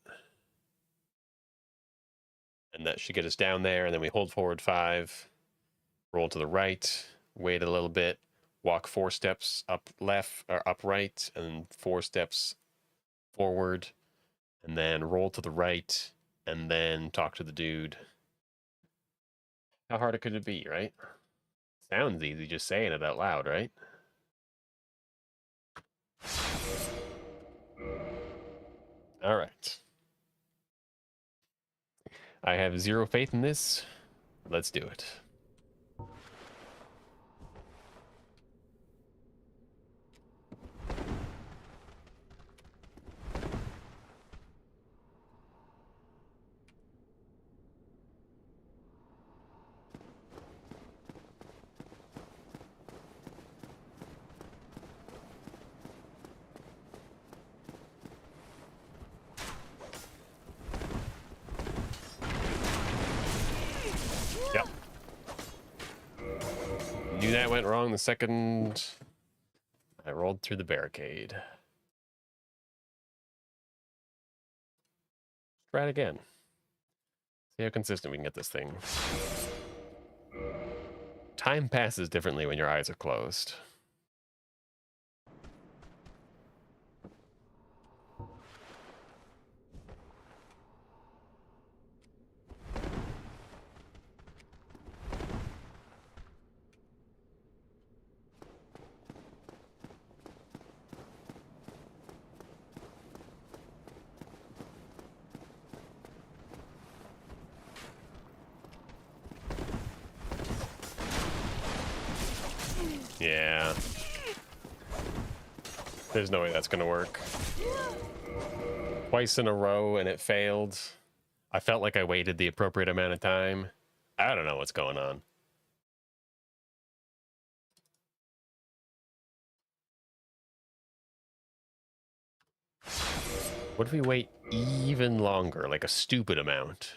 And that should get us down there. And then we hold forward 5, roll to the right, wait a little bit, walk 4 steps up left or up right, and 4 steps forward, and then roll to the right, and then talk to the dude. How hard could it be, right? Sounds easy just saying it out loud, right? All right. I have 0 faith in this. Let's do it. Yep. Knew that went wrong the second I rolled through the barricade. Try it again. See how consistent we can get this thing. Time passes differently when your eyes are closed. Yeah. There's no way that's gonna work. Twice in a row and it failed. I felt like I waited the appropriate amount of time. I don't know what's going on. What if we wait even longer, like a stupid amount?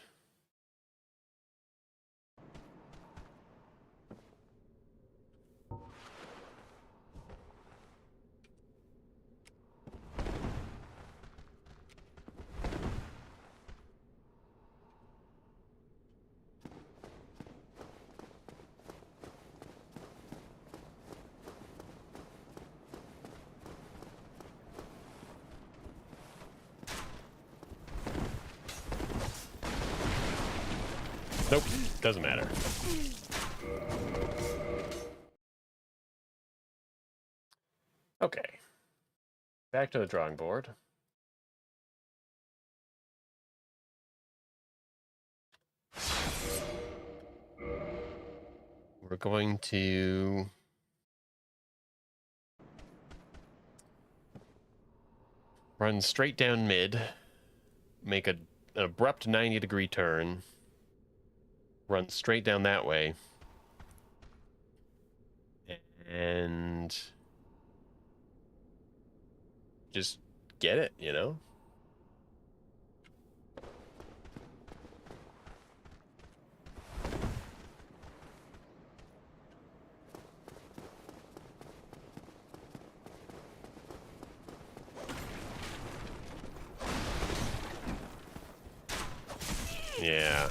Nope, doesn't matter. Okay, back to the drawing board. We're going to run straight down mid, make an abrupt 90-degree turn, run straight down that way, and just get it, you know? Yeah.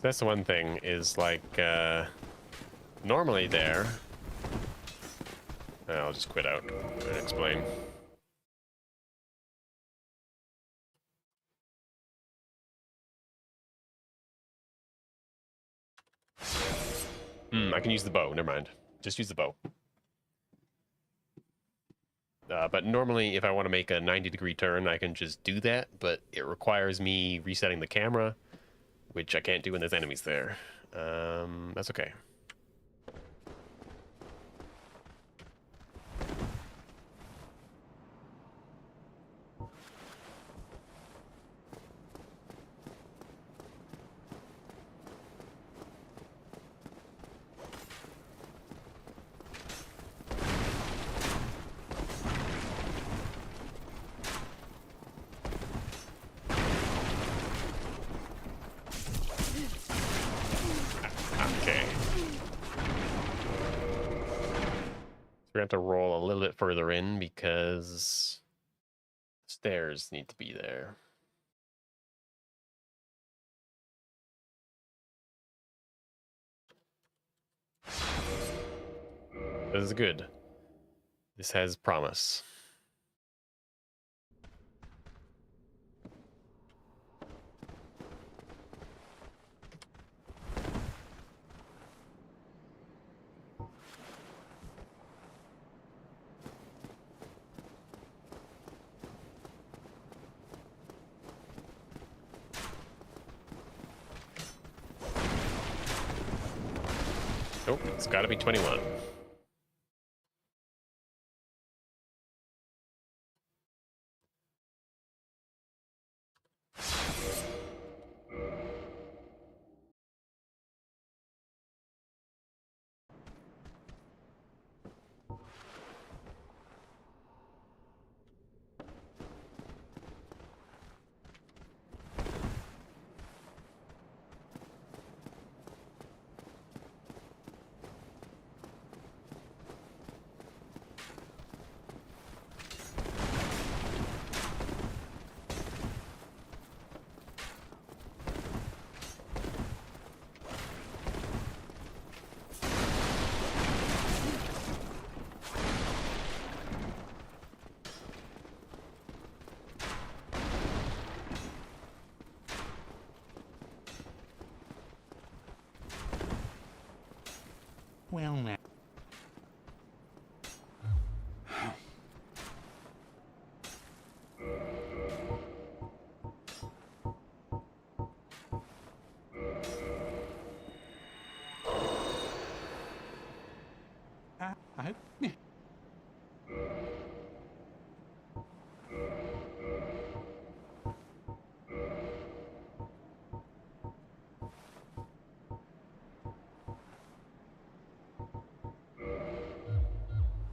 That's the one thing, is like, normally there... I'll just quit out and explain. I can use the bow, never mind. Just use the bow. But normally, if I want to make a 90-degree turn, I can just do that, but it requires me resetting the camera, which I can't do when there's enemies there. That's okay. Okay. We're going to have to roll a little bit further in because stairs need to be there. This is good. This has promise. Nope, it's got to be 21. Well, now. I hope. Yeah.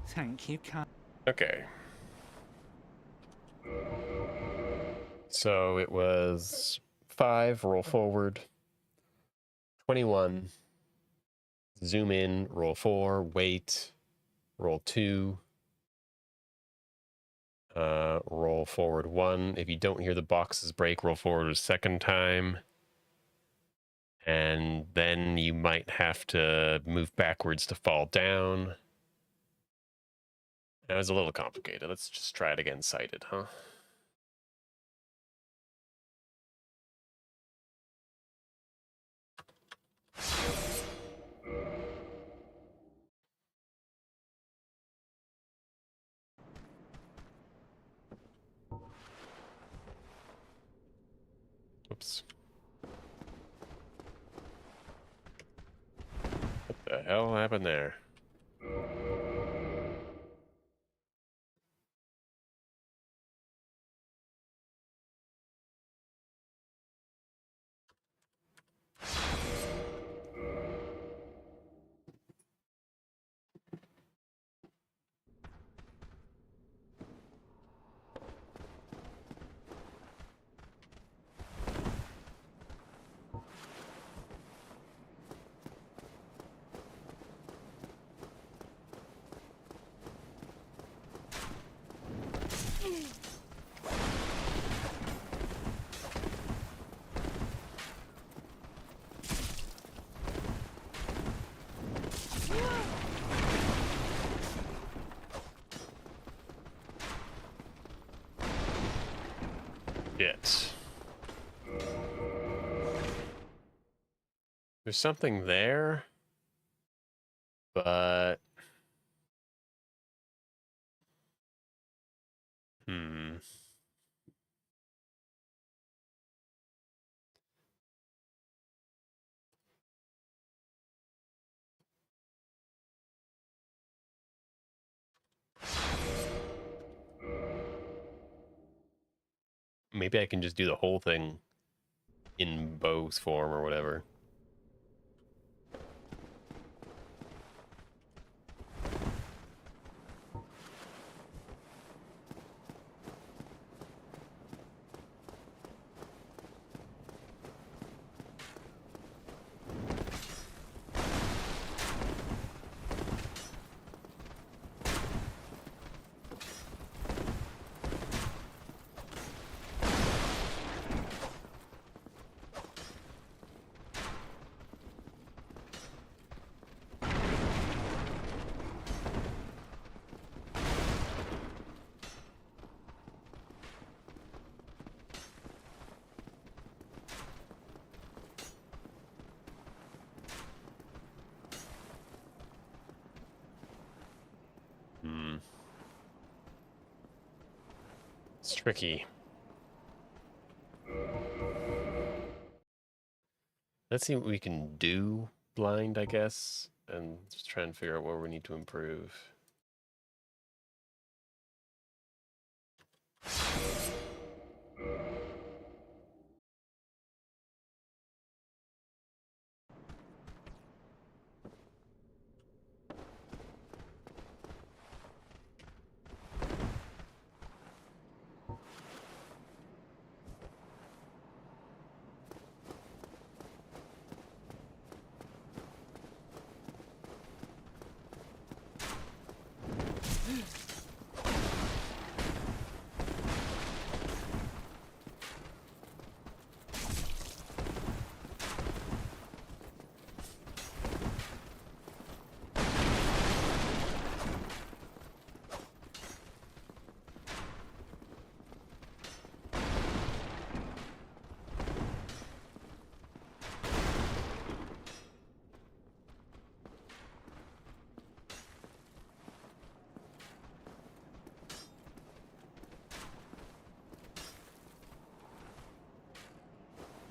Thank you, Carl. Okay. So it was 5, roll forward. 21, zoom in, roll 4, wait, roll 2, roll forward 1. If you don't hear the boxes break, roll forward a second time. And then you might have to move backwards to fall down. That was a little complicated. Let's just try it again sighted, huh? Oops. What the hell happened there? Shit. There's something there, but maybe I can just do the whole thing in Bow's form or whatever. It's tricky. Let's see what we can do blind, I guess, and just try and figure out where we need to improve.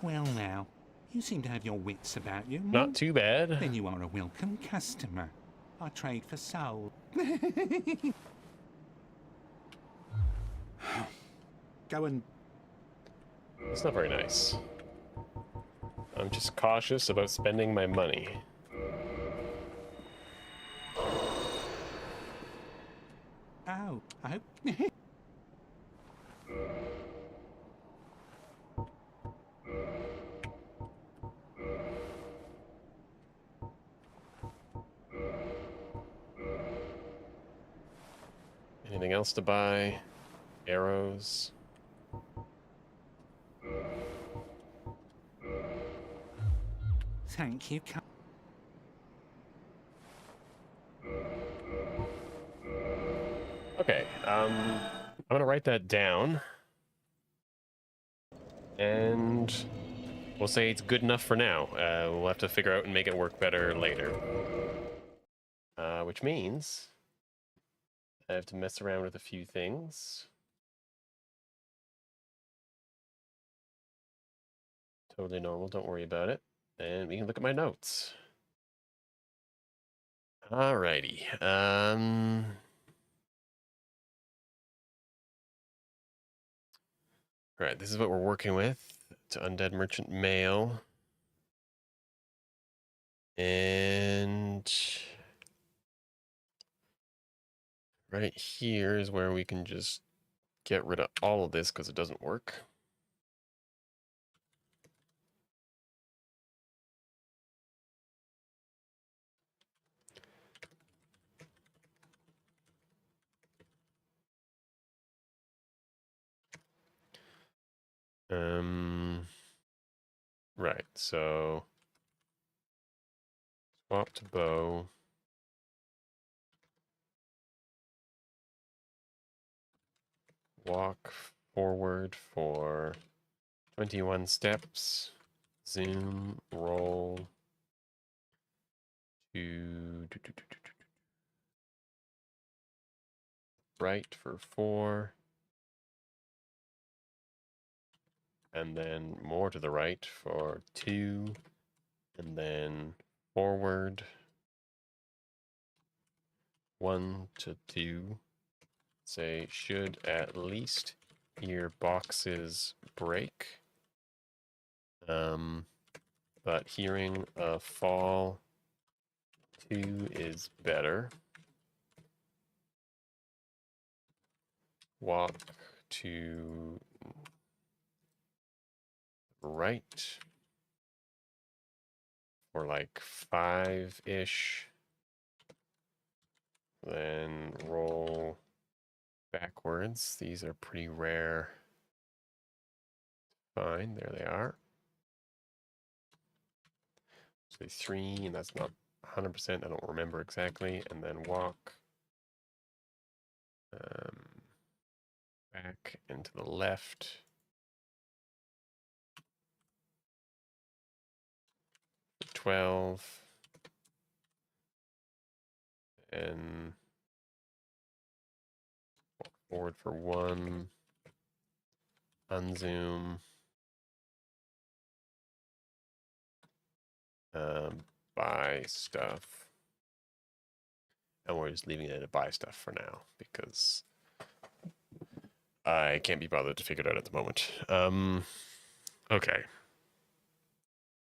Well now, you seem to have your wits about you. Not too bad. Then you are a welcome customer. I trade for soul. Go and... It's not very nice. I'm just cautious about spending my money. Oh, I hope... Anything else to buy? Arrows. Thank you. Okay, I'm gonna write that down. And we'll say it's good enough for now. We'll have to figure out and make it work better later. Which means I have to mess around with a few things. Totally normal, don't worry about it. And we can look at my notes. Alrighty. Alright, this is what we're working with. To Undead Merchant Mail. And right here is where we can just get rid of all of this because it doesn't work. Right, so swap to bow. Walk forward for 21 steps. Zoom, roll to right for 4. And then more to the right for 2. And then forward 1 to 2. Say should at least your boxes break. But hearing a fall 2 is better. Walk to right for like 5-ish. Then roll backwards. These are pretty rare. Fine, there they are. So 3, and that's not 100%. I don't remember exactly. And then walk back and to the left. For 12. And walk forward for 1. Unzoom. Buy stuff. And we're just leaving it at buy stuff for now because I can't be bothered to figure it out at the moment. Okay.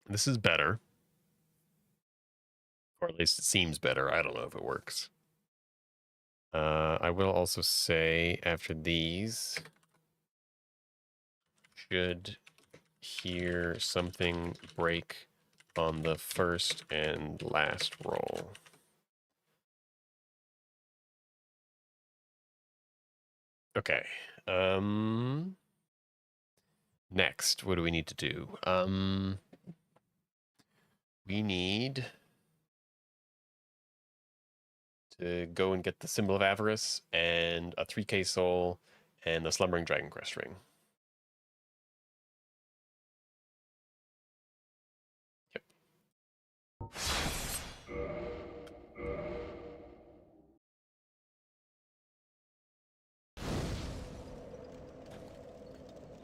This is better. Or at least it seems better. I don't know if it works. I will also say after these, should hear something break on the first and last roll. Okay. Next, what do we need to do? We need to go and get the Symbol of Avarice and a 3K soul and the Slumbering Dragon Crest ring. Yep.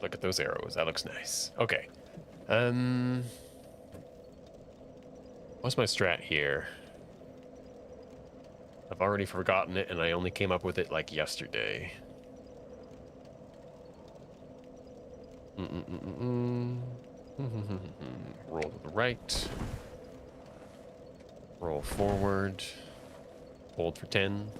Look at those arrows. That looks nice. Okay. What's my strat here? I've already forgotten it, and I only came up with it like yesterday. Roll to the right. Roll forward. Hold for 10.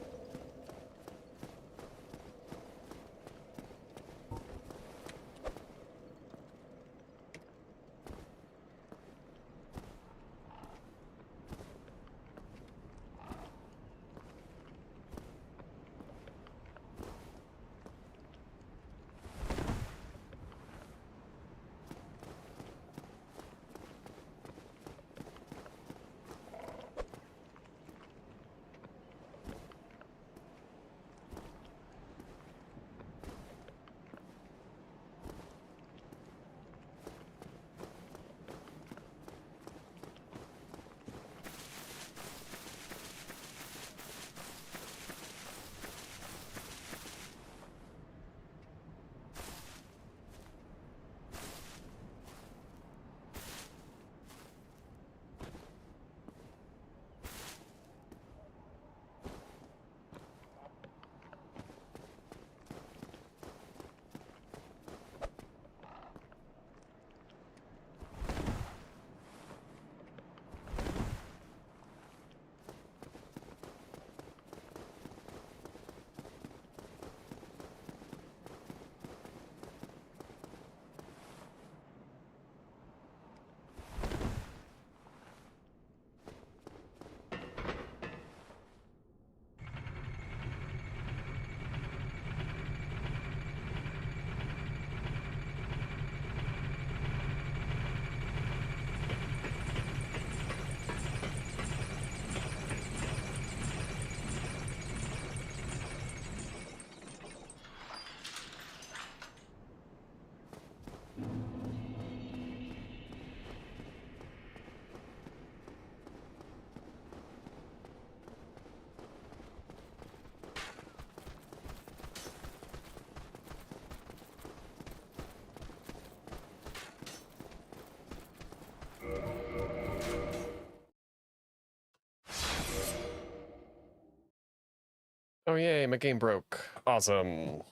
Oh yay, my game broke. Awesome.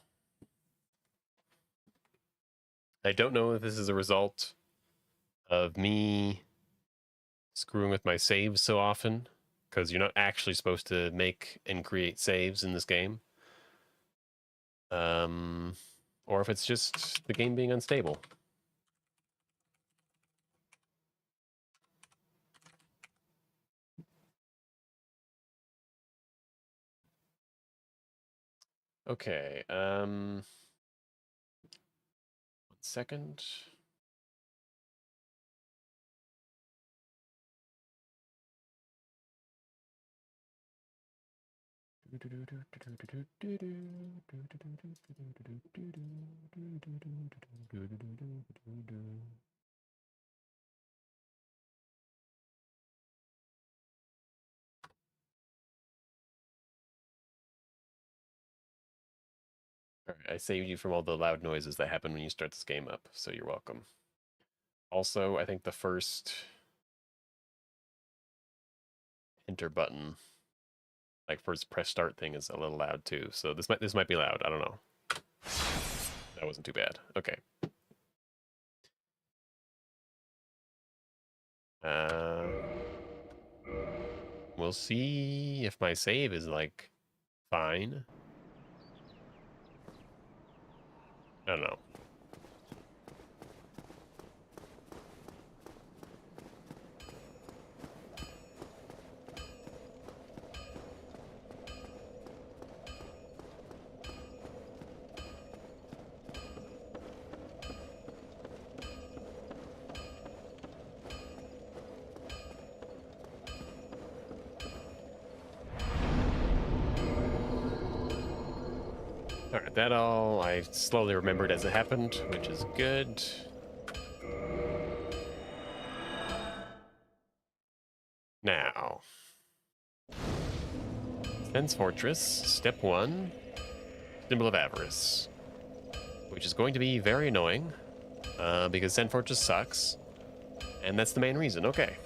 I don't know if this is a result of me screwing with my saves so often, because you're not actually supposed to make and create saves in this game. Or if it's just the game being unstable. Okay, 1 second. All right, I saved you from all the loud noises that happen when you start this game up, so you're welcome. Also, I think the first enter button, like first press start thing, is a little loud too. So this might be loud. I don't know. That wasn't too bad. Okay. We'll see if my save is like fine. I don't know. All right, that all I slowly remembered as it happened, which is good. Now, Fence Fortress, step 1, Symbol of Avarice, which is going to be very annoying, because Sand Fortress sucks, and that's the main reason. Okay.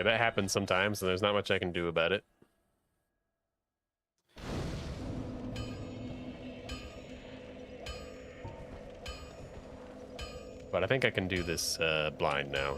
that happens sometimes, and there's not much I can do about it. But I think I can do this blind now.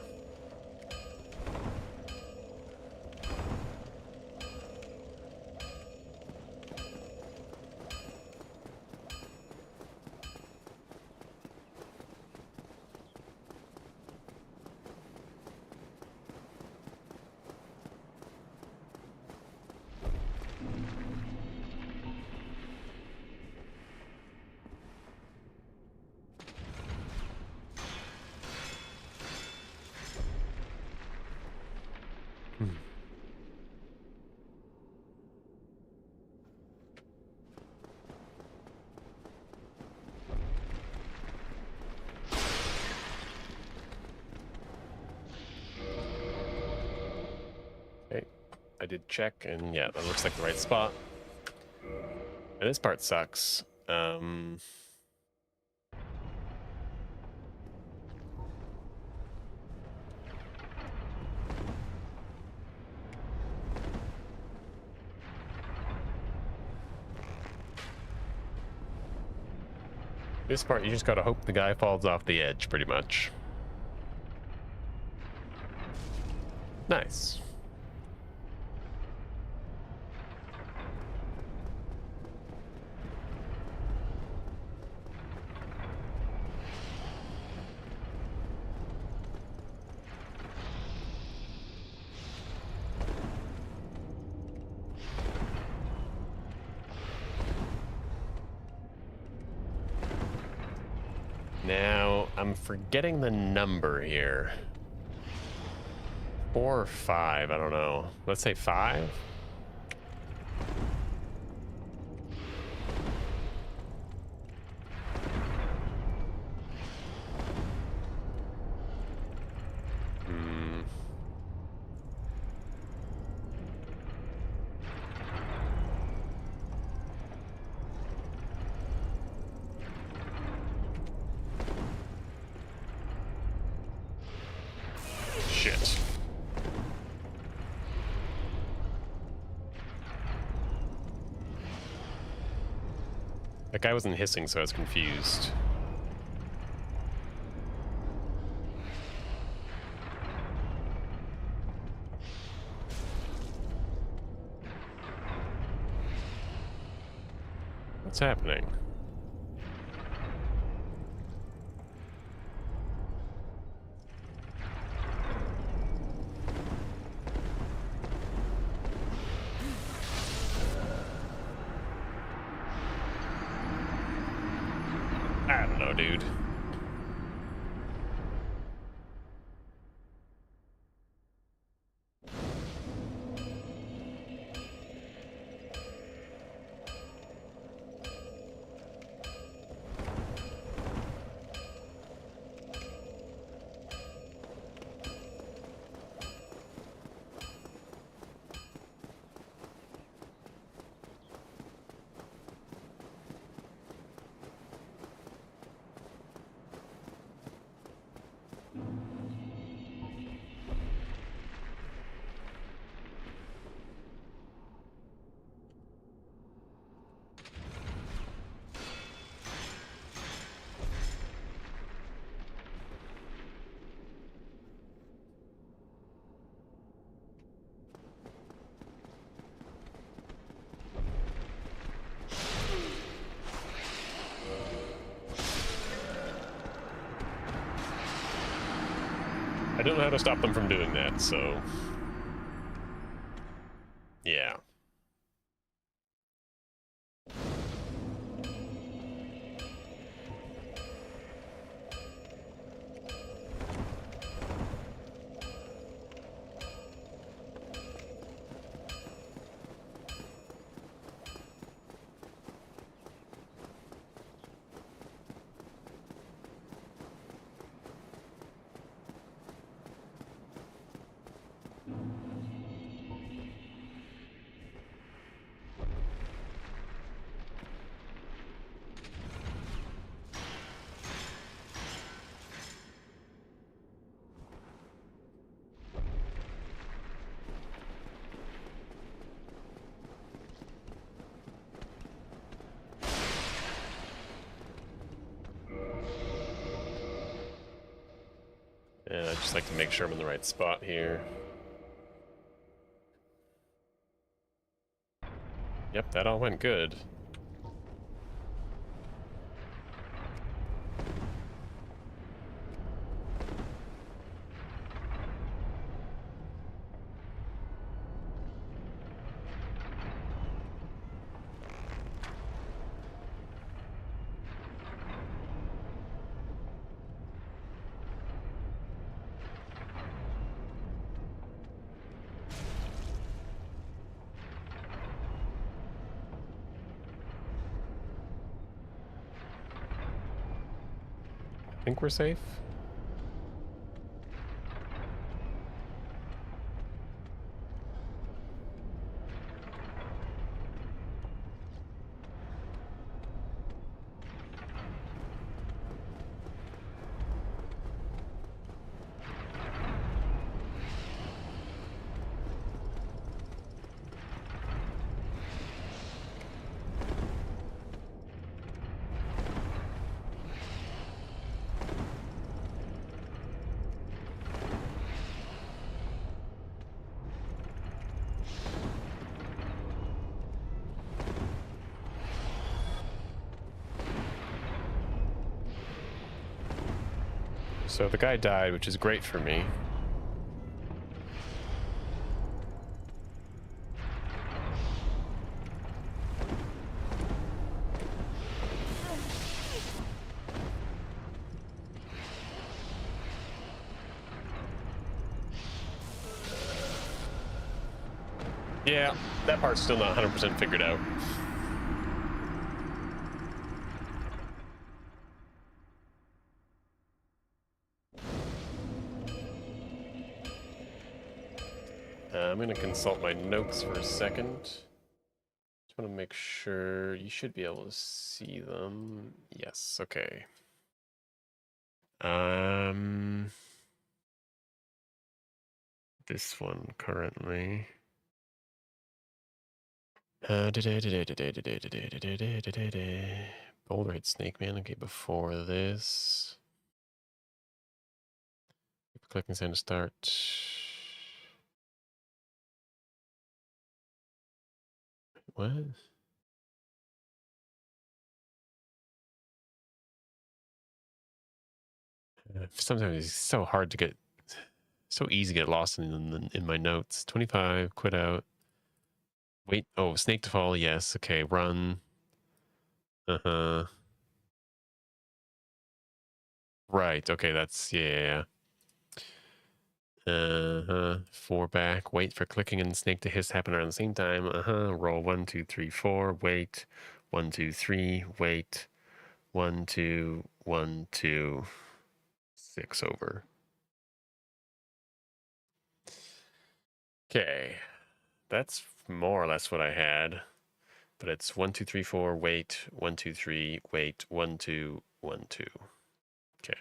Okay, I did check, and yeah, that looks like the right spot. And this part sucks. This part, you just gotta hope the guy falls off the edge, pretty much. Nice. Now, I'm forgetting the number here. 4 or 5, I don't know. Let's say 5? Shit. That guy wasn't hissing, so I was confused. What's happening? I don't know, dude. I don't know how to stop them from doing that, so... yeah. And I'd just like to make sure I'm in the right spot here. Yep, that all went good. I think we're safe. So the guy died, which is great for me. Yeah, that part's still not 100% figured out. I'm going to consult my notes for a second. Just want to make sure you should be able to see them. Yes, okay. This one currently. Boulder hit Snake Man. Okay, before this. Clicking send to start. What? Sometimes it's so hard to get, so easy to get lost in my notes. 25, quit out. Wait, oh, snake to fall, yes. Okay, run. Uh-huh. Right, okay, that's, yeah. Uh-huh. 4 back, wait for clicking and snake to hiss happen around the same time. Uh-huh. Roll 1, 2, 3, 4, wait. 1, 2, 3, wait. 1, 2, 1, 2. 6 over. Okay. That's more or less what I had. But it's 1, 2, 3, 4, wait. 1, 2, 3, wait. 1, 2, 1, 2. Okay.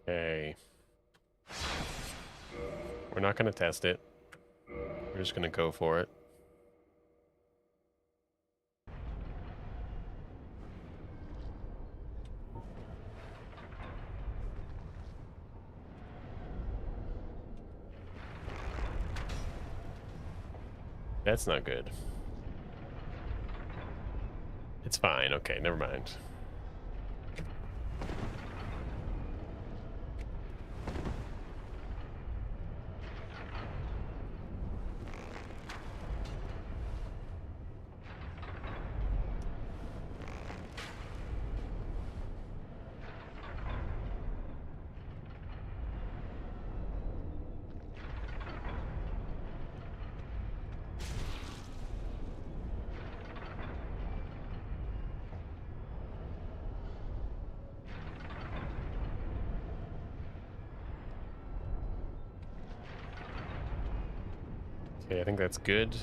Okay. We're not going to test it. We're just going to go for it. That's not good. It's fine. Okay, never mind. Okay, I think that's good.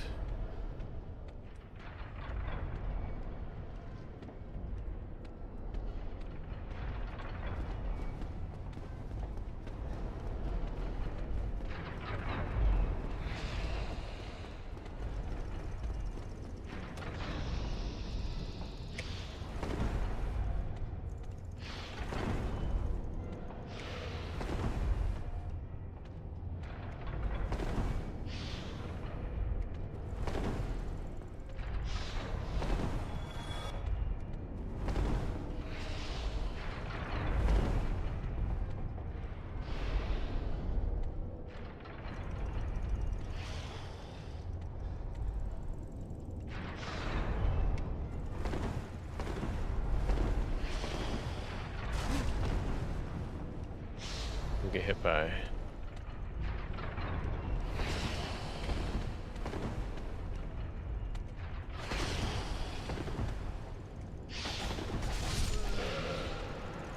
We'll get hit by.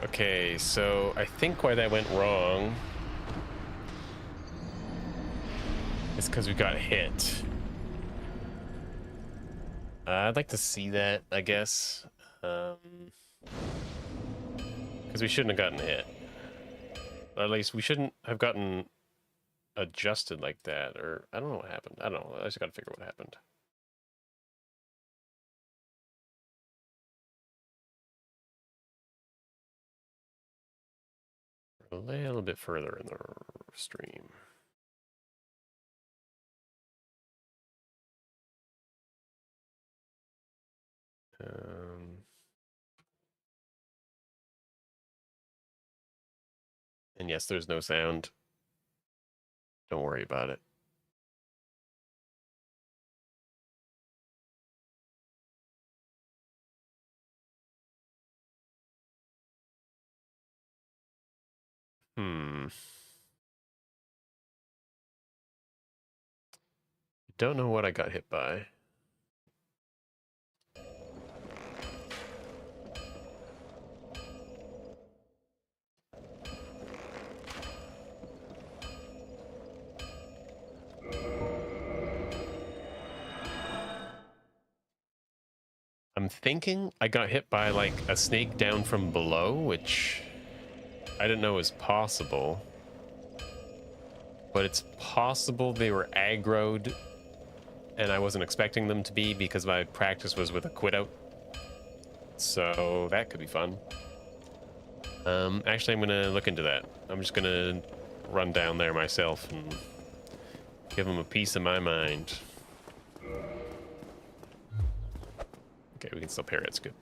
Okay, so I think why that went wrong is because we got hit. I'd like to see that, I guess. Because we shouldn't have gotten hit. At least we shouldn't have gotten adjusted like that, or I don't know what happened. I don't know. I just gotta figure what happened. A little bit further in the stream. And yes, there's no sound. Don't worry about it. Don't know what I got hit by. I'm thinking I got hit by like a snake down from below, which I didn't know was possible. But it's possible they were aggroed and I wasn't expecting them to be because my practice was with a quit out. So that could be fun. Actually, I'm gonna look into that. I'm just gonna run down there myself and give them a piece of my mind. Okay, we can still parry. It's good.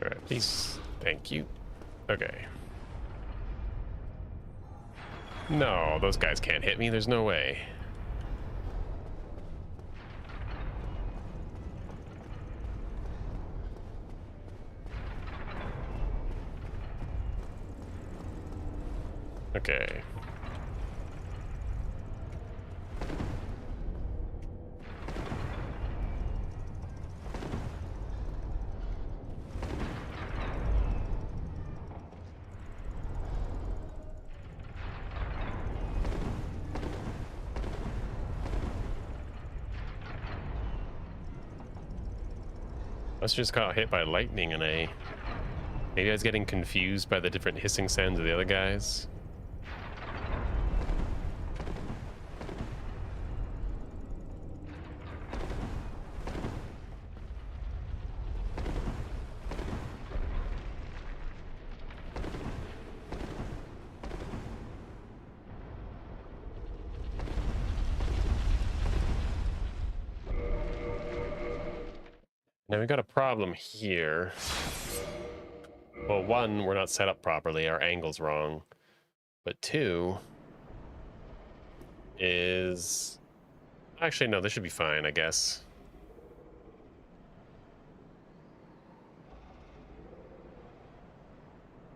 Alright, please. Thank you. Okay. No, those guys can't hit me. There's no way. Okay. Let's just got hit by lightning and maybe I was getting confused by the different hissing sounds of the other guys. Now we got a problem here. Well, one, we're not set up properly. Our angle's wrong. But two is... Actually, no, this should be fine, I guess.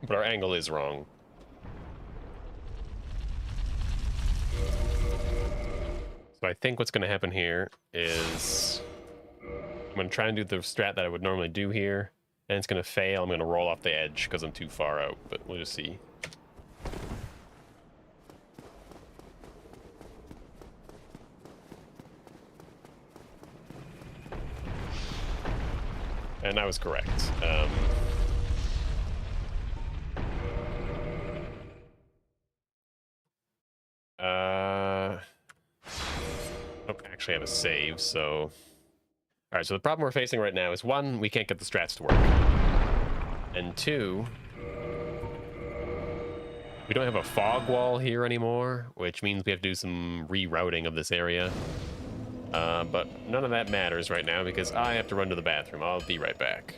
But our angle is wrong. So I think what's going to happen here is I'm going to try and do the strat that I would normally do here, and it's going to fail. I'm going to roll off the edge because I'm too far out, but we'll just see. And I was correct. Don't actually have a save, so... Alright, so the problem we're facing right now is, one, we can't get the strats to work. And two, we don't have a fog wall here anymore, which means we have to do some rerouting of this area. But none of that matters right now because I have to run to the bathroom. I'll be right back.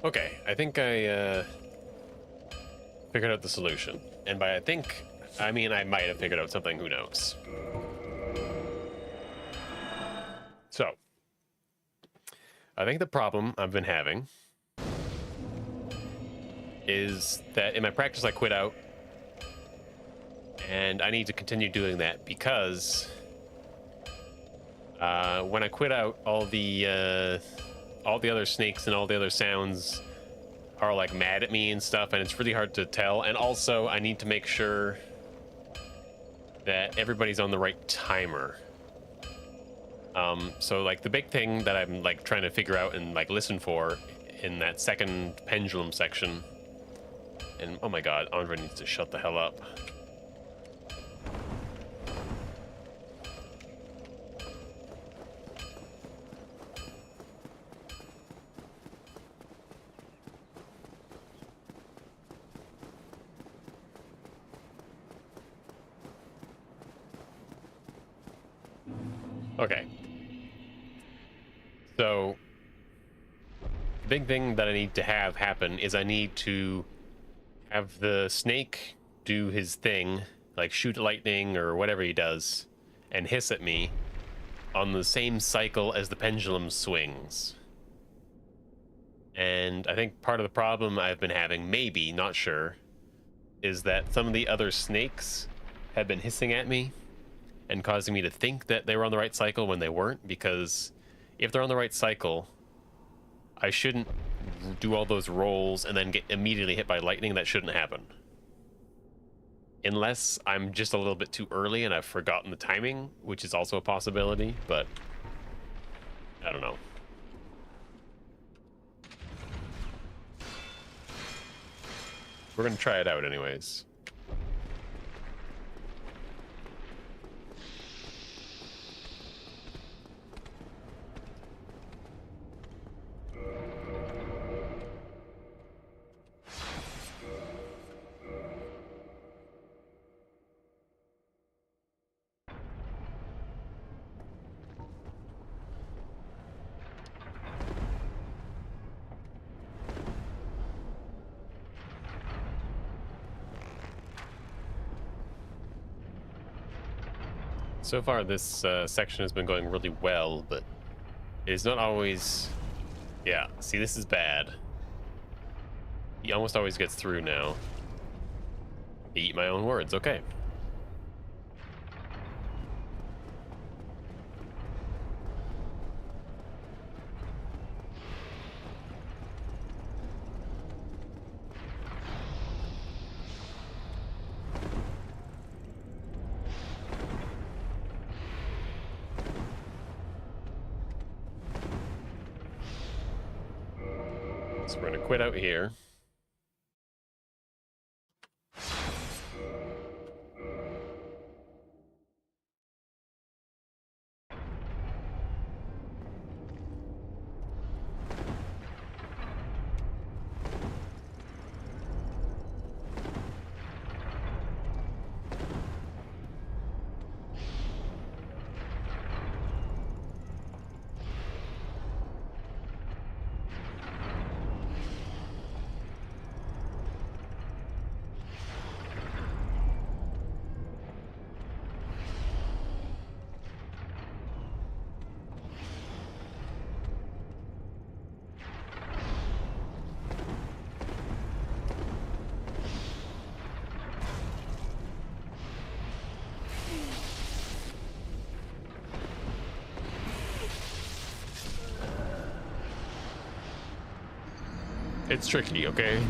Okay, I think I figured out the solution. And by I think, I mean I might have figured out something, who knows. So, I think the problem I've been having is that in my practice I quit out, and I need to continue doing that because when I quit out, all the other snakes and all the other sounds are like mad at me and stuff, and it's really hard to tell. And also, I need to make sure that everybody's on the right timer. So like the big thing that I'm like trying to figure out and like listen for in that second pendulum section. And oh my god, Andre needs to shut the hell up. Okay. So the big thing that I need to have happen is I need to have the snake do his thing, like shoot lightning or whatever he does, and hiss at me on the same cycle as the pendulum swings. And I think part of the problem I've been having, maybe, not sure, is that some of the other snakes have been hissing at me and causing me to think that they were on the right cycle when they weren't, because if they're on the right cycle, I shouldn't do all those rolls and then get immediately hit by lightning. That shouldn't happen. Unless I'm just a little bit too early and I've forgotten the timing, which is also a possibility, but I don't know. We're gonna try it out anyways. So far, this section has been going really well, but it is not always... Yeah, see, this is bad. He almost always gets through now. Eat my own words, okay. So we're gonna quit out here. It's tricky, okay?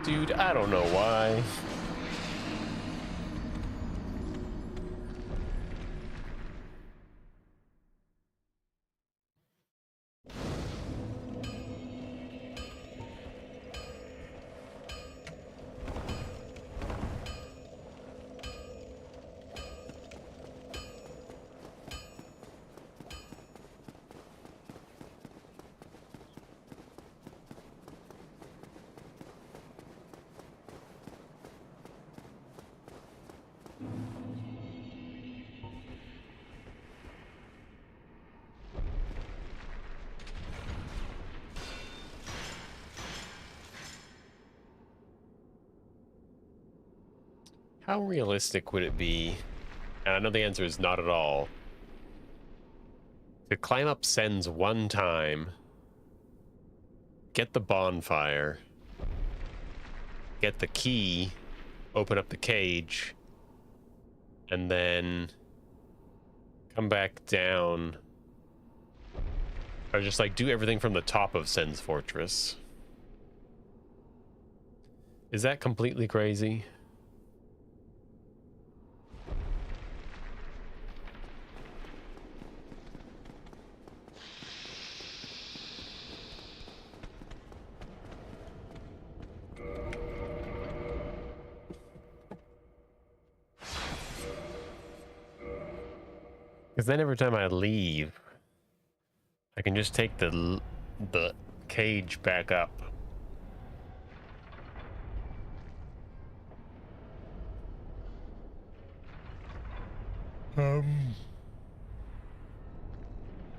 Dude, I don't know why. How realistic would it be? And I know the answer is not at all. To climb up Sens one time, get the bonfire, get the key, open up the cage, and then come back down. Or just like do everything from the top of Sen's Fortress. Is that completely crazy? Because then every time I leave, I can just take the cage back up.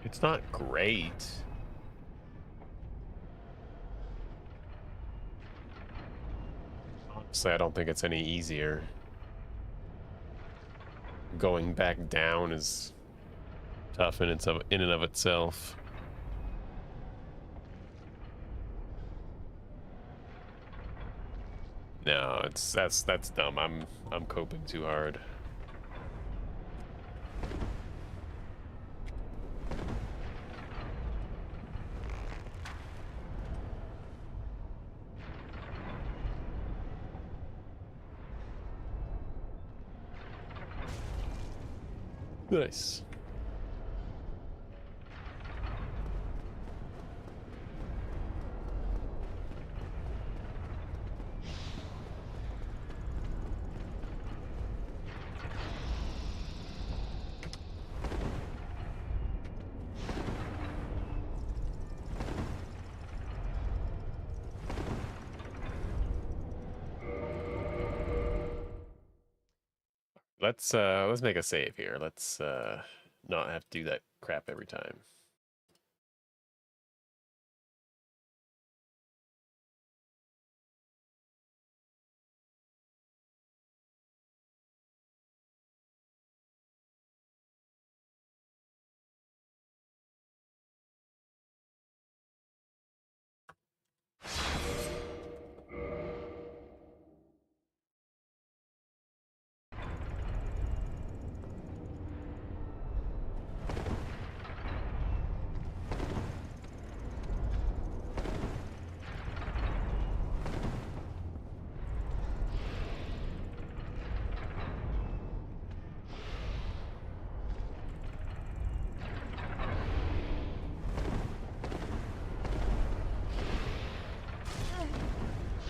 It's not great. Honestly, I don't think it's any easier. Going back down is tough in and of itself. No, that's dumb. I'm coping too hard. Nice. Let's make a save here. Let's not have to do that crap every time.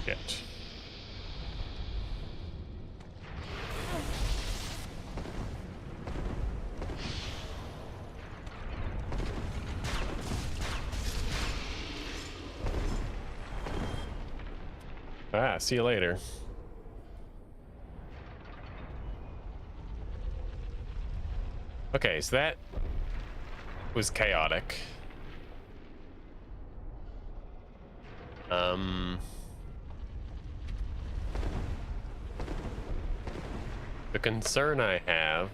Get. Ah, see you later. Okay, so that was chaotic. The concern I have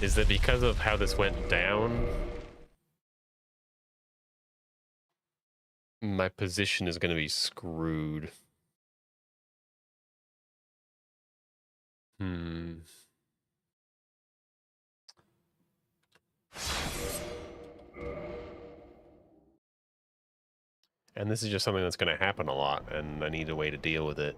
is that because of how this went down, my position is going to be screwed. And this is just something that's going to happen a lot, and I need a way to deal with it.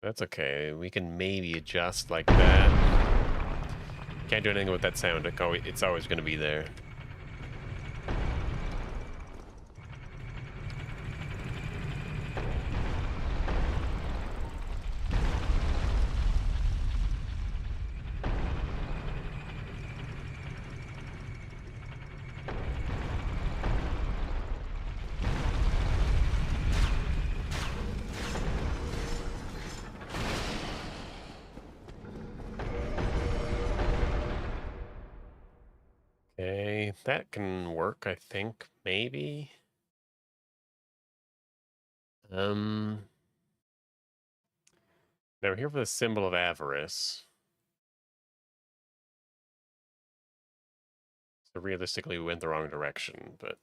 That's okay. We can maybe adjust like that. Can't do anything with that sound. It's always going to be there. Okay, that can work, I think, maybe. Now we're here for the symbol of avarice. So realistically, we went the wrong direction, but...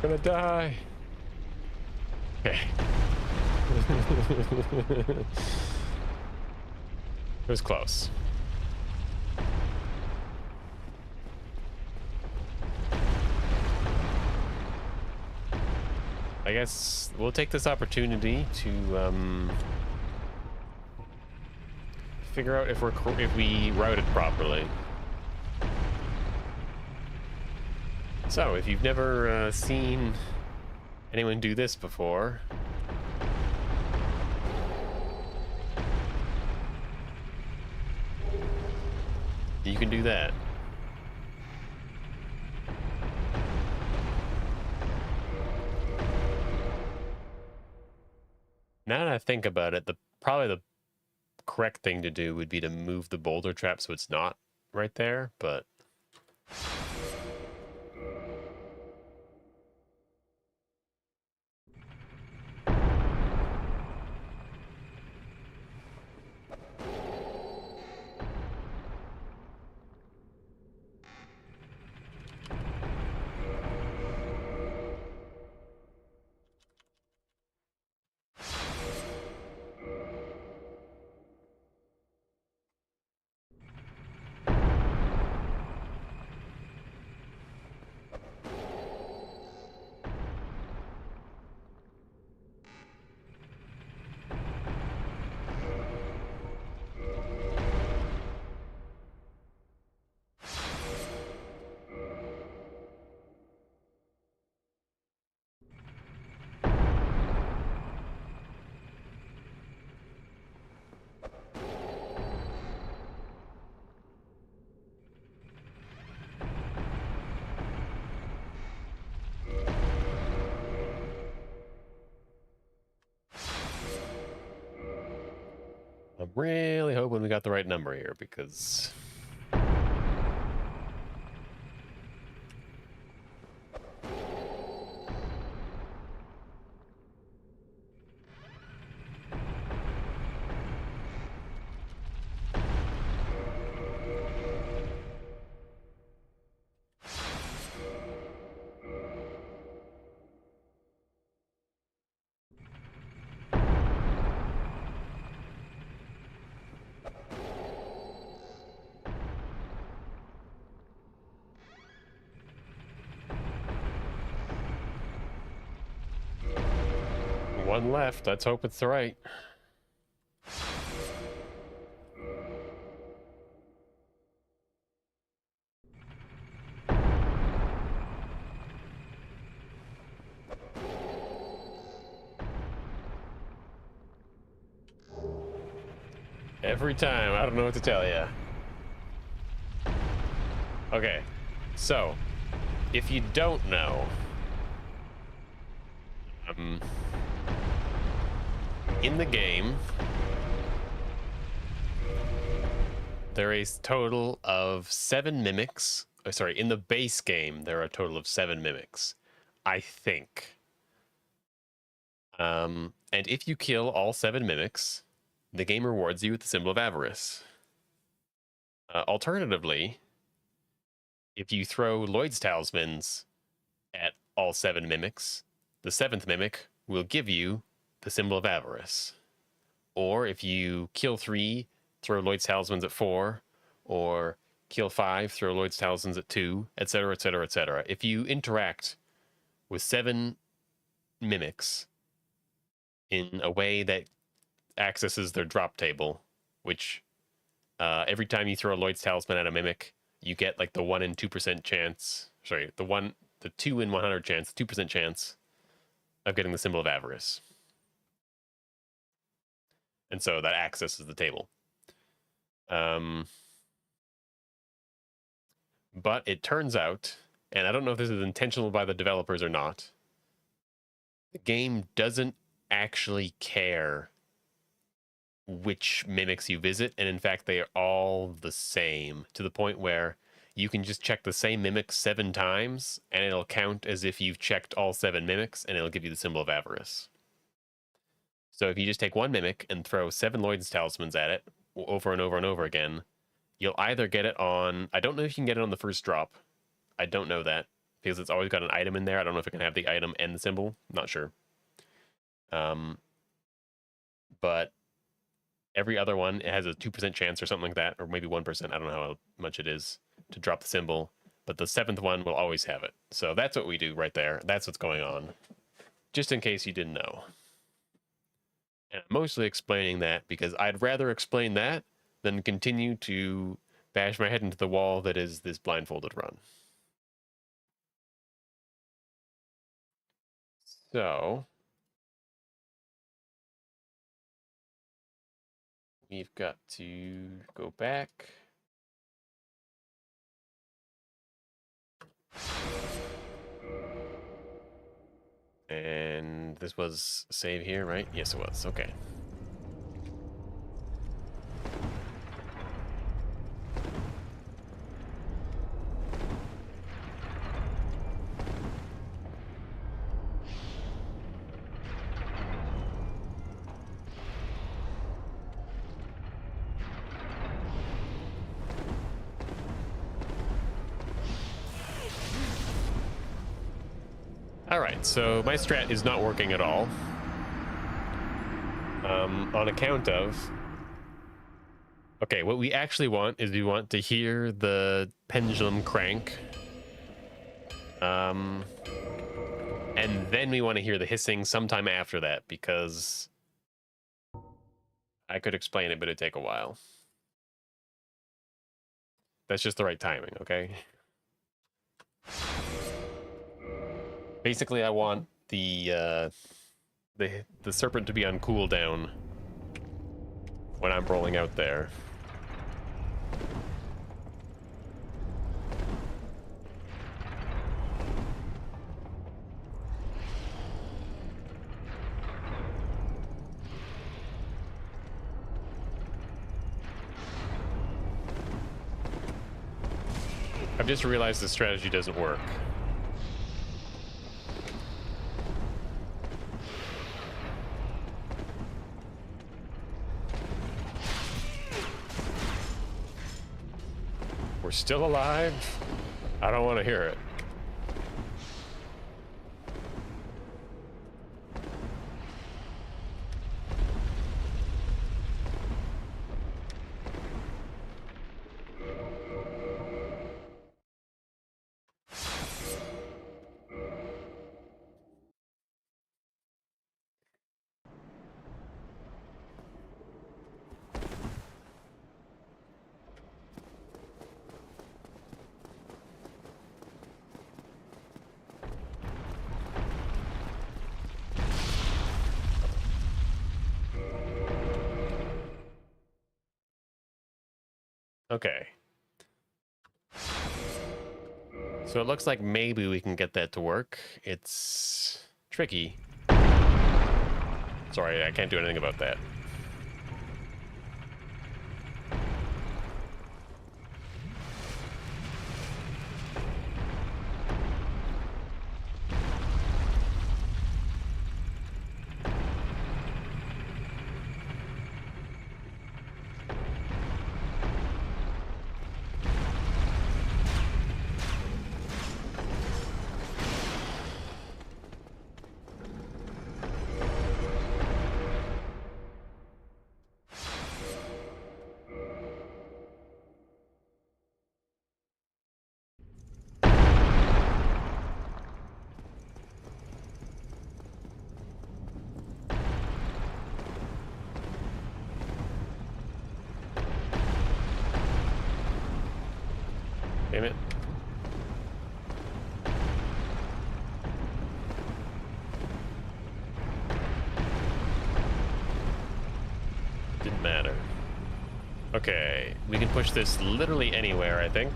Gonna die. Okay. It was close. I guess we'll take this opportunity to figure out if we route it properly. So, if you've never seen anyone do this before, you can do that. Now that I think about it, probably the correct thing to do would be to move the boulder trap so it's not right there, but... I'm really hoping we got the right number here, because... One left. Let's hope it's the right. Every time. I don't know what to tell you. Okay. So, if you don't know... in the game, there is a total of 7 mimics. Oh, sorry, in the base game, there are a total of 7 mimics, I think. And if you kill all 7 mimics, the game rewards you with the symbol of avarice. Alternatively, if you throw Lloyd's talismans at all 7 mimics, the 7th mimic will give you the symbol of avarice. Or if you kill 3, throw Lloyd's talismans at 4, or kill 5, throw Lloyd's talismans at 2, etc., etc., etc. If you interact with 7 mimics in a way that accesses their drop table, which every time you throw a Lloyd's talisman at a mimic, you get like the 1 in 2% chance. Sorry, the 2 in 100 chance, 2% chance of getting the symbol of avarice. And so that accesses the table. But it turns out, and I don't know if this is intentional by the developers or not, the game doesn't actually care which mimics you visit, and in fact they are all the same, to the point where you can just check the same mimic 7 times and it'll count as if you've checked all 7 mimics, and it'll give you the symbol of avarice. So if you just take one mimic and throw 7 Lloyd's talismans at it over and over and over again, you'll either get it on, I don't know if you can get it on the first drop. I don't know that, because it's always got an item in there. I don't know if it can have the item and the symbol. I'm not sure. But every other one, it has a 2% chance or something like that, or maybe 1%. I don't know how much it is to drop the symbol. But the 7th one will always have it. So that's what we do right there. That's what's going on. Just in case you didn't know. And I'm mostly explaining that because I'd rather explain that than continue to bash my head into the wall that is this blindfolded run. So we've got to go back. And this was save here, right? Yes, it was. Okay. All right, so my strat is not working at all. On account of... Okay, what we actually want is we want to hear the pendulum crank. And then we want to hear the hissing sometime after that, because I could explain it, but it'd take a while. That's just the right timing, okay? Basically, I want the serpent to be on cooldown when I'm rolling out there. I've just realized the strategy doesn't work. We're still alive? I don't want to hear it. Okay. So it looks like maybe we can get that to work. It's tricky. Sorry, I can't do anything about that. Okay, we can push this literally anywhere, I think.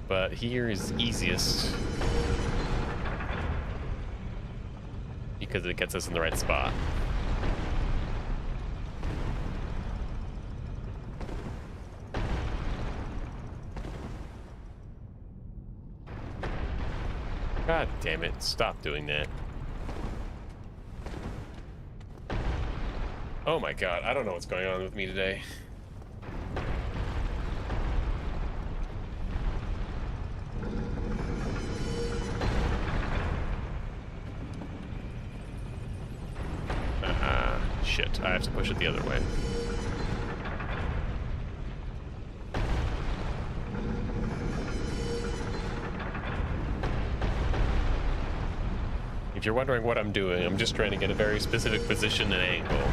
But here is easiest because it gets us in the right spot. God damn it, stop doing that. Oh my god, I don't know what's going on with me today. Shit, I have to push it the other way. If you're wondering what I'm doing, I'm just trying to get a very specific position and angle.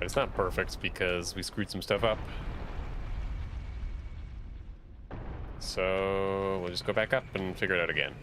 It's not perfect because we screwed some stuff up. So we'll just go back up and figure it out again.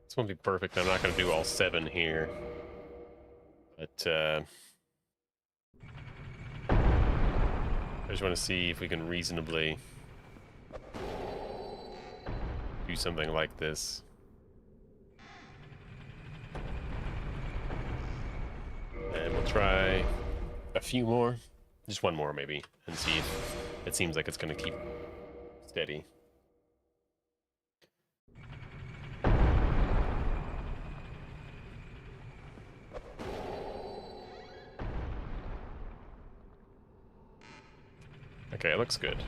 This won't be perfect. I'm not going to do all 7 here. But I just want to see if we can reasonably do something like this. And we'll try a few more. Just one more maybe. And see if it seems like it's going to keep steady. Okay, it looks good.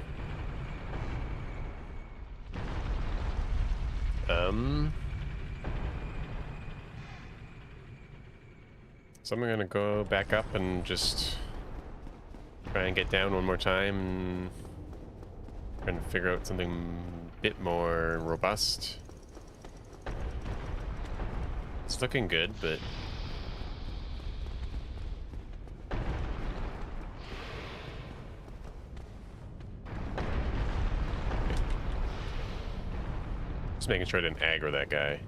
So I'm gonna go back up and just try and get down one more time. Trying to figure out something a bit more robust. It's looking good, but just making sure I didn't aggro that guy.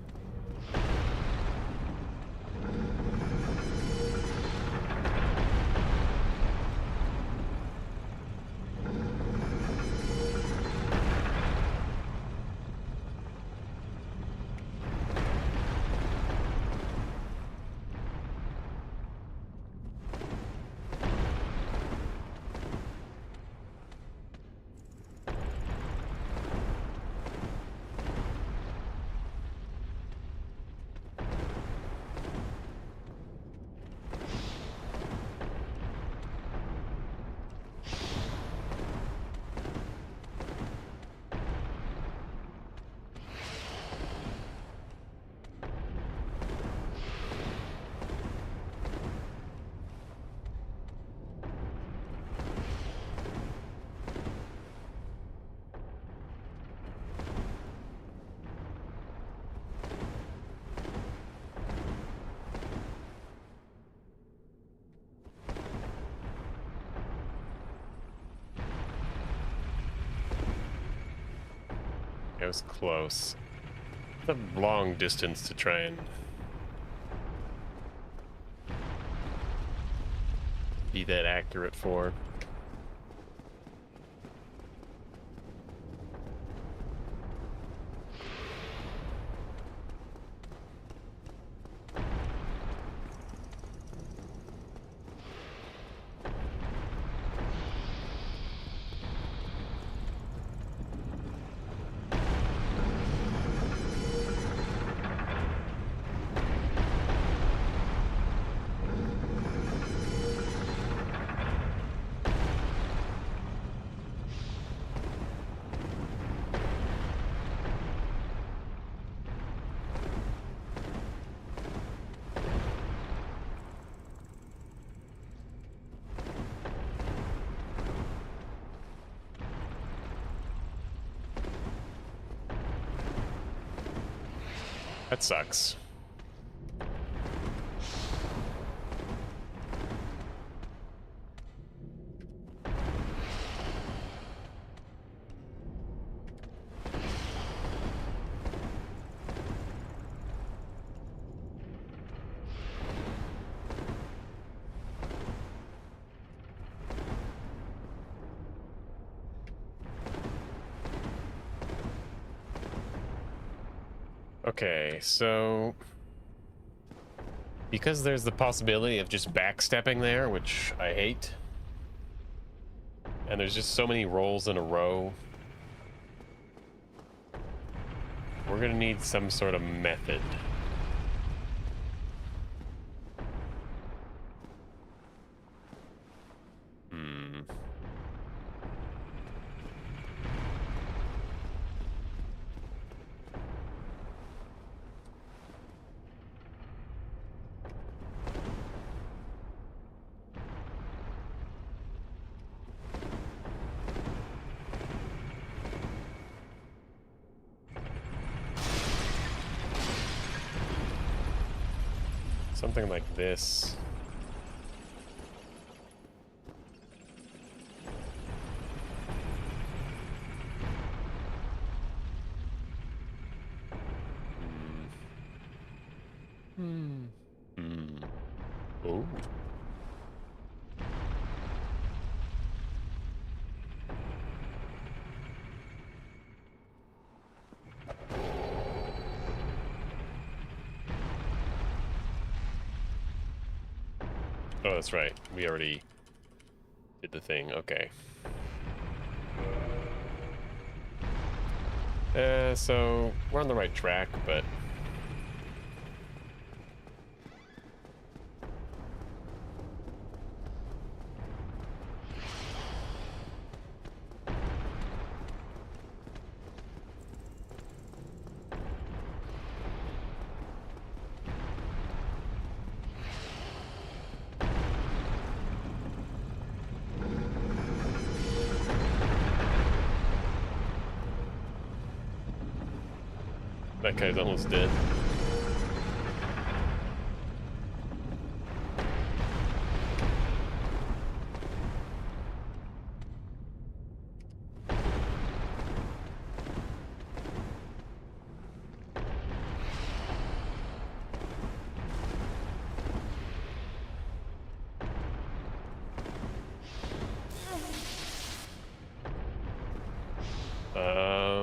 It was close. It's a long distance to try and be that accurate for. That sucks. Okay, so because there's the possibility of just backstepping there, which I hate, and there's just so many rolls in a row, we're gonna need some sort of method. Something like this. Oh. Oh, that's right. We already did the thing. Okay. So we're on the right track, but that guy's almost dead.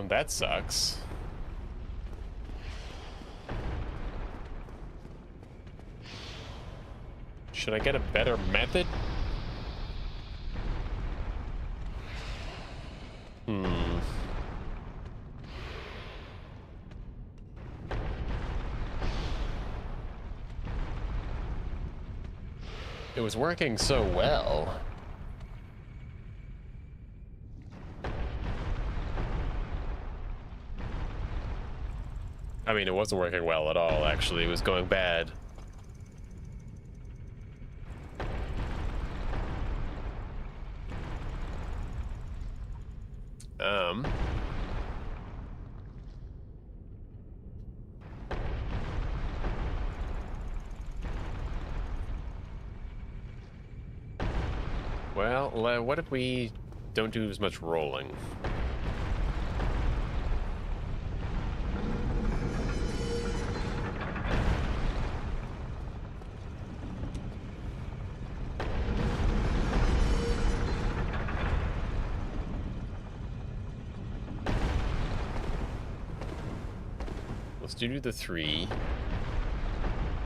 That sucks. Should I get a better method? It was working so well. I mean, it wasn't working well at all, actually. It was going bad. Well, what if we don't do as much rolling? Let's do the 3.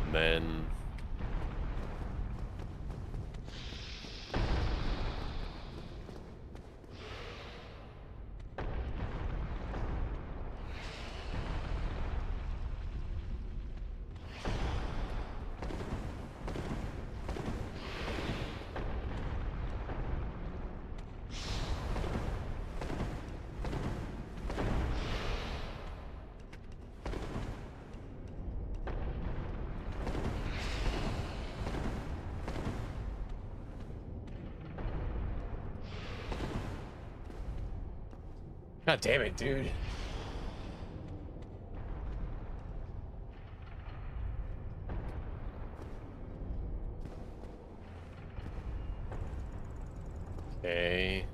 And then... God damn it, dude. Okay.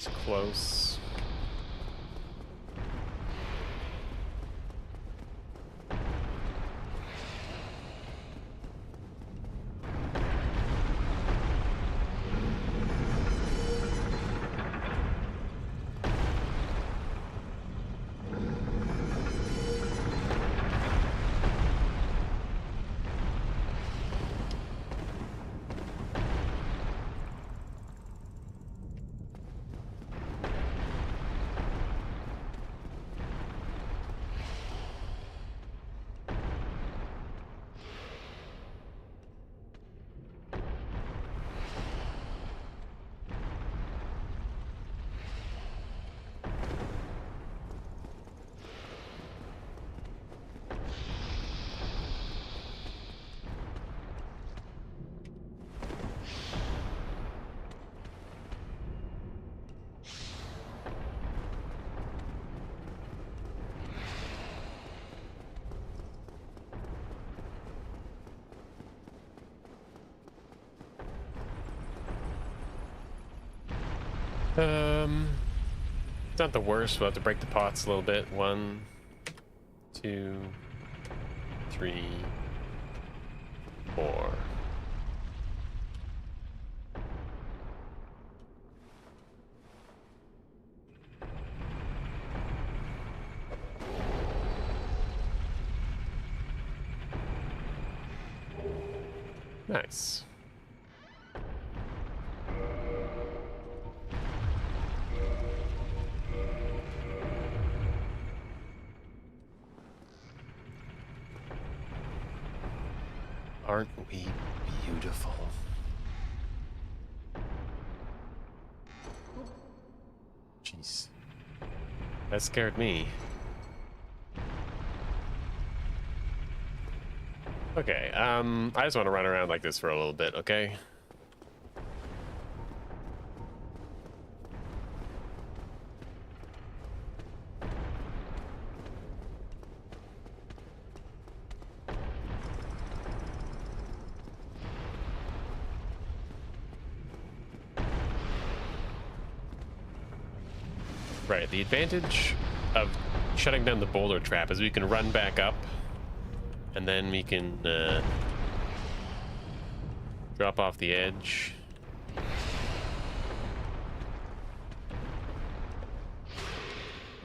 It's close. It's not the worst. We'll have to break the pots a little bit. 1, 2, 3, 4. Nice. Aren't we beautiful? Jeez. That scared me. Okay, I just want to run around like this for a little bit, okay? Right, the advantage of shutting down the boulder trap is we can run back up, and then we can drop off the edge.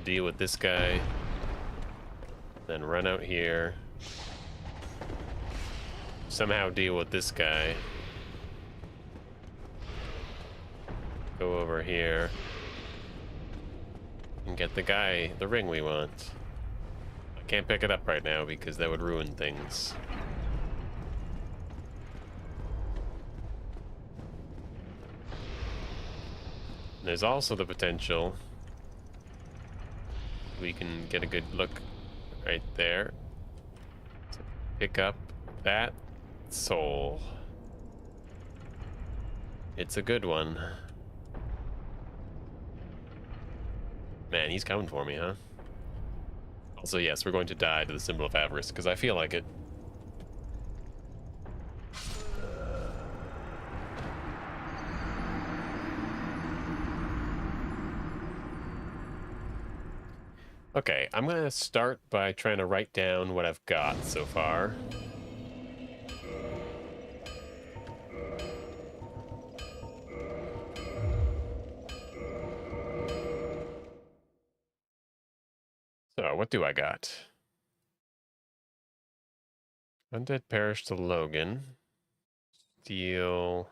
Deal with this guy. Then run out here. Somehow deal with this guy. Go over here. And get the guy, the ring we want. I can't pick it up right now because that would ruin things. There's also the potential we can get a good look right there to pick up that soul. It's a good one. Man, he's coming for me, huh? Also, yes, we're going to die to the symbol of avarice, because I feel like it. Okay, I'm going to start by trying to write down what I've got so far. So, what do I got? Undead Parish to Logan. Steal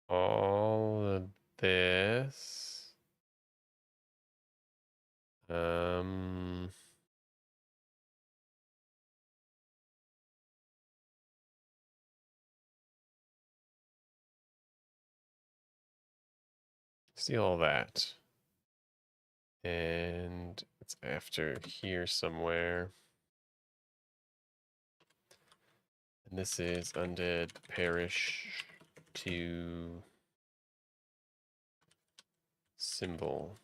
all of this. Steal all that. And it's after here somewhere. And this is Undead Parish to symbol.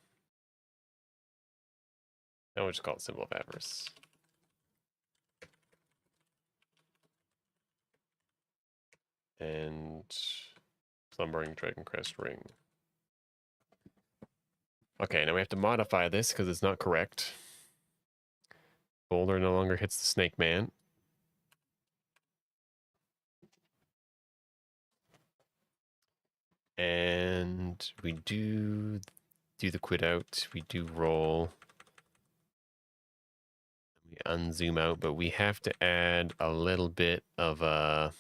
Now we'll just call it symbol of avarice. And slumbering dragon crest ring. Okay, now we have to modify this because it's not correct. Boulder no longer hits the snake man. And we do the quit out. We do roll. We unzoom out, but we have to add a little bit of a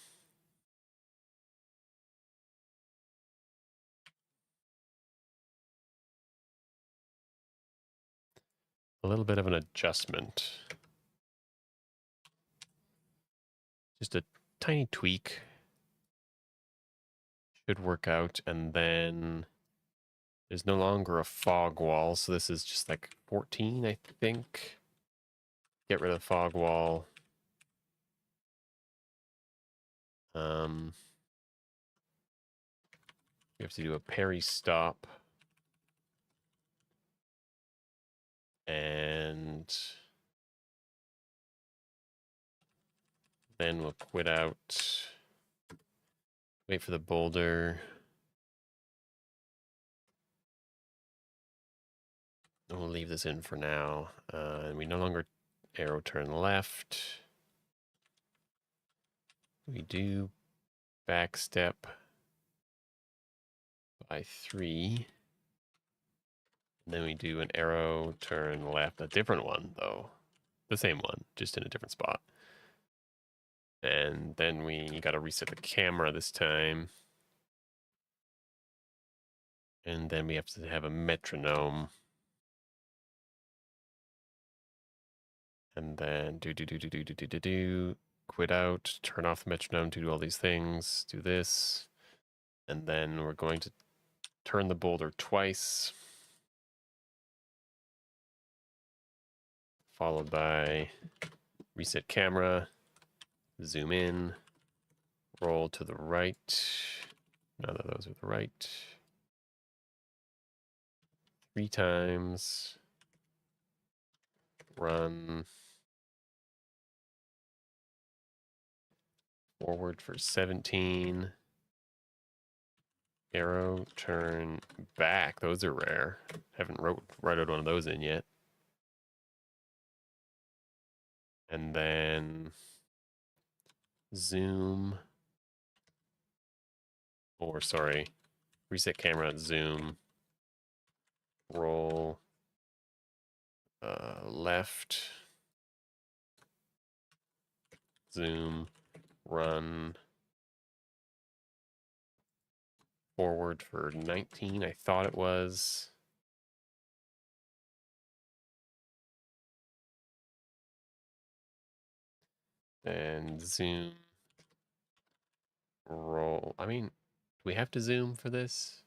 little bit of an adjustment. Just a tiny tweak should work out, and then there's no longer a fog wall, so this is just like 14, I think. Get rid of the fog wall. We have to do a parry stop. And then we'll quit out. Wait for the boulder. We'll leave this in for now. And we no longer arrow turn left. We do back step by 3. And then we do an arrow turn left, a different one though. The same one, just in a different spot. And then we got to reset the camera this time. And then we have to have a metronome. And then do. Quit out, turn off the metronome to do all these things, do this. And then we're going to turn the boulder twice. Followed by reset camera, zoom in, roll to the right. None of those are the right. 3 times. Run. Forward for 17. Arrow, turn back. Those are rare. Haven't wrote one of those in yet. And then zoom. Or sorry, reset camera, zoom. Roll left. Zoom. Run forward for 19, I thought it was. And zoom, roll. I mean, do we have to zoom for this?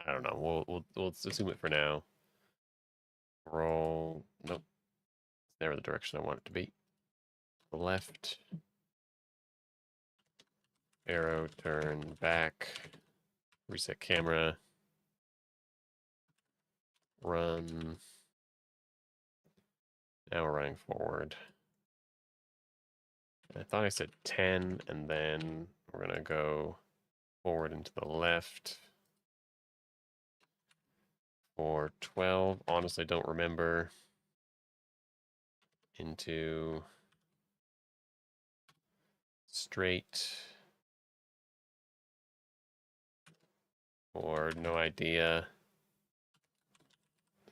I don't know. We'll assume it for now. Roll. Nope. It's never the direction I want it to be. Left. Arrow, turn back. Reset camera. Run. Now we're running forward. I thought I said 10, and then we're going to go forward into the left. For 12, honestly, don't remember. Into straight. Or no idea.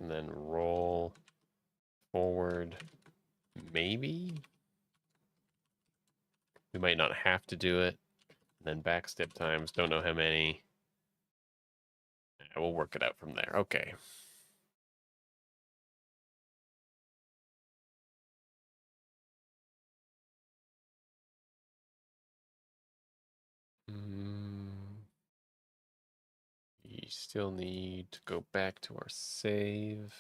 And then roll forward. Maybe? We might not have to do it. And then back step times, don't know how many. We'll work it out from there. Okay. We still need to go back to our save.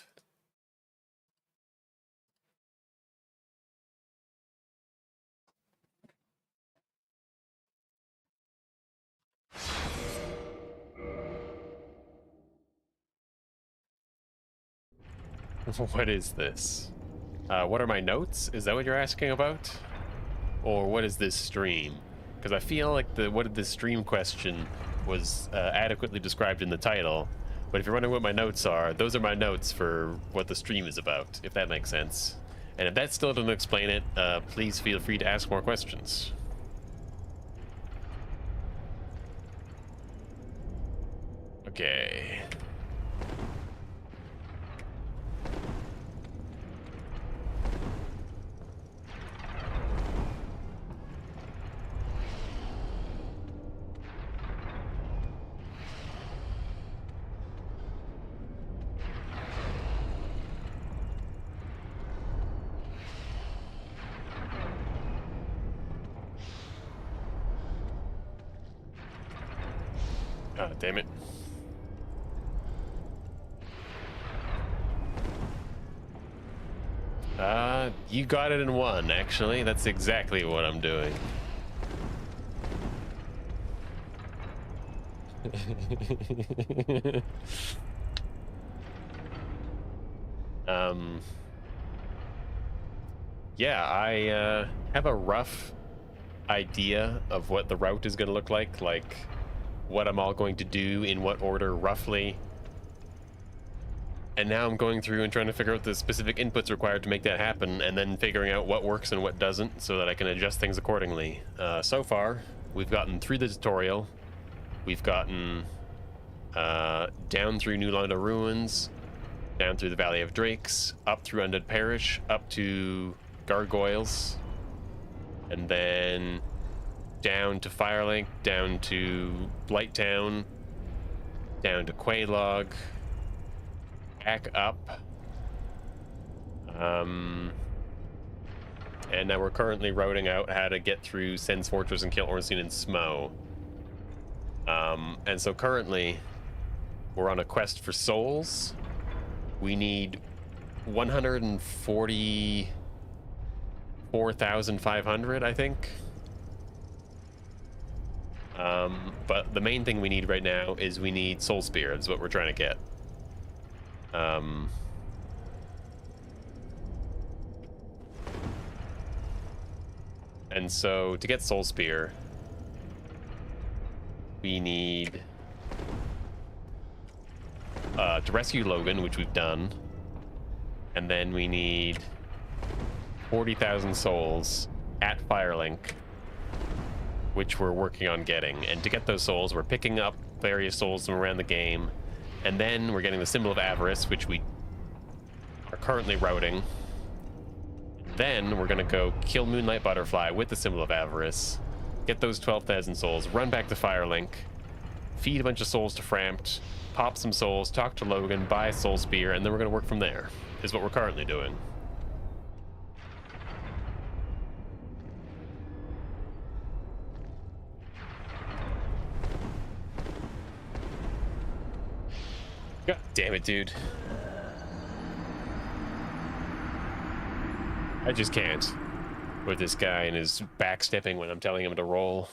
What is this? What are my notes? Is that what you're asking about? Or what is this stream? Because I feel like the what did this stream question was adequately described in the title. But if you're wondering what my notes are, those are my notes for what the stream is about, if that makes sense. And if that still doesn't explain it, please feel free to ask more questions. Okay. God damn it. You got it in one, actually. That's exactly what I'm doing. Yeah, I have a rough idea of what the route is going to look like what I'm all going to do in what order, roughly. And now I'm going through and trying to figure out the specific inputs required to make that happen, and then figuring out what works and what doesn't so that I can adjust things accordingly. So far, we've gotten through the tutorial. We've gotten down through New Landa Ruins, down through the Valley of Drakes, up through Undead Parish, up to Gargoyles, and then down to Firelink, down to Blighttown, down to Quaylog, back up. And now we're currently routing out how to get through Sen's Fortress and kill Ornstein and Smo. And so currently, we're on a quest for souls. We need 144,500, I think. But the main thing we need right now is we need Soul Spear. That's what we're trying to get. And so to get Soul Spear, we need to rescue Logan, which we've done. And then we need 40,000 souls at Firelink, which we're working on getting. And to get those souls, we're picking up various souls from around the game. And then we're getting the Symbol of Avarice, which we are currently routing. Then we're going to go kill Moonlight Butterfly with the Symbol of Avarice, get those 12,000 souls, run back to Firelink, feed a bunch of souls to Frampt, pop some souls, talk to Logan, buy a Soul Spear, and then we're going to work from there, is what we're currently doing. God damn it, dude. I just can't with this guy and his backstepping when I'm telling him to roll.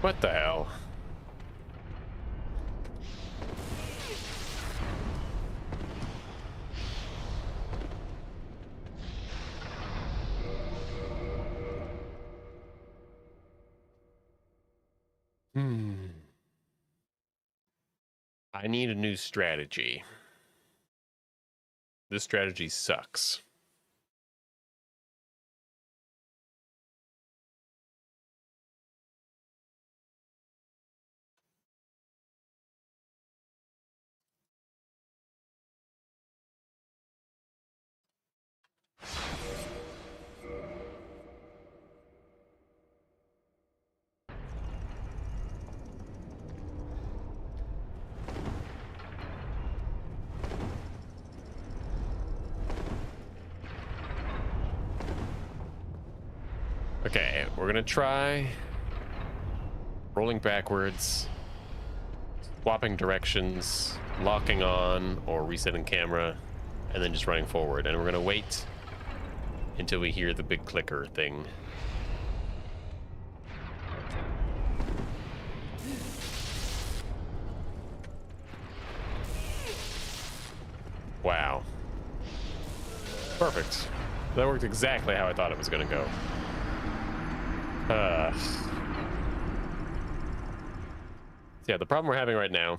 What the hell? I need a new strategy. This strategy sucks. Okay, we're gonna try rolling backwards, swapping directions, locking on or resetting camera, and then just running forward. And we're gonna wait until we hear the big clicker thing. Wow. Perfect. That worked exactly how I thought it was gonna go. Yeah, the problem we're having right now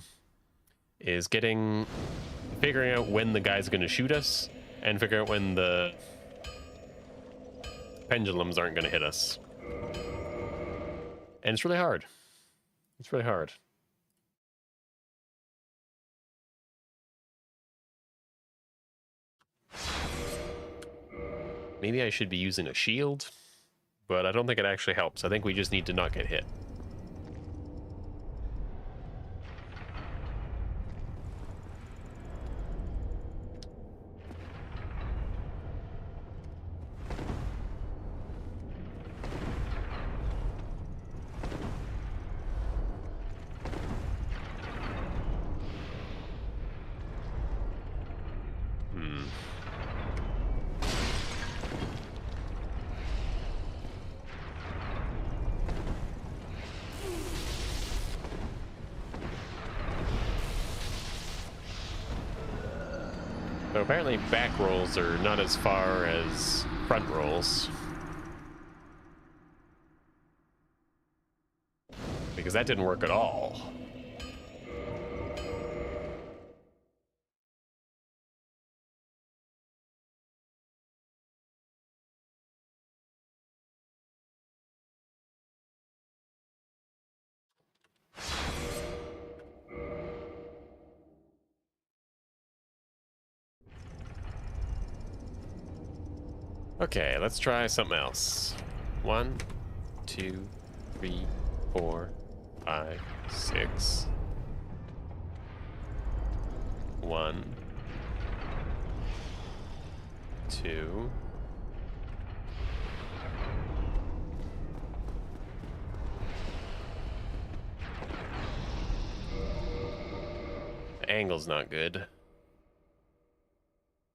is figuring out when the guy's going to shoot us and figuring out when the pendulums aren't going to hit us. And it's really hard. It's really hard. Maybe I should be using a shield, but I don't think it actually helps. I think we just need to not get hit. So apparently back rolls are not as far as front rolls. Because that didn't work at all. Okay, let's try something else. 1, 2, 3, 4, 5, 6. 1, 2. The angle's not good.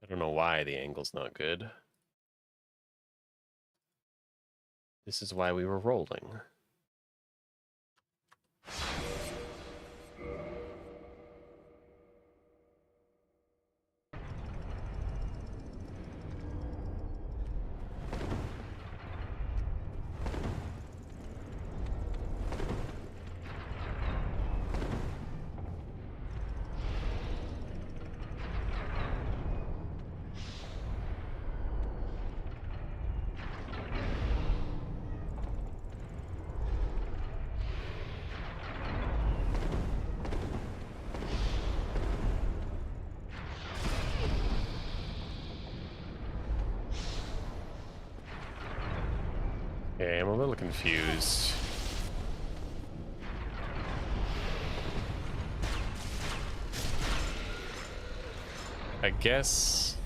I don't know why the angle's not good. This is why we were rolling. Okay, I'm a little confused. I guess...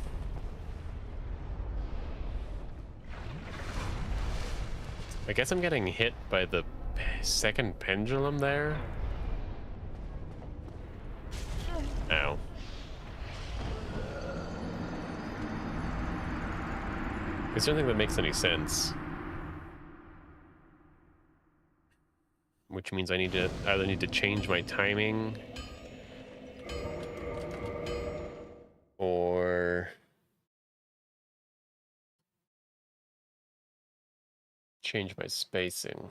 I'm getting hit by the second pendulum there. Ow. I don't think that makes any sense. Which means I either need to change my timing or change my spacing.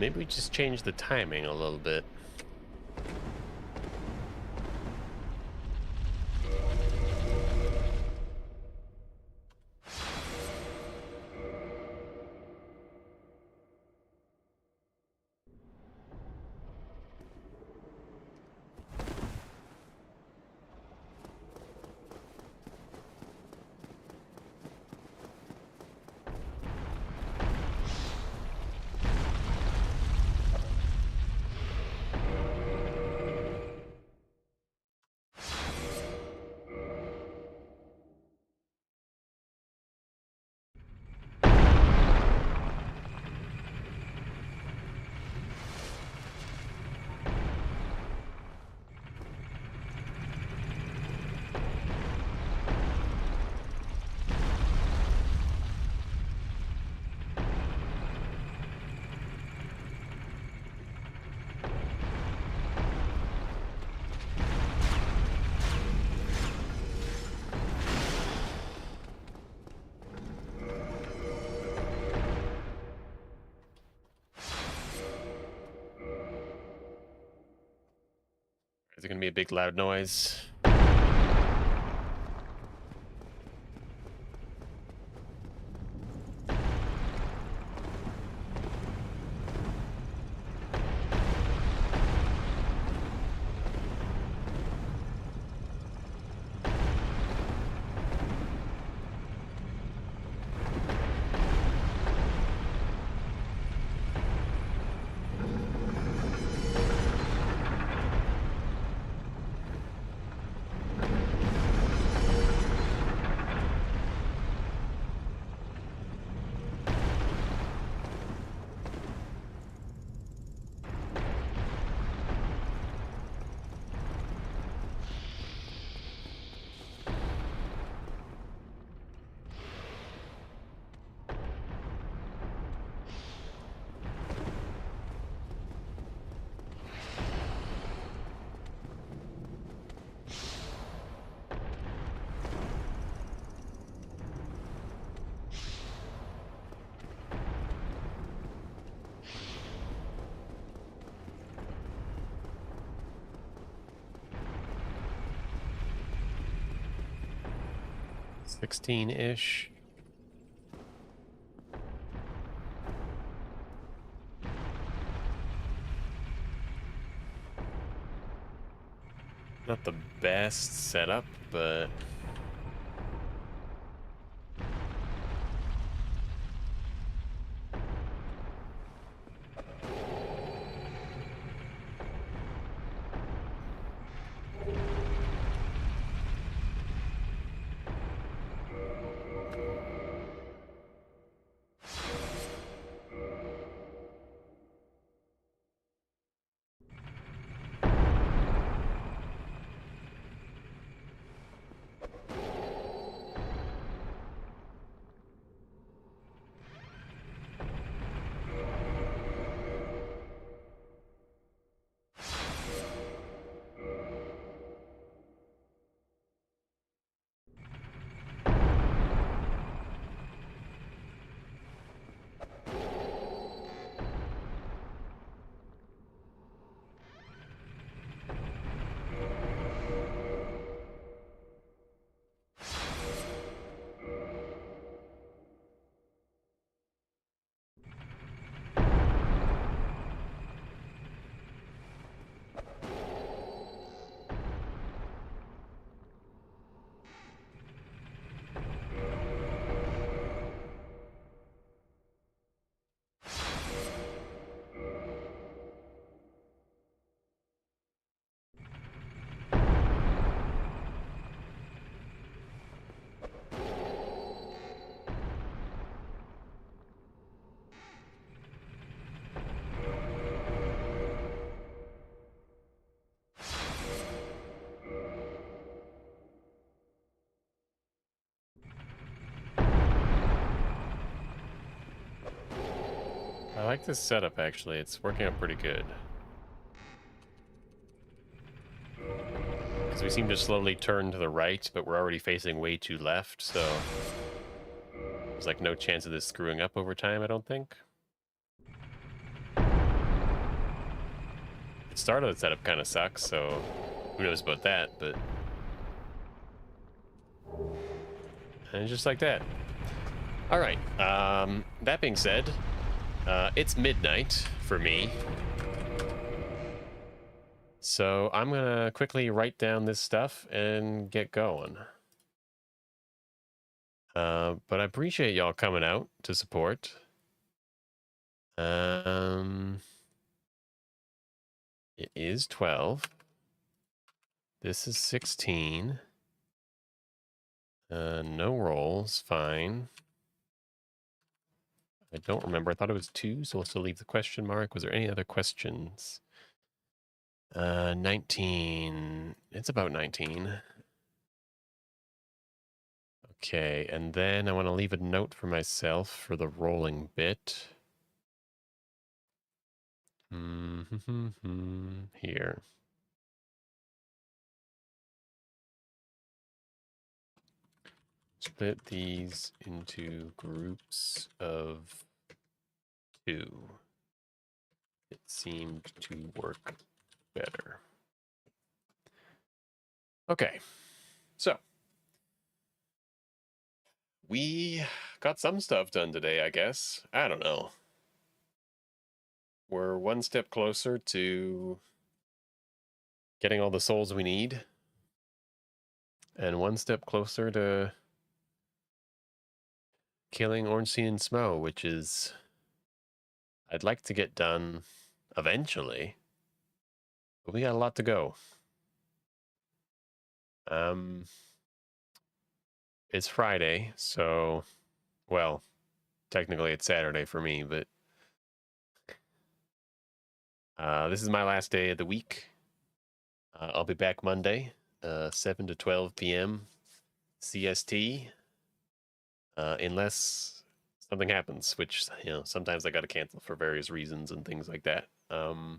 Maybe we just change the timing a little bit. it gonna be a big loud noise? $16-ish. Not the best setup, but I like this setup actually. It's working out pretty good. Because we seem to slowly turn to the right, but we're already facing way too left, so there's like no chance of this screwing up over time, I don't think. The start of the setup kind of sucks, so who knows about that, but... And just like that. All right, that being said, it's midnight for me. So I'm gonna quickly write down this stuff and get going. But I appreciate y'all coming out to support. It is 12. This is 16. No rolls, fine. I don't remember. I thought it was 2, so we'll still leave the question mark. Was there any other questions? 19. It's about 19. Okay, and then I want to leave a note for myself for the rolling bit. Here. Split these into groups of 2. It seemed to work better. Okay, so we got some stuff done today, I guess. I don't know. We're one step closer to getting all the souls we need, and one step closer to killing Ornstein and Smo, which is I'd like to get done eventually, but we got a lot to go. Um, it's Friday, so well, technically it's Saturday for me, but this is my last day of the week. I'll be back Monday, 7 to 12 p.m. CST, unless something happens, which sometimes I got to cancel for various reasons and things like that. But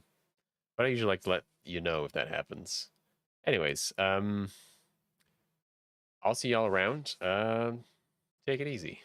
I usually like to let you know if that happens. Anyways, I'll see y'all around. Take it easy.